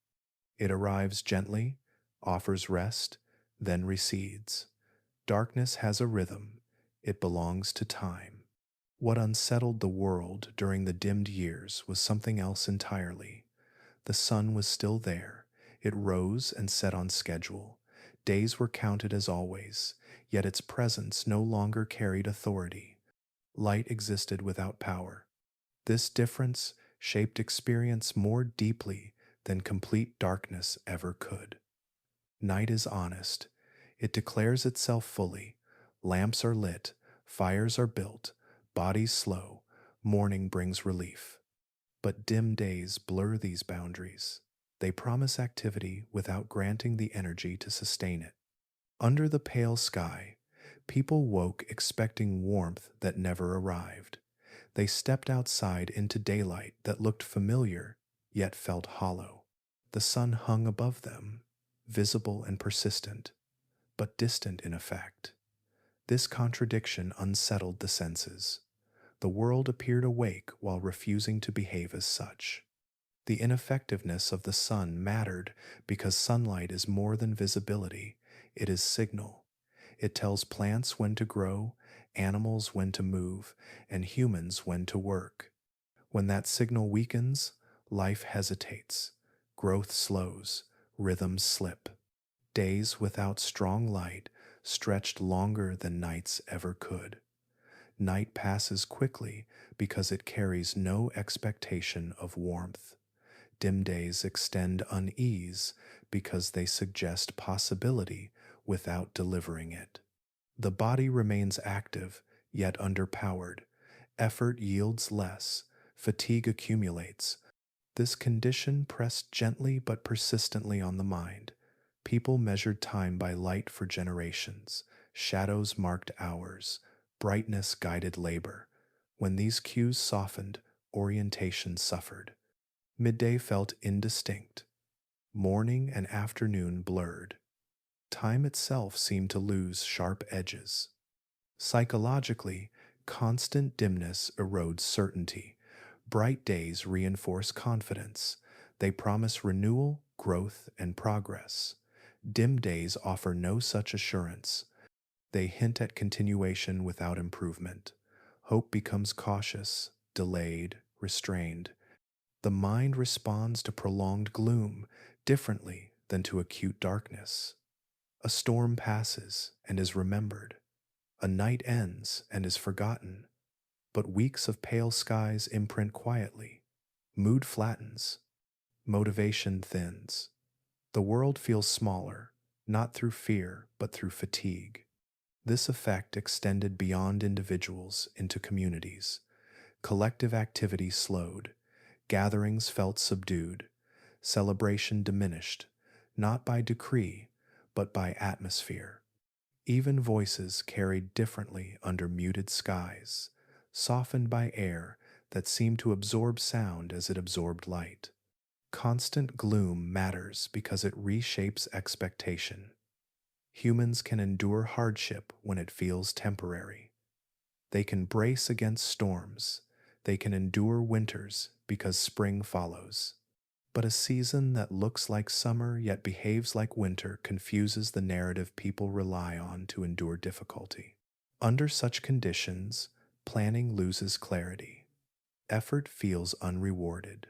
It arrives gently, offers rest, then recedes. Darkness has a rhythm. It belongs to time. What unsettled the world during the dimmed years was something else entirely. The sun was still there. It rose and set on schedule. Days were counted as always, yet its presence no longer carried authority. Light existed without power. This difference shaped experience more deeply than complete darkness ever could. Night is honest. It declares itself fully. Lamps are lit, fires are built, bodies slow, morning brings relief. But dim days blur these boundaries. They promise activity without granting the energy to sustain it. Under the pale sky, people woke expecting warmth that never arrived. They stepped outside into daylight that looked familiar, yet felt hollow. The sun hung above them, visible and persistent, but distant in effect. This contradiction unsettled the senses. The world appeared awake while refusing to behave as such. The ineffectiveness of the sun mattered because sunlight is more than visibility, it is signal. It tells plants when to grow, animals when to move, and humans when to work. When that signal weakens, life hesitates, growth slows, rhythms slip. Days without strong light stretched longer than nights ever could. Night passes quickly because it carries no expectation of warmth. Dim days extend unease because they suggest possibility without delivering it. The body remains active, yet underpowered. Effort yields less, fatigue accumulates. This condition pressed gently but persistently on the mind. People measured time by light for generations. Shadows marked hours. Brightness guided labor. When these cues softened, orientation suffered. Midday felt indistinct. Morning and afternoon blurred. Time itself seemed to lose sharp edges. Psychologically, constant dimness erodes certainty. Bright days reinforce confidence. They promise renewal, growth, and progress. Dim days offer no such assurance. They hint at continuation without improvement. Hope becomes cautious, delayed, restrained. The mind responds to prolonged gloom differently than to acute darkness. A storm passes and is remembered. A night ends and is forgotten. But weeks of pale skies imprint quietly. Mood flattens. Motivation thins. The world feels smaller, not through fear, but through fatigue. This effect extended beyond individuals into communities. Collective activity slowed. Gatherings felt subdued. Celebration diminished, not by decree, but by atmosphere. Even voices carried differently under muted skies, softened by air that seemed to absorb sound as it absorbed light. Constant gloom matters because it reshapes expectation. Humans can endure hardship when it feels temporary. They can brace against storms. They can endure winters because spring follows. But a season that looks like summer yet behaves like winter confuses the narrative people rely on to endure difficulty. Under such conditions, planning loses clarity. Effort feels unrewarded.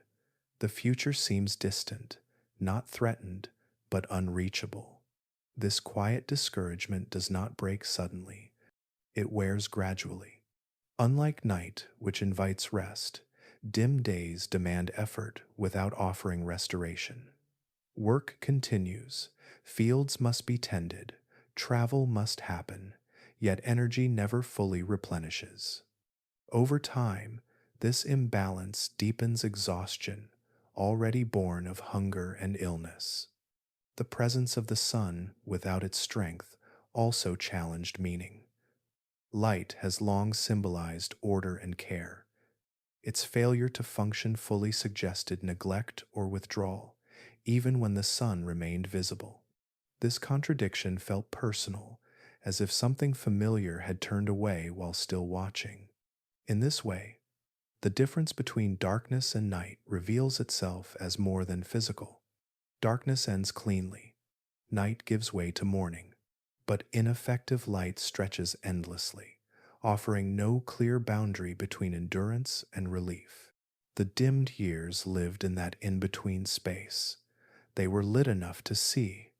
The future seems distant, not threatened, but unreachable. This quiet discouragement does not break suddenly. It wears gradually. Unlike night, which invites rest, dim days demand effort without offering restoration. Work continues, fields must be tended, travel must happen, yet energy never fully replenishes. Over time, this imbalance deepens exhaustion, already born of hunger and illness. The presence of the sun, without its strength, also challenged meaning. Light has long symbolized order and care. Its failure to function fully suggested neglect or withdrawal, even when the sun remained visible. This contradiction felt personal, as if something familiar had turned away while still watching. In this way, the difference between darkness and night reveals itself as more than physical. Darkness ends cleanly. Night gives way to morning. But ineffective light stretches endlessly, offering no clear boundary between endurance and relief. The dimmed years lived in that in-between space. They were lit enough to see,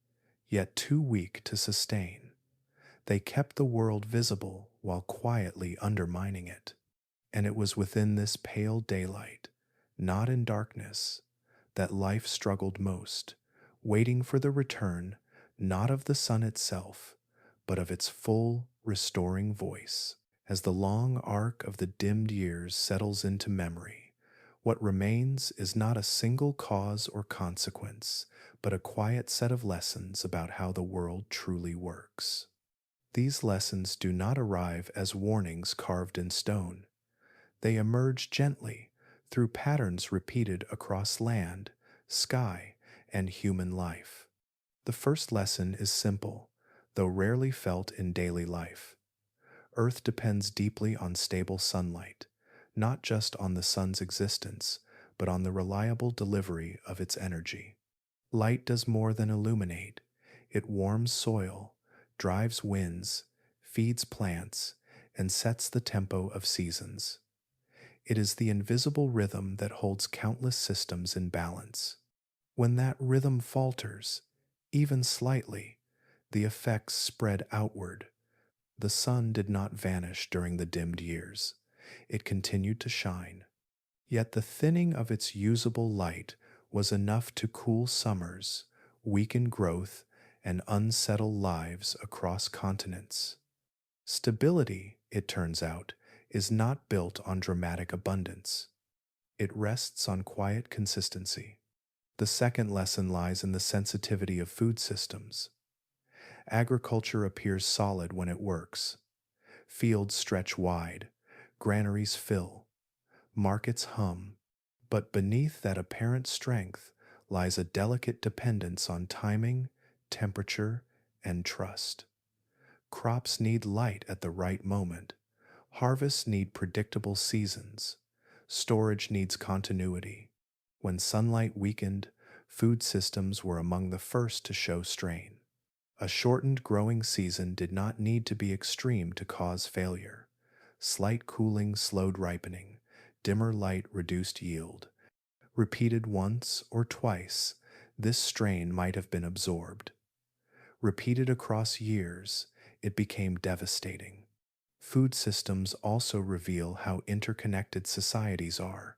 yet too weak to sustain. They kept the world visible while quietly undermining it. And it was within this pale daylight, not in darkness, that life struggled most, waiting for the return not of the sun itself, but of its full, restoring voice. As the long arc of the dimmed years settles into memory, what remains is not a single cause or consequence, but a quiet set of lessons about how the world truly works. These lessons do not arrive as warnings carved in stone. They emerge gently through patterns repeated across land, sky, and human life. The first lesson is simple, though rarely felt in daily life. Earth depends deeply on stable sunlight, not just on the sun's existence, but on the reliable delivery of its energy. Light does more than illuminate. It warms soil, drives winds, feeds plants, and sets the tempo of seasons. It is the invisible rhythm that holds countless systems in balance. When that rhythm falters, even slightly, the effects spread outward. The sun did not vanish during the dimmed years. It continued to shine. Yet the thinning of its usable light was enough to cool summers, weaken growth, and unsettle lives across continents. Stability, it turns out, is not built on dramatic abundance. It rests on quiet consistency. The second lesson lies in the sensitivity of food systems. Agriculture appears solid when it works. Fields stretch wide, granaries fill, markets hum. But beneath that apparent strength lies a delicate dependence on timing, temperature, and trust. Crops need light at the right moment. Harvests need predictable seasons. Storage needs continuity. When sunlight weakened, food systems were among the first to show strain. A shortened growing season did not need to be extreme to cause failure. Slight cooling slowed ripening, dimmer light reduced yield. Repeated once or twice, this strain might have been absorbed. Repeated across years, it became devastating. Food systems also reveal how interconnected societies are.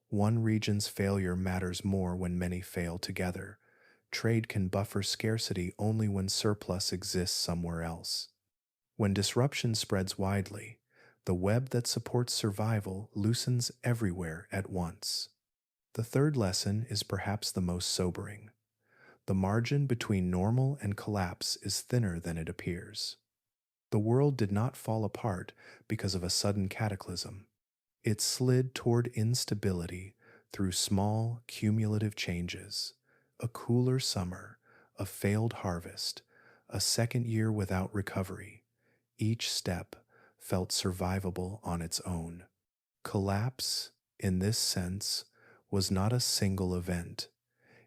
One region's failure matters more when many fail together. Trade can buffer scarcity only when surplus exists somewhere else. When disruption spreads widely, the web that supports survival loosens everywhere at once. The third lesson is perhaps the most sobering. The margin between normal and collapse is thinner than it appears. The world did not fall apart because of a sudden cataclysm. It slid toward instability through small, cumulative changes: a cooler summer, a failed harvest, a second year without recovery. Each step felt survivable on its own. Collapse, in this sense, was not a single event.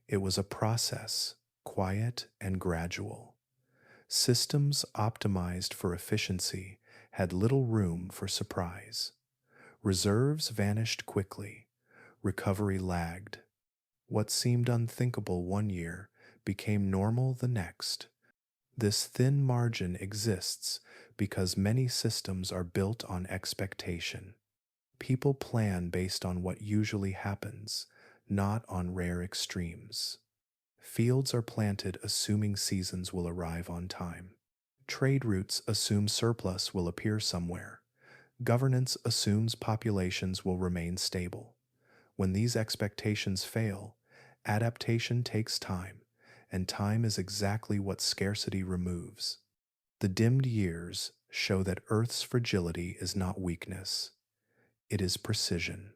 It was a process, quiet and gradual. Systems optimized for efficiency had little room for surprise. Reserves vanished quickly. Recovery lagged. What seemed unthinkable one year became normal the next. This thin margin exists because many systems are built on expectation. People plan based on what usually happens, not on rare extremes. Fields are planted assuming seasons will arrive on time. Trade routes assume surplus will appear somewhere. Governance assumes populations will remain stable. When these expectations fail, adaptation takes time, and time is exactly what scarcity removes. The dimmed years show that Earth's fragility is not weakness, it is precision.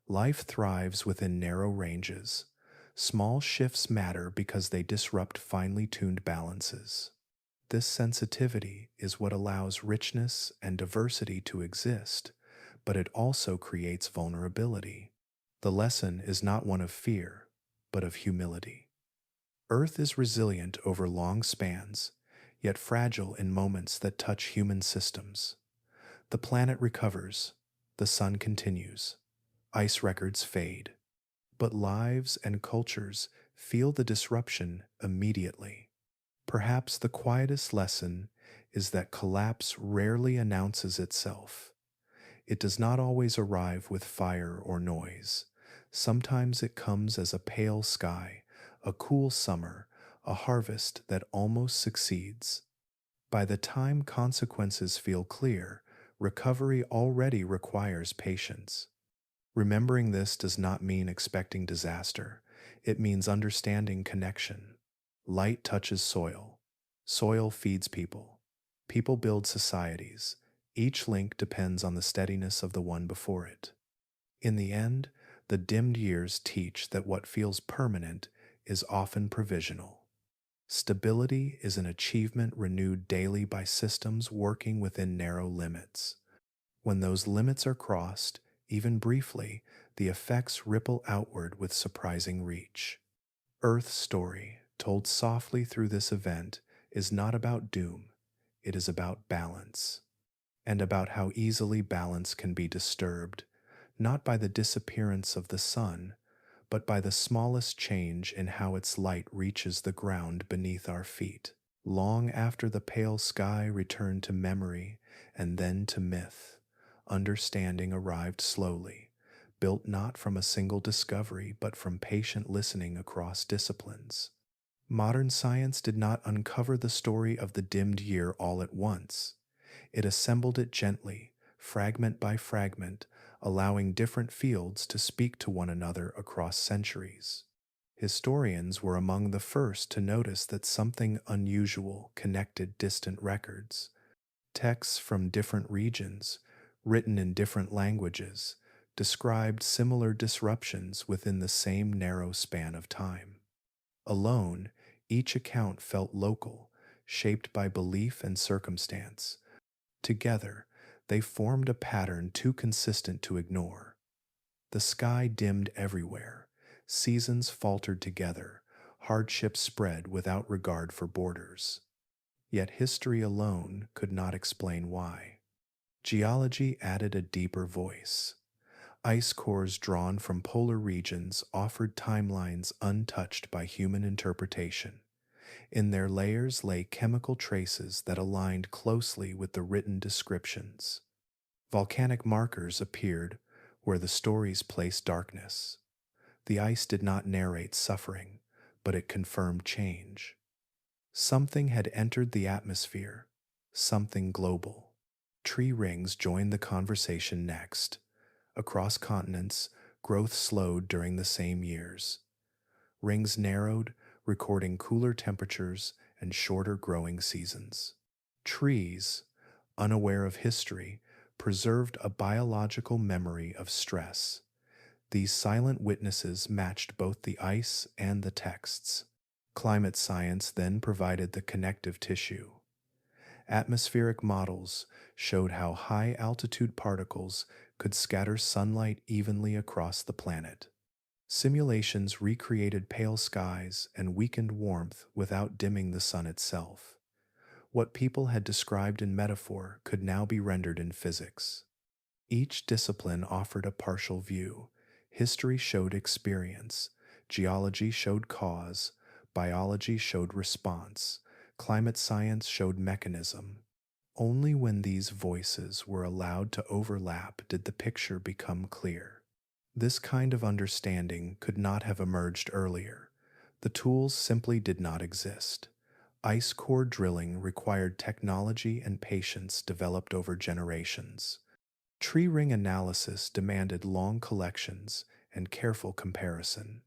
Life thrives within narrow ranges. Small shifts matter because they disrupt finely tuned balances. This sensitivity is what allows richness and diversity to exist, but it also creates vulnerability. The lesson is not one of fear, but of humility. Earth is resilient over long spans, yet fragile in moments that touch human systems. The planet recovers, the sun continues, ice records fade, but lives and cultures feel the disruption immediately. Perhaps the quietest lesson is that collapse rarely announces itself. It does not always arrive with fire or noise. Sometimes it comes as a pale sky, a cool summer, a harvest that almost succeeds. By the time consequences feel clear, recovery already requires patience. Remembering this does not mean expecting disaster. It means understanding connection. Light touches soil. Soil feeds people. People build societies. Each link depends on the steadiness of the one before it. In the end, the dimmed years teach that what feels permanent is often provisional. Stability is an achievement renewed daily by systems working within narrow limits. When those limits are crossed, even briefly, the effects ripple outward with surprising reach. Earth's story, told softly through this event, is not about doom, it is about balance, and about how easily balance can be disturbed, not by the disappearance of the sun, but by the smallest change in how its light reaches the ground beneath our feet. Long after the pale sky returned to memory and then to myth, understanding arrived slowly, built not from a single discovery but from patient listening across disciplines. Modern science did not uncover the story of the dimmed year all at once. It assembled it gently, fragment by fragment, allowing different fields to speak to one another across centuries. Historians were among the first to notice that something unusual connected distant records. Texts from different regions, written in different languages, described similar disruptions within the same narrow span of time. Alone, each account felt local, shaped by belief and circumstance. Together, they formed a pattern too consistent to ignore. The sky dimmed everywhere, seasons faltered together, hardships spread without regard for borders. Yet history alone could not explain why. Geology added a deeper voice. Ice cores drawn from polar regions offered timelines untouched by human interpretation. In their layers lay chemical traces that aligned closely with the written descriptions. Volcanic markers appeared where the stories placed darkness. The ice did not narrate suffering, but it confirmed change. Something had entered the atmosphere, something global. Tree rings joined the conversation next. Across continents, growth slowed during the same years. Rings narrowed, recording cooler temperatures and shorter growing seasons. Trees, unaware of history, preserved a biological memory of stress. These silent witnesses matched both the ice and the texts. Climate science then provided the connective tissue. Atmospheric models showed how high altitude particles could scatter sunlight evenly across the planet. Simulations recreated pale skies and weakened warmth without dimming the sun itself. What people had described in metaphor could now be rendered in physics. Each discipline offered a partial view. History showed experience, geology showed cause, biology showed response, climate science showed mechanism. Only when these voices were allowed to overlap did the picture become clear. This kind of understanding could not have emerged earlier. The tools simply did not exist. Ice core drilling required technology and patience developed over generations. Tree ring analysis demanded long collections and careful comparison.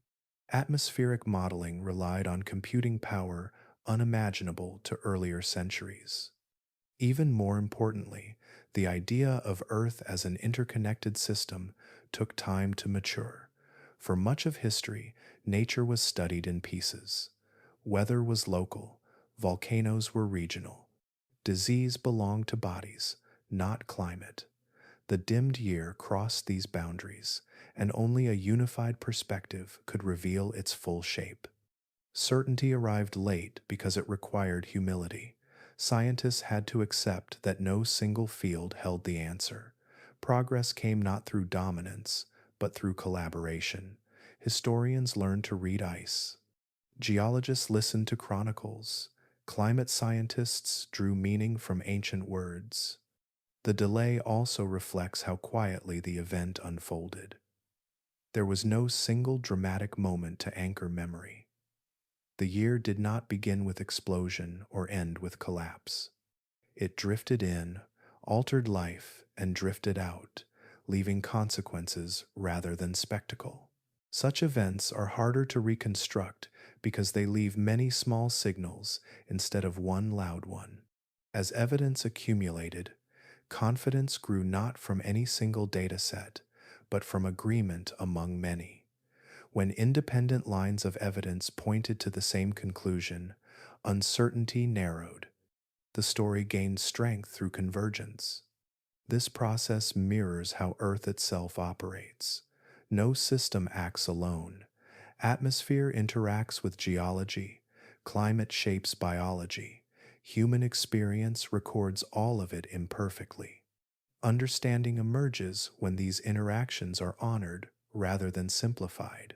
Atmospheric modeling relied on computing power unimaginable to earlier centuries. Even more importantly, the idea of Earth as an interconnected system took time to mature. For much of history, nature was studied in pieces. Weather was local, volcanoes were regional. Disease belonged to bodies, not climate. The dimmed year crossed these boundaries, and only a unified perspective could reveal its full shape. Certainty arrived late because it required humility. Scientists had to accept that no single field held the answer. Progress came not through dominance, but through collaboration. Historians learned to read ice. Geologists listened to chronicles. Climate scientists drew meaning from ancient words. The delay also reflects how quietly the event unfolded. There was no single dramatic moment to anchor memory. The year did not begin with explosion or end with collapse. It drifted in, altered life, and drifted out, leaving consequences rather than spectacle. Such events are harder to reconstruct because they leave many small signals instead of one loud one. As evidence accumulated, confidence grew not from any single data set, but from agreement among many. When independent lines of evidence pointed to the same conclusion, uncertainty narrowed. The story gained strength through convergence. This process mirrors how Earth itself operates. No system acts alone. Atmosphere interacts with geology. Climate shapes biology. Human experience records all of it imperfectly. Understanding emerges when these interactions are honored rather than simplified.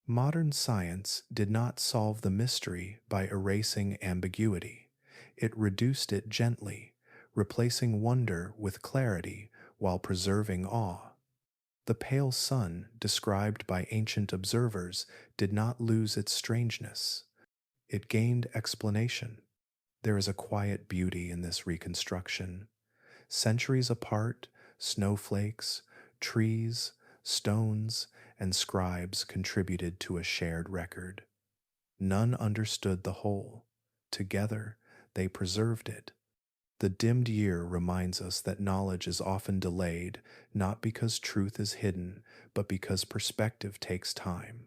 Modern science did not solve the mystery by erasing ambiguity. It reduced it gently, replacing wonder with clarity while preserving awe. The pale sun, described by ancient observers, did not lose its strangeness. It gained explanation. There is a quiet beauty in this reconstruction. Centuries apart, snowflakes, trees, stones, and scribes contributed to a shared record. None understood the whole. Together, they preserved it. The dimmed year reminds us that knowledge is often delayed, not because truth is hidden, but because perspective takes time.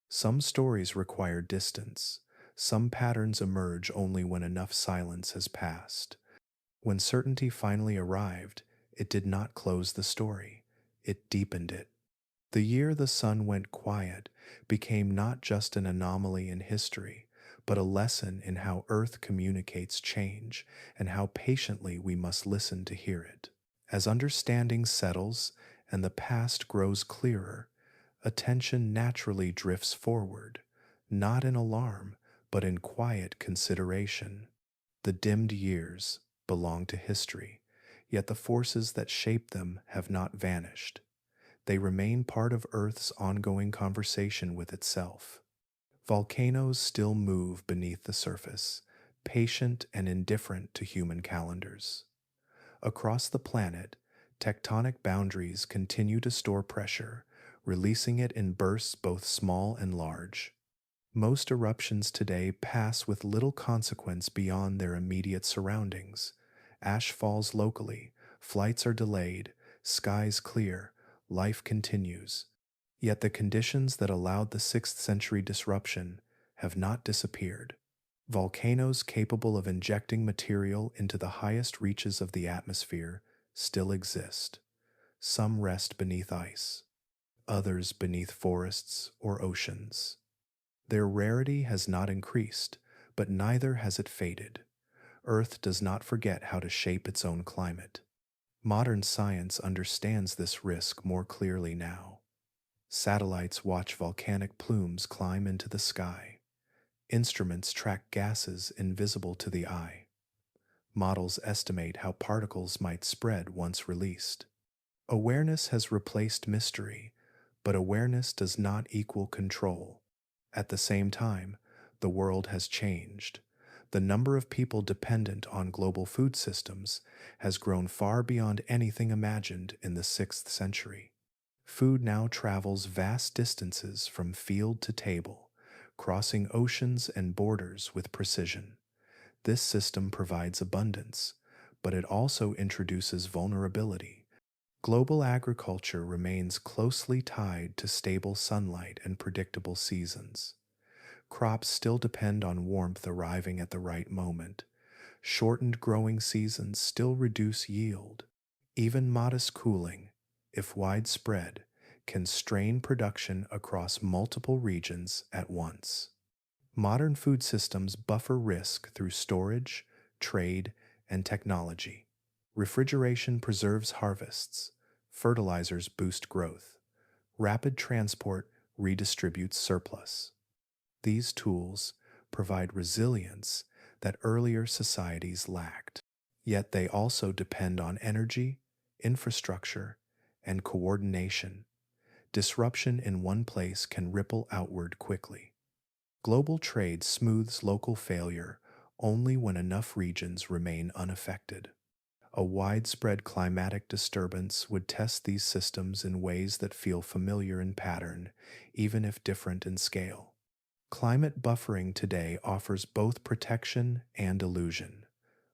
Some stories require distance. Some patterns emerge only when enough silence has passed. When certainty finally arrived, it did not close the story, it deepened it. The year the sun went quiet became not just an anomaly in history, but a lesson in how Earth communicates change and how patiently we must listen to hear it. As understanding settles and the past grows clearer, attention naturally drifts forward, not in alarm, but in quiet consideration. The dimmed years belong to history, yet the forces that shape them have not vanished. They remain part of Earth's ongoing conversation with itself. Volcanoes still move beneath the surface, patient and indifferent to human calendars. Across the planet, tectonic boundaries continue to store pressure, releasing it in bursts both small and large. Most eruptions today pass with little consequence beyond their immediate surroundings. Ash falls locally, flights are delayed, skies clear, life continues. Yet the conditions that allowed the 6th century disruption have not disappeared. Volcanoes capable of injecting material into the highest reaches of the atmosphere still exist. Some rest beneath ice, others beneath forests or oceans. Their rarity has not increased, but neither has it faded. Earth does not forget how to shape its own climate. Modern science understands this risk more clearly now. Satellites watch volcanic plumes climb into the sky. Instruments track gases invisible to the eye. Models estimate how particles might spread once released. Awareness has replaced mystery, but awareness does not equal control. At the same time, the world has changed. The number of people dependent on global food systems has grown far beyond anything imagined in the 6th century. Food now travels vast distances from field to table, crossing oceans and borders with precision. This system provides abundance, but it also introduces vulnerability. Global agriculture remains closely tied to stable sunlight and predictable seasons. Crops still depend on warmth arriving at the right moment. Shortened growing seasons still reduce yield. Even modest cooling, if widespread, can strain production across multiple regions at once. Modern food systems buffer risk through storage, trade, and technology. Refrigeration preserves harvests. Fertilizers boost growth. Rapid transport redistributes surplus. These tools provide resilience that earlier societies lacked. Yet they also depend on energy, infrastructure, and coordination. Disruption in one place can ripple outward quickly. Global trade smooths local failure only when enough regions remain unaffected. A widespread climatic disturbance would test these systems in ways that feel familiar in pattern, even if different in scale. Climate buffering today offers both protection and illusion.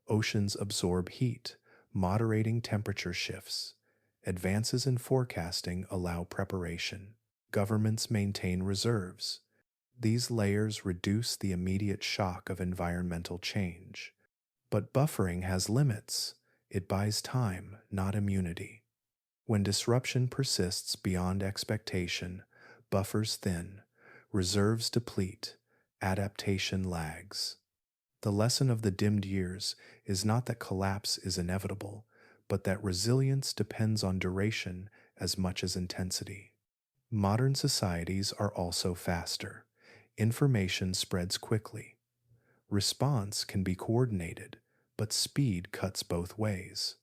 Oceans absorb heat, moderating temperature shifts. Advances in forecasting allow preparation. Governments maintain reserves. These layers reduce the immediate shock of environmental change. But buffering has limits. It buys time, not immunity. When disruption persists beyond expectation, buffers thin, reserves deplete, adaptation lags. The lesson of the dimmed years is not that collapse is inevitable, but that resilience depends on duration as much as intensity. Modern societies are also faster. Information spreads quickly. Response can be coordinated, but speed cuts both ways.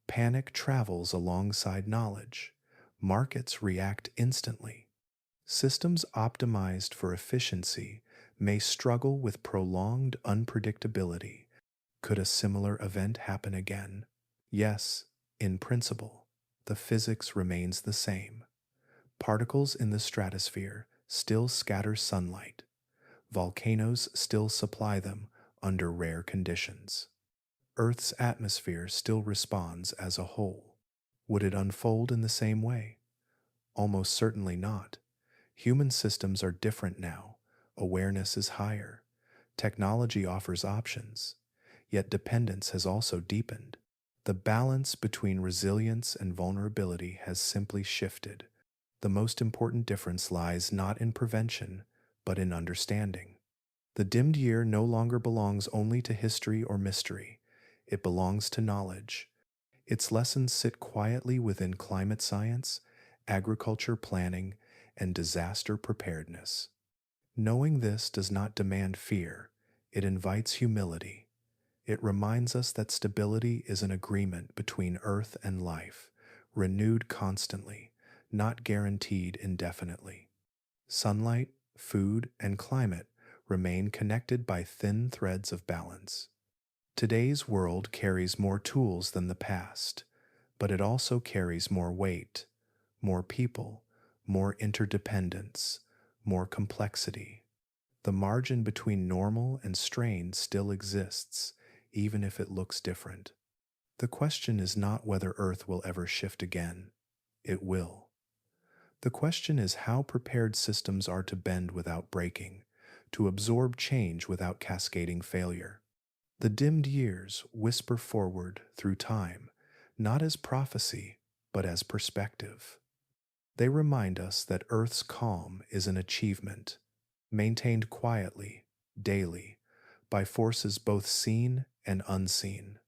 Panic travels alongside knowledge. Markets react instantly. Systems optimized for efficiency may struggle with prolonged unpredictability. Could a similar event happen again? Yes, in principle. The physics remains the same. Particles in the stratosphere still scatter sunlight. Volcanoes still supply them under rare conditions. Earth's atmosphere still responds as a whole. Would it unfold in the same way? Almost certainly not. Human systems are different now. Awareness is higher. Technology offers options. Yet dependence has also deepened. The balance between resilience and vulnerability has simply shifted. The most important difference lies not in prevention, but in understanding. The dimmed year no longer belongs only to history or mystery. It belongs to knowledge. Its lessons sit quietly within climate science, agriculture planning, and disaster preparedness. Knowing this does not demand fear, it invites humility. It reminds us that stability is an agreement between Earth and life, renewed constantly, not guaranteed indefinitely. Sunlight, food, and climate remain connected by thin threads of balance. Today's world carries more tools than the past, but it also carries more weight, more people, more interdependence, more complexity. The margin between normal and strain still exists, even if it looks different. The question is not whether Earth will ever shift again. It will. The question is how prepared systems are to bend without breaking, to absorb change without cascading failure. The dimmed years whisper forward through time, not as prophecy, but as perspective. They remind us that Earth's calm is an achievement, maintained quietly, daily, by forces both seen and unseen.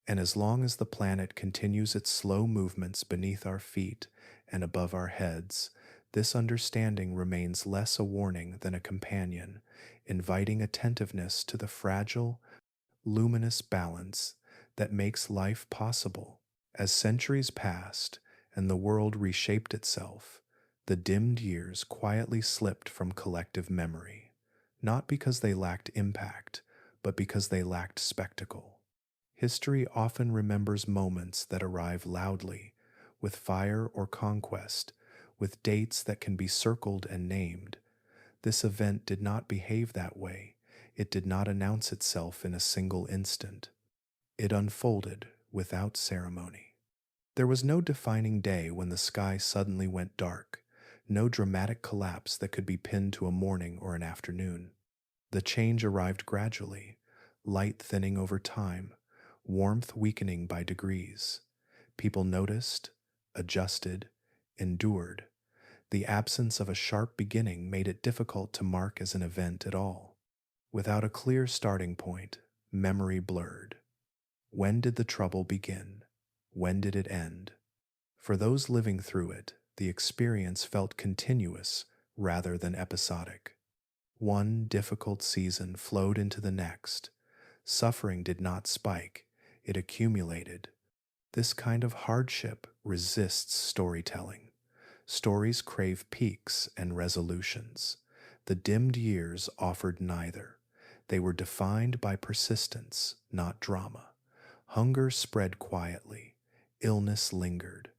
And as long as the planet continues its slow movements beneath our feet and above our heads, this understanding remains less a warning than a companion, inviting attentiveness to the fragile, luminous balance that makes life possible. As centuries passed and the world reshaped itself, the dimmed years quietly slipped from collective memory, not because they lacked impact, but because they lacked spectacle. History often remembers moments that arrive loudly, with fire or conquest, with dates that can be circled and named. This event did not behave that way. It did not announce itself in a single instant. It unfolded without ceremony. There was no defining day when the sky suddenly went dark, no dramatic collapse that could be pinned to a morning or an afternoon. The change arrived gradually, light thinning over time, warmth weakening by degrees. People noticed, adjusted, endured. The absence of a sharp beginning made it difficult to mark as an event at all. Without a clear starting point, memory blurred. When did the trouble begin? When did it end? For those living through it, the experience felt continuous rather than episodic. One difficult season flowed into the next. Suffering did not spike, it accumulated. This kind of hardship resists storytelling. Stories crave peaks and resolutions. The dimmed years offered neither. They were defined by persistence, not drama. Hunger spread quietly. Illness lingered.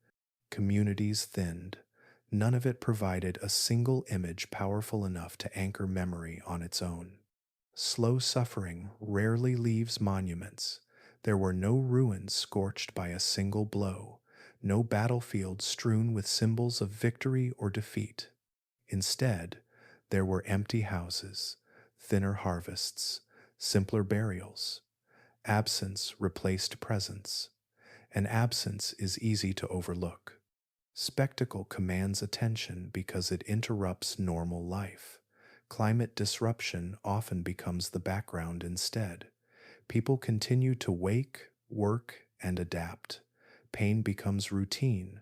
Communities thinned. None of it provided a single image powerful enough to anchor memory on its own. Slow suffering rarely leaves monuments. There were no ruins scorched by a single blow, no battlefield strewn with symbols of victory or defeat. Instead, there were empty houses, thinner harvests, simpler burials. Absence replaced presence, and absence is easy to overlook. Spectacle commands attention because it interrupts normal life. Climate disruption often becomes the background instead. People continue to wake, work, and adapt. Pain becomes routine.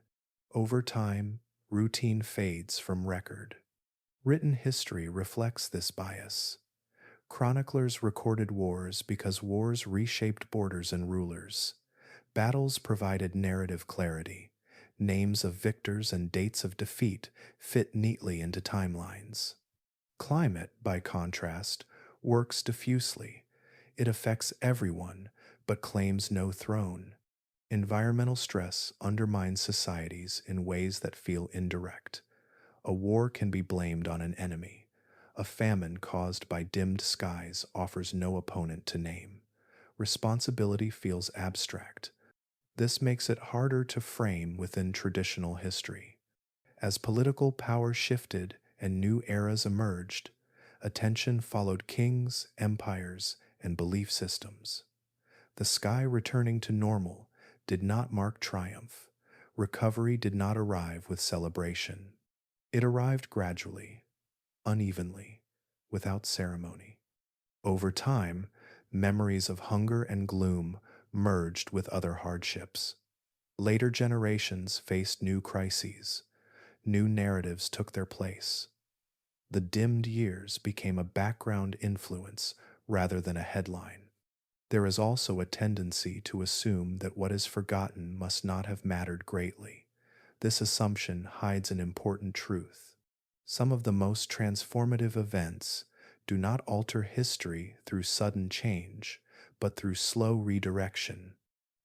Over time, routine fades from record. Written history reflects this bias. Chroniclers recorded wars because wars reshaped borders and rulers. Battles provided narrative clarity. Names of victors and dates of defeat fit neatly into timelines. Climate, by contrast, works diffusely. It affects everyone, but claims no throne. Environmental stress undermines societies in ways that feel indirect. A war can be blamed on an enemy. A famine caused by dimmed skies offers no opponent to name. responsibility feels abstract. This makes it harder to frame within traditional history. As political power shifted and new eras emerged, attention followed kings, empires, and belief systems. The sky returning to normal did not mark triumph. Recovery did not arrive with celebration. It arrived gradually, unevenly, without ceremony. Over time, memories of hunger and gloom merged with other hardships. Later generations faced new crises. New narratives took their place. The dimmed years became a background influence rather than a headline. There is also a tendency to assume that what is forgotten must not have mattered greatly. This assumption hides an important truth. Some of the most transformative events do not alter history through sudden change, but through slow redirection.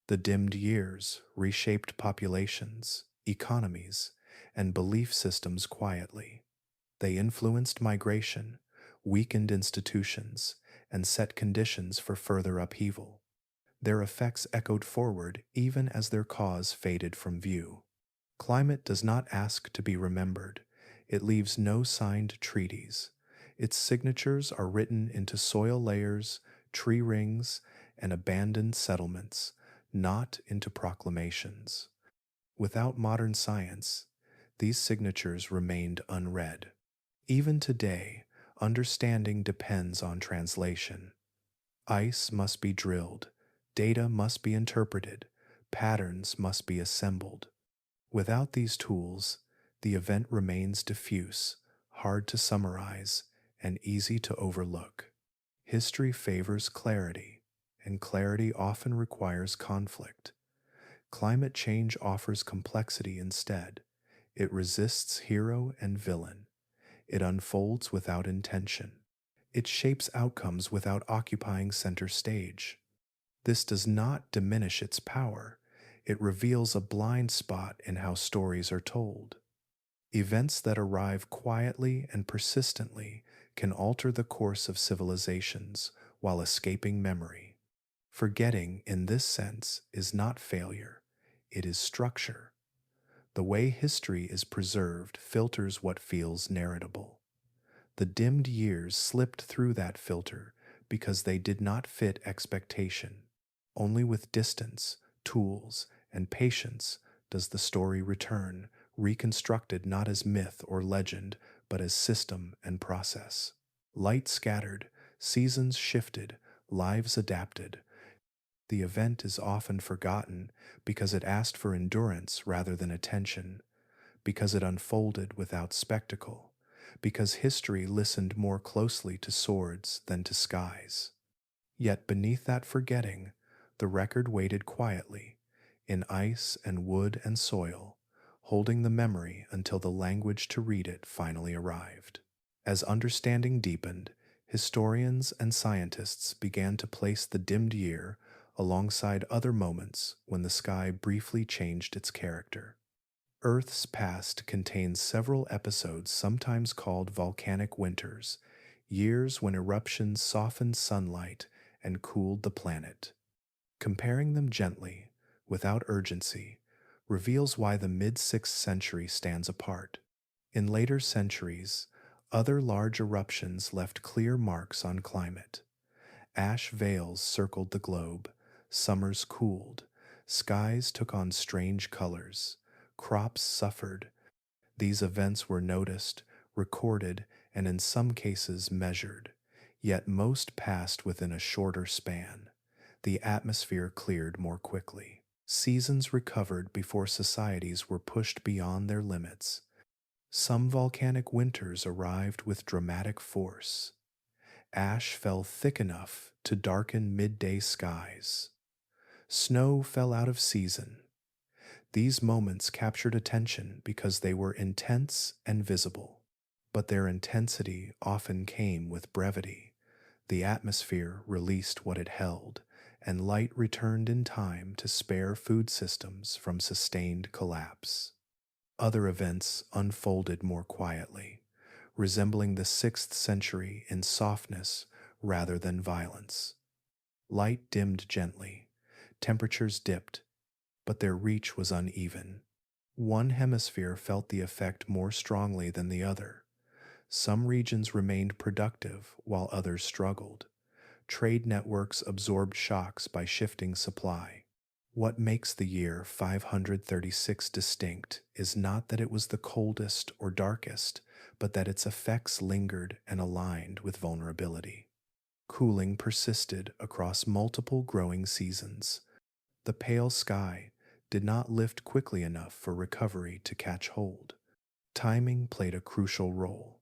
The dimmed years reshaped populations, economies, and belief systems quietly. They influenced migration, weakened institutions, and set conditions for further upheaval. Their effects echoed forward even as their cause faded from view. Climate does not ask to be remembered. It leaves no signed treaties. Its signatures are written into soil layers, tree rings, and abandoned settlements, not into proclamations. Without modern science, these signatures remained unread. Even today, understanding depends on translation. Ice must be drilled, data must be interpreted, patterns must be assembled. Without these tools, the event remains diffuse, hard to summarize, and easy to overlook. History favors clarity, and clarity often requires conflict. Climate change offers complexity instead. It resists hero and villain. It unfolds without intention. It shapes outcomes without occupying center stage. This does not diminish its power. It reveals a blind spot in how stories are told. Events that arrive quietly and persistently can alter the course of civilizations while escaping memory. Forgetting, in this sense, is not failure, it is structure. The way history is preserved filters what feels narratable. The dimmed years slipped through that filter because they did not fit expectation. Only with distance, tools, and patience does the story return, reconstructed not as myth or legend, but as system and process. Light scattered, seasons shifted, lives adapted. The event is often forgotten because it asked for endurance rather than attention, because it unfolded without spectacle, because history listened more closely to swords than to skies. Yet beneath that forgetting, the record waited quietly, in ice and wood and soil, holding the memory until the language to read it finally arrived. As understanding deepened, historians and scientists began to place the dimmed year alongside other moments when the sky briefly changed its character. Earth's past contains several episodes sometimes called volcanic winters, years when eruptions softened sunlight and cooled the planet. Comparing them gently, without urgency, reveals why the mid-6th century stands apart. In later centuries, other large eruptions left clear marks on climate. Ash veils circled the globe, summers cooled, skies took on strange colors, crops suffered. These events were noticed, recorded, and in some cases measured, yet most passed within a shorter span. The atmosphere cleared more quickly. Seasons recovered before societies were pushed beyond their limits. Some volcanic winters arrived with dramatic force. Ash fell thick enough to darken midday skies. Snow fell out of season. These moments captured attention because they were intense and visible. But their intensity often came with brevity. The atmosphere released what it held, and light returned in time to spare food systems from sustained collapse. Other events unfolded more quietly, resembling the 6th century in softness rather than violence. Light dimmed gently, temperatures dipped, but their reach was uneven. One hemisphere felt the effect more strongly than the other. Some regions remained productive while others struggled. Trade networks absorbed shocks by shifting supply. What makes the year 536 distinct is not that it was the coldest or darkest, but that its effects lingered and aligned with vulnerability. Cooling persisted across multiple growing seasons. The pale sky did not lift quickly enough for recovery to catch hold. Timing played a crucial role.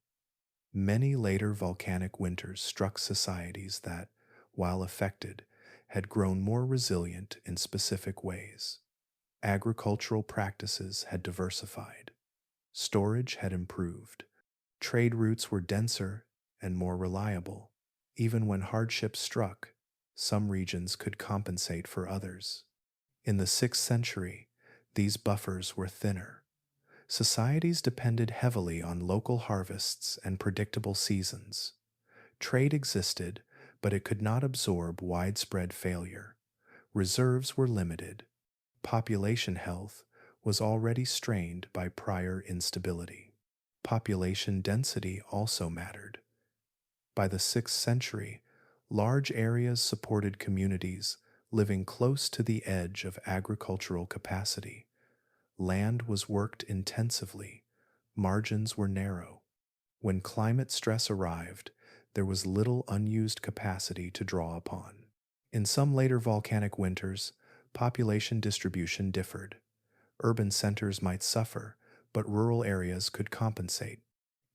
Many later volcanic winters struck societies that, while affected, had grown more resilient in specific ways. Agricultural practices had diversified. Storage had improved. Trade routes were denser and more reliable. Even when hardship struck, some regions could compensate for others. In the 6th century, these buffers were thinner. Societies depended heavily on local harvests and predictable seasons. Trade existed, but it could not absorb widespread failure. Reserves were limited. Population health was already strained by prior instability. Population density also mattered. By the 6th century, large areas supported communities living close to the edge of agricultural capacity. Land was worked intensively, margins were narrow. When climate stress arrived, there was little unused capacity to draw upon. In some later volcanic winters, population distribution differed. Urban centers might suffer, but rural areas could compensate.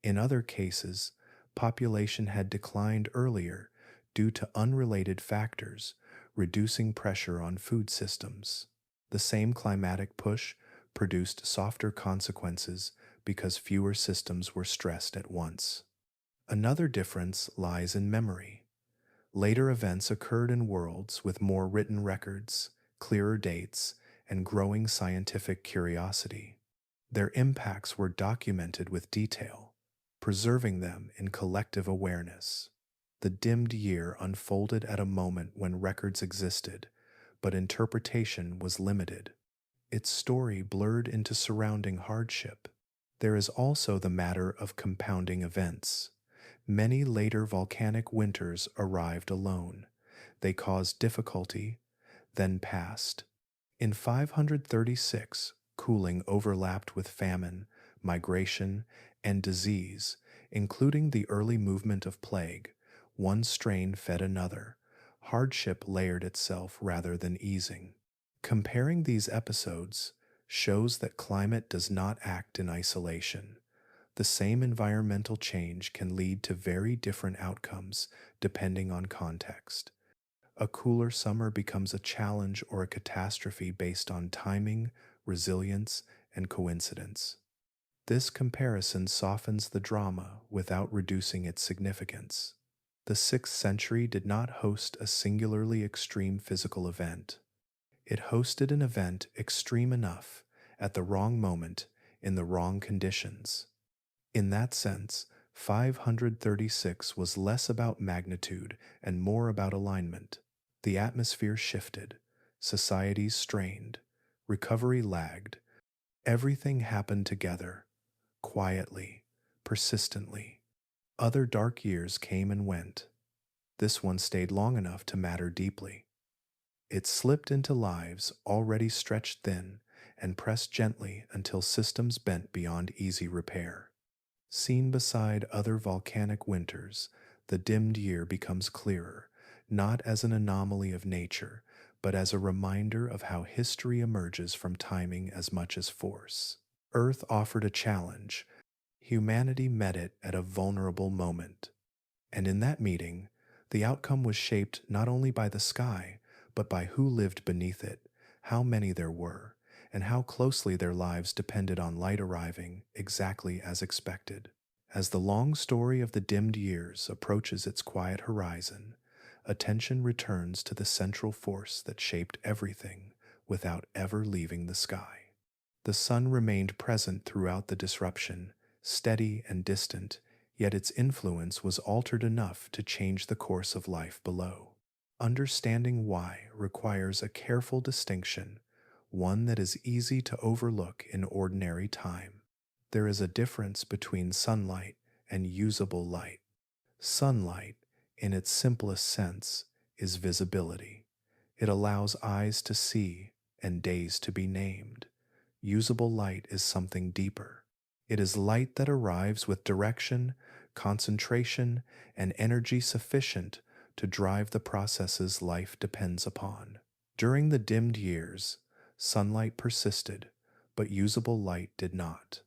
In other cases, population had declined earlier due to unrelated factors, reducing pressure on food systems. The same climatic push produced softer consequences because fewer systems were stressed at once. Another difference lies in memory. Later events occurred in worlds with more written records, clearer dates, and growing scientific curiosity. Their impacts were documented with detail, preserving them in collective awareness. The dimmed year unfolded at a moment when records existed, but interpretation was limited. Its story blurred into surrounding hardship. There is also the matter of compounding events. Many later volcanic winters arrived alone. They caused difficulty, then passed. In 536, cooling overlapped with famine, migration, and disease, including the early movement of plague. One strain fed another. Hardship layered itself rather than easing. Comparing these episodes shows that climate does not act in isolation. The same environmental change can lead to very different outcomes depending on context. A cooler summer becomes a challenge or a catastrophe based on timing, resilience, and coincidence. This comparison softens the drama without reducing its significance. The 6th century did not host a singularly extreme physical event. It hosted an event extreme enough, at the wrong moment, in the wrong conditions. In that sense, 536 was less about magnitude and more about alignment. The atmosphere shifted, societies strained, recovery lagged. Everything happened together, quietly, persistently. Other dark years came and went. This one stayed long enough to matter deeply. It slipped into lives already stretched thin and pressed gently until systems bent beyond easy repair. Seen beside other volcanic winters, the dimmed year becomes clearer, not as an anomaly of nature, but as a reminder of how history emerges from timing as much as force. Earth offered a challenge. Humanity met it at a vulnerable moment. And in that meeting, the outcome was shaped not only by the sky, but by who lived beneath it, how many there were, and how closely their lives depended on light arriving exactly as expected. As the long story of the dimmed years approaches its quiet horizon, attention returns to the central force that shaped everything without ever leaving the sky. The sun remained present throughout the disruption, steady and distant, yet its influence was altered enough to change the course of life below. Understanding why requires a careful distinction, one that is easy to overlook in ordinary time. There is a difference between sunlight and usable light. Sunlight, in its simplest sense, is visibility. It allows eyes to see and days to be named. Usable light is something deeper. It is light that arrives with direction, concentration, and energy sufficient to drive the processes life depends upon. During the dimmed years, sunlight persisted, but usable light did not.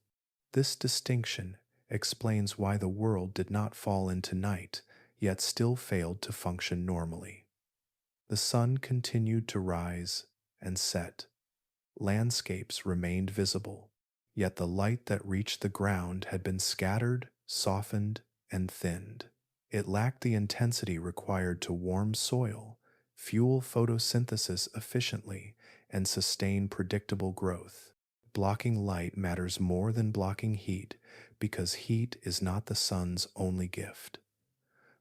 This distinction explains why the world did not fall into night, yet still failed to function normally. The sun continued to rise and set. Landscapes remained visible, yet the light that reached the ground had been scattered, softened, and thinned. It lacked the intensity required to warm soil, fuel photosynthesis efficiently, and sustain predictable growth. Blocking light matters more than blocking heat because heat is not the sun's only gift.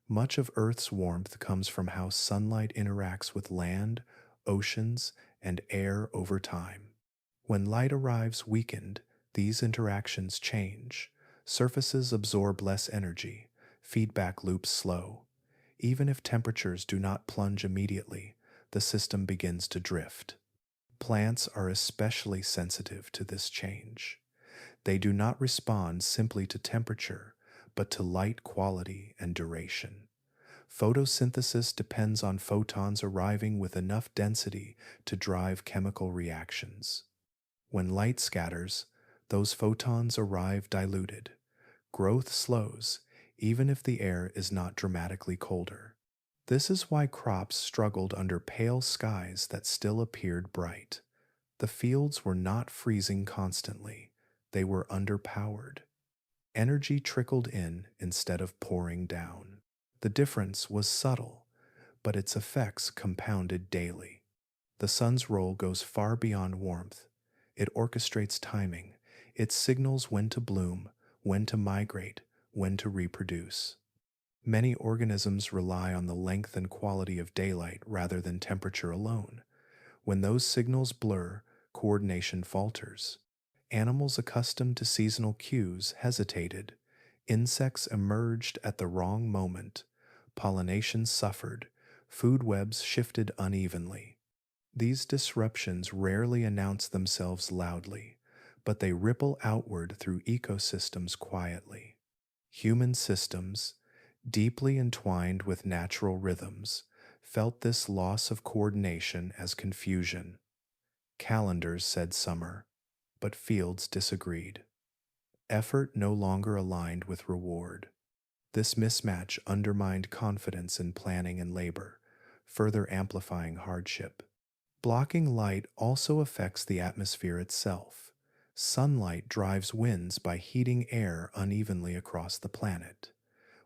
Much of Earth's warmth comes from how sunlight interacts with land, oceans, and air over time. When light arrives weakened, these interactions change. Surfaces absorb less energy, feedback loops slow. Even if temperatures do not plunge immediately, the system begins to drift. Plants are especially sensitive to this change. They do not respond simply to temperature, but to light quality and duration. Photosynthesis depends on photons arriving with enough density to drive chemical reactions. When light scatters, those photons arrive diluted. Growth slows, even if the air is not dramatically colder. This is why crops struggled under pale skies that still appeared bright. The fields were not freezing constantly, they were underpowered. Energy trickled in instead of pouring down. The difference was subtle, but its effects compounded daily. The sun's role goes far beyond warmth. It orchestrates timing. It signals when to bloom, when to migrate, when to reproduce. Many organisms rely on the length and quality of daylight rather than temperature alone. When those signals blur, coordination falters. Animals accustomed to seasonal cues hesitated. Insects emerged at the wrong moment. Pollination suffered. Food webs shifted unevenly. These disruptions rarely announce themselves loudly, but they ripple outward through ecosystems quietly. Human systems, deeply entwined with natural rhythms, felt this loss of coordination as confusion. Calendars said summer, but fields disagreed. Effort no longer aligned with reward. This mismatch undermined confidence in planning and labor, further amplifying hardship. Blocking light also affects the atmosphere itself. Sunlight drives winds by heating air unevenly across the planet.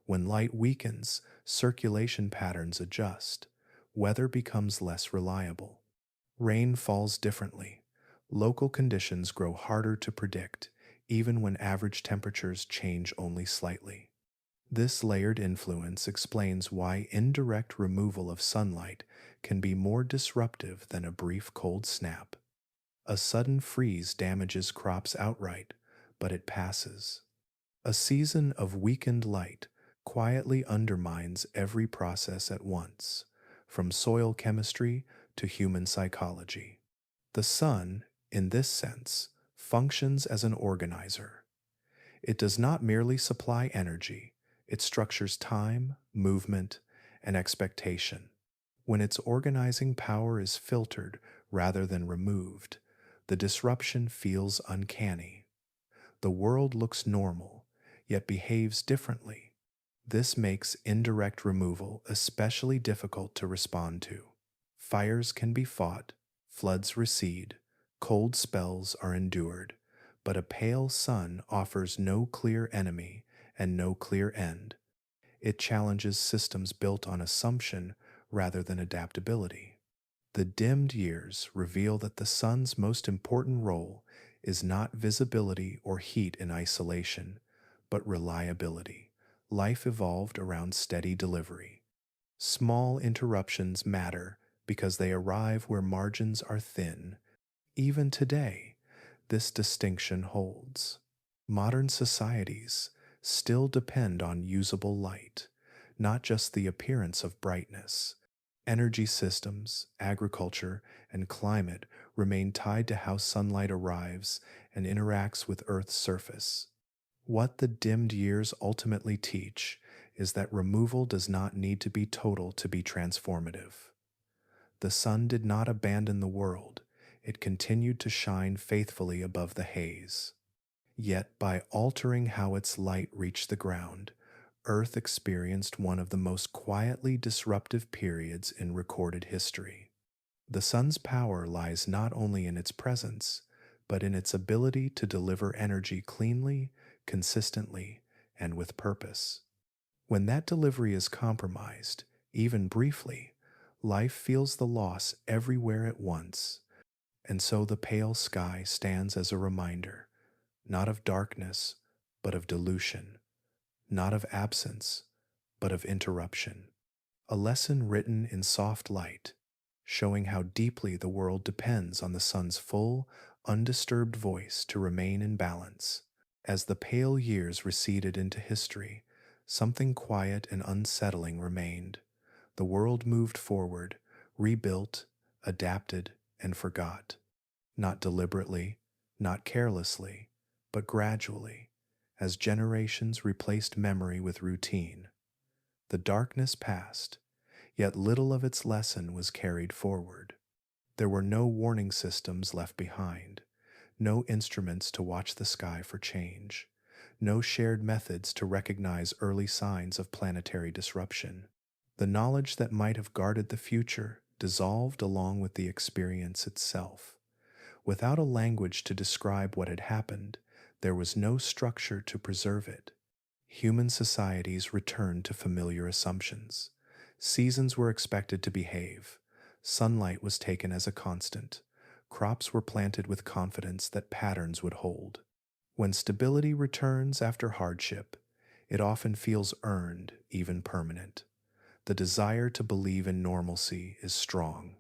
When light weakens, circulation patterns adjust. Weather becomes less reliable. Rain falls differently. Local conditions grow harder to predict, even when average temperatures change only slightly. This layered influence explains why indirect removal of sunlight can be more disruptive than a brief cold snap. A sudden freeze damages crops outright, but it passes. A season of weakened light quietly undermines every process at once, from soil chemistry to human psychology. The sun, in this sense, functions as an organizer. It does not merely supply energy, it structures time, movement, and expectation. When its organizing power is filtered rather than removed, the disruption feels uncanny. The world looks normal, yet behaves differently. This makes indirect removal especially difficult to respond to. Fires can be fought, floods recede, cold spells are endured, but a pale sun offers no clear enemy and no clear end. It challenges systems built on assumption rather than adaptability. The dimmed years reveal that the sun's most important role is not visibility or heat in isolation, but reliability. Life evolved around steady delivery. Small interruptions matter because they arrive where margins are thin. Even today, this distinction holds. Modern societies still depend on usable light, not just the appearance of brightness. Energy systems, agriculture, and climate remain tied to how sunlight arrives and interacts with Earth's surface. What the dimmed years ultimately teach is that removal does not need to be total to be transformative. The sun did not abandon the world, it continued to shine faithfully above the haze. Yet, by altering how its light reached the ground, Earth experienced one of the most quietly disruptive periods in recorded history. The sun's power lies not only in its presence, but in its ability to deliver energy cleanly, consistently, and with purpose. When that delivery is compromised, even briefly, life feels the loss everywhere at once, and so the pale sky stands as a reminder, not of darkness, but of dilution, not of absence, but of interruption. A lesson written in soft light, showing how deeply the world depends on the sun's full, undisturbed voice to remain in balance. As the pale years receded into history, something quiet and unsettling remained. The world moved forward, rebuilt, adapted, and forgot. Not deliberately, not carelessly, but gradually, as generations replaced memory with routine. The darkness passed, yet little of its lesson was carried forward. There were no warning systems left behind, no instruments to watch the sky for change, no shared methods to recognize early signs of planetary disruption. The knowledge that might have guarded the future dissolved along with the experience itself. Without a language to describe what had happened, there was no structure to preserve it. Human societies returned to familiar assumptions. Seasons were expected to behave. Sunlight was taken as a constant. Crops were planted with confidence that patterns would hold. When stability returns after hardship, it often feels earned, even permanent. The desire to believe in normalcy is strong.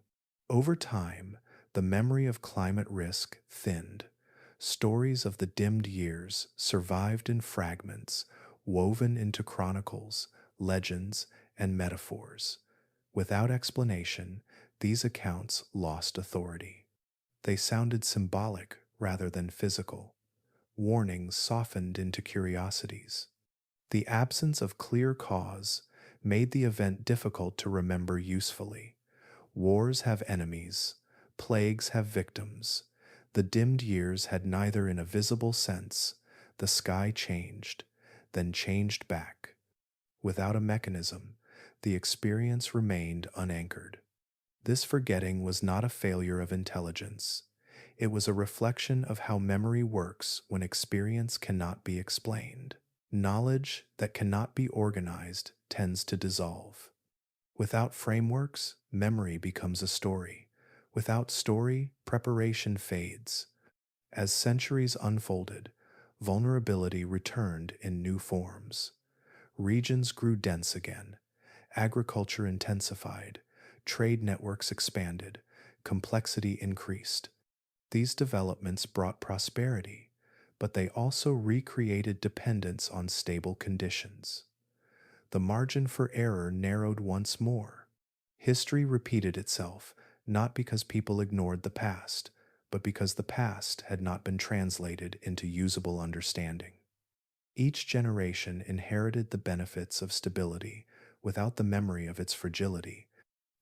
Over time, the memory of climate risk thinned. Stories of the dimmed years survived in fragments, woven into chronicles, legends, and metaphors. Without explanation, these accounts lost authority. They sounded symbolic rather than physical. Warnings softened into curiosities. The absence of clear cause made the event difficult to remember usefully. Wars have enemies, plagues have victims. The dimmed years had neither in a visible sense. The sky changed, then changed back. Without a mechanism, the experience remained unanchored. This forgetting was not a failure of intelligence. It was a reflection of how memory works when experience cannot be explained. Knowledge that cannot be organized tends to dissolve. Without frameworks, memory becomes a story. Without story, preparation fades. As centuries unfolded, vulnerability returned in new forms. Regions grew dense again. Agriculture intensified. Trade networks expanded. Complexity increased. These developments brought prosperity, but they also recreated dependence on stable conditions. The margin for error narrowed once more. History repeated itself, not because people ignored the past, but because the past had not been translated into usable understanding. Each generation inherited the benefits of stability without the memory of its fragility.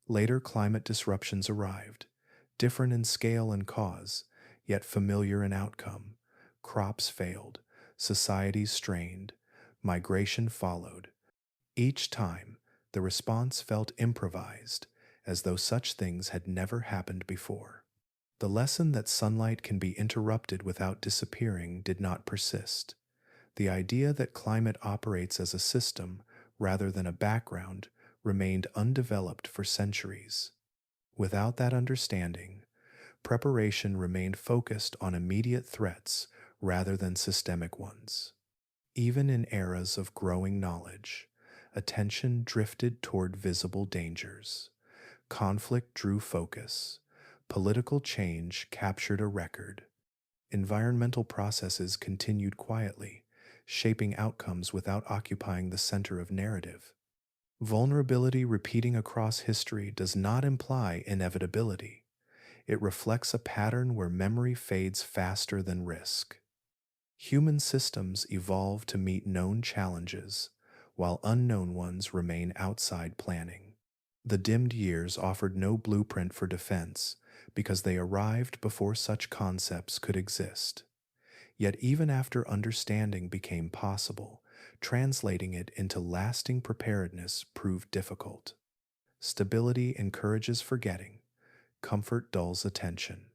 Later climate disruptions arrived, different in scale and cause, yet familiar in outcome. Crops failed, societies strained, migration followed. Each time, the response felt improvised, as though such things had never happened before. The lesson that sunlight can be interrupted without disappearing did not persist. The idea that climate operates as a system rather than a background remained undeveloped for centuries. Without that understanding, preparation remained focused on immediate threats rather than systemic ones. Even in eras of growing knowledge, attention drifted toward visible dangers. Conflict drew focus. Political change captured a record. Environmental processes continued quietly, shaping outcomes without occupying the center of narrative. Vulnerability repeating across history does not imply inevitability. It reflects a pattern where memory fades faster than risk. Human systems evolve to meet known challenges, while unknown ones remain outside planning. The dimmed years offered no blueprint for defense because they arrived before such concepts could exist. Yet, even after understanding became possible, translating it into lasting preparedness proved difficult. Stability encourages forgetting, comfort dulls attention.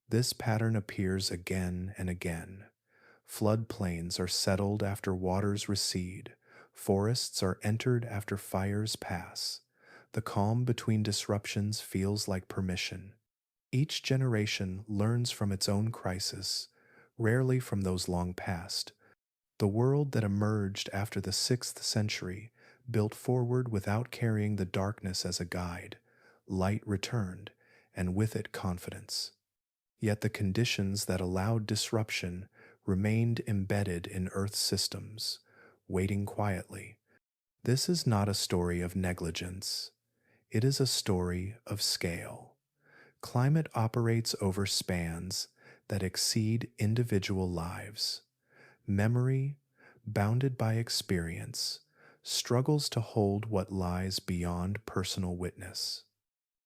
This pattern appears again and again. Floodplains are settled after waters recede, forests are entered after fires pass. The calm between disruptions feels like permission. Each generation learns from its own crisis, rarely from those long past. The world that emerged after the 6th century built forward without carrying the darkness as a guide. Light returned, and with it confidence. Yet the conditions that allowed disruption remained embedded in Earth's systems, waiting quietly. This is not a story of negligence. It is a story of scale. Climate operates over spans that exceed individual lives. Memory, bounded by experience, struggles to hold what lies beyond personal witness.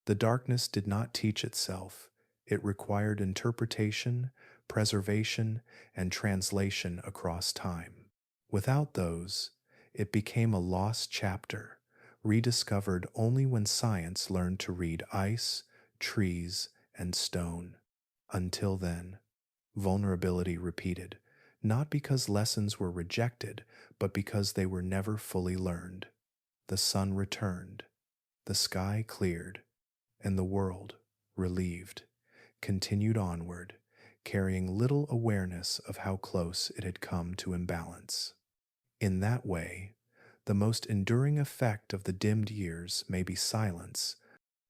The darkness did not teach itself. It required interpretation, preservation, and translation across time. Without those, it became a lost chapter, rediscovered only when science learned to read ice, trees, and stone. Until then, vulnerability repeated, not because lessons were rejected, but because they were never fully learned. The sun returned, the sky cleared, and the world, relieved, continued onward, carrying little awareness of how close it had come to imbalance. In that way, the most enduring effect of the dimmed years may be silence,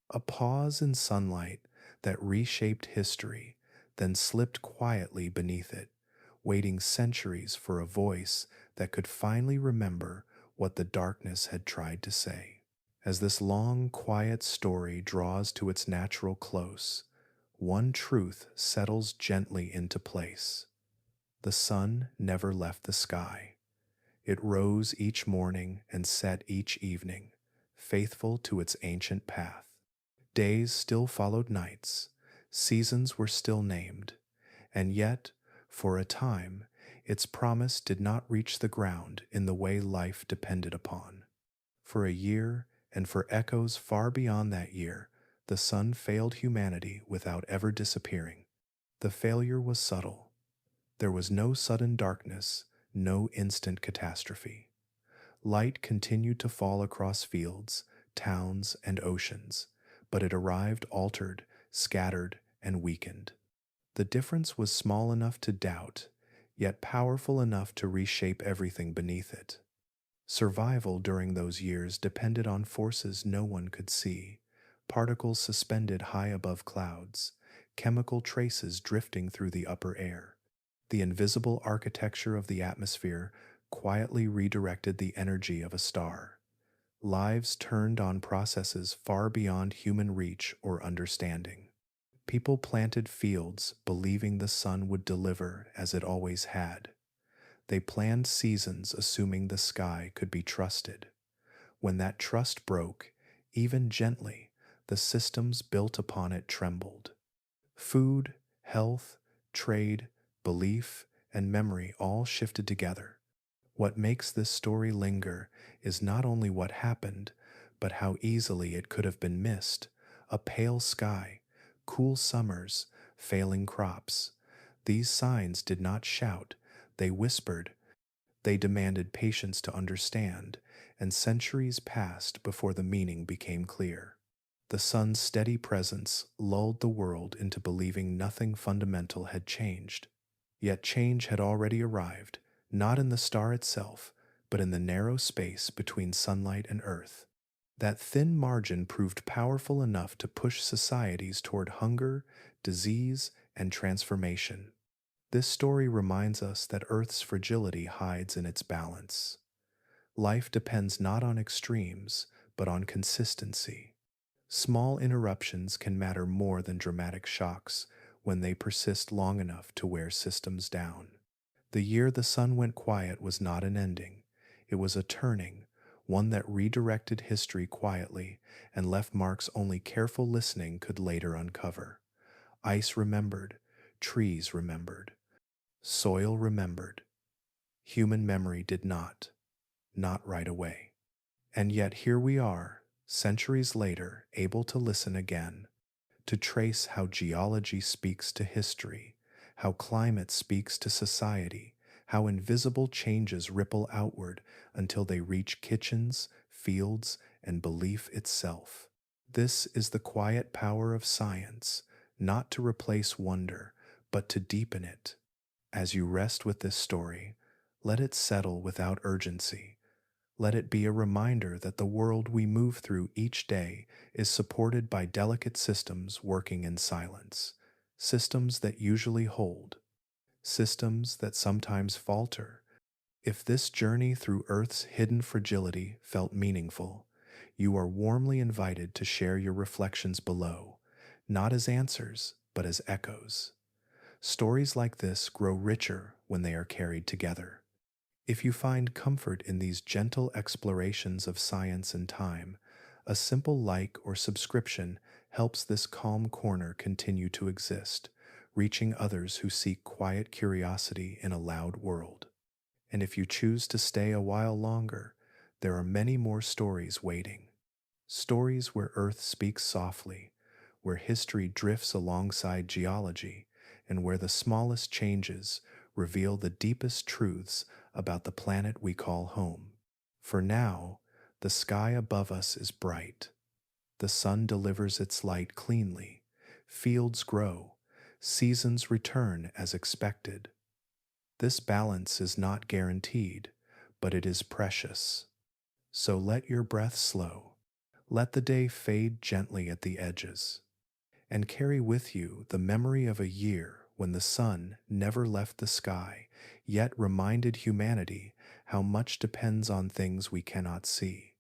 a pause in sunlight that reshaped history, then slipped quietly beneath it, waiting centuries for a voice that could finally remember what the darkness had tried to say. As this long, quiet story draws to its natural close, one truth settles gently into place. The sun never left the sky. It rose each morning and set each evening, faithful to its ancient path. Days still followed nights, seasons were still named, and yet, for a time, its promise did not reach the ground in the way life depended upon. For a year, and for echoes far beyond that year, the sun failed humanity without ever disappearing. The failure was subtle. There was no sudden darkness, no instant catastrophe. Light continued to fall across fields, towns, and oceans, but it arrived altered, scattered, and weakened. The difference was small enough to doubt, yet powerful enough to reshape everything beneath it. Survival during those years depended on forces no one could see, particles suspended high above clouds, chemical traces drifting through the upper air. The invisible architecture of the atmosphere quietly redirected the energy of a star. Lives turned on processes far beyond human reach or understanding. People planted fields believing the sun would deliver as it always had. They planned seasons assuming the sky could be trusted. When that trust broke, even gently, the systems built upon it trembled. Food, health, trade, belief, and memory all shifted together. What makes this story linger is not only what happened, but how easily it could have been missed. A pale sky, cool summers, failing crops. These signs did not shout, they whispered. They demanded patience to understand, and centuries passed before the meaning became clear. The sun's steady presence lulled the world into believing nothing fundamental had changed. Yet change had already arrived, not in the star itself, but in the narrow space between sunlight and earth. That thin margin proved powerful enough to push societies toward hunger, disease, and transformation. This story reminds us that Earth's fragility hides in its balance. Life depends not on extremes, but on consistency. Small interruptions can matter more than dramatic shocks when they persist long enough to wear systems down. The year the sun went quiet was not an ending, it was a turning, one that redirected history quietly and left marks only careful listening could later uncover. Ice remembered, trees remembered, soil remembered. Human memory did not right away. And yet here we are, centuries later, able to listen again, to trace how geology speaks to history, how climate speaks to society, how invisible changes ripple outward until they reach kitchens, fields, and belief itself. This is the quiet power of science, not to replace wonder, but to deepen it. As you rest with this story, let it settle without urgency. Let it be a reminder that the world we move through each day is supported by delicate systems working in silence, systems that usually hold, systems that sometimes falter. If this journey through Earth's hidden fragility felt meaningful, you are warmly invited to share your reflections below, not as answers, but as echoes. Stories like this grow richer when they are carried together. If you find comfort in these gentle explorations of science and time, a simple like or subscription helps this calm corner continue to exist, reaching others who seek quiet curiosity in a loud world. And if you choose to stay a while longer, there are many more stories waiting. Stories where Earth speaks softly, where history drifts alongside geology, and where the smallest changes reveal the deepest truths about the planet we call home. For now, the sky above us is bright. The sun delivers its light cleanly. Fields grow. Seasons return as expected. This balance is not guaranteed, but it is precious. So let your breath slow. Let the day fade gently at the edges, and carry with you the memory of a year when the sun never left the sky, yet reminded humanity how much depends on things we cannot see.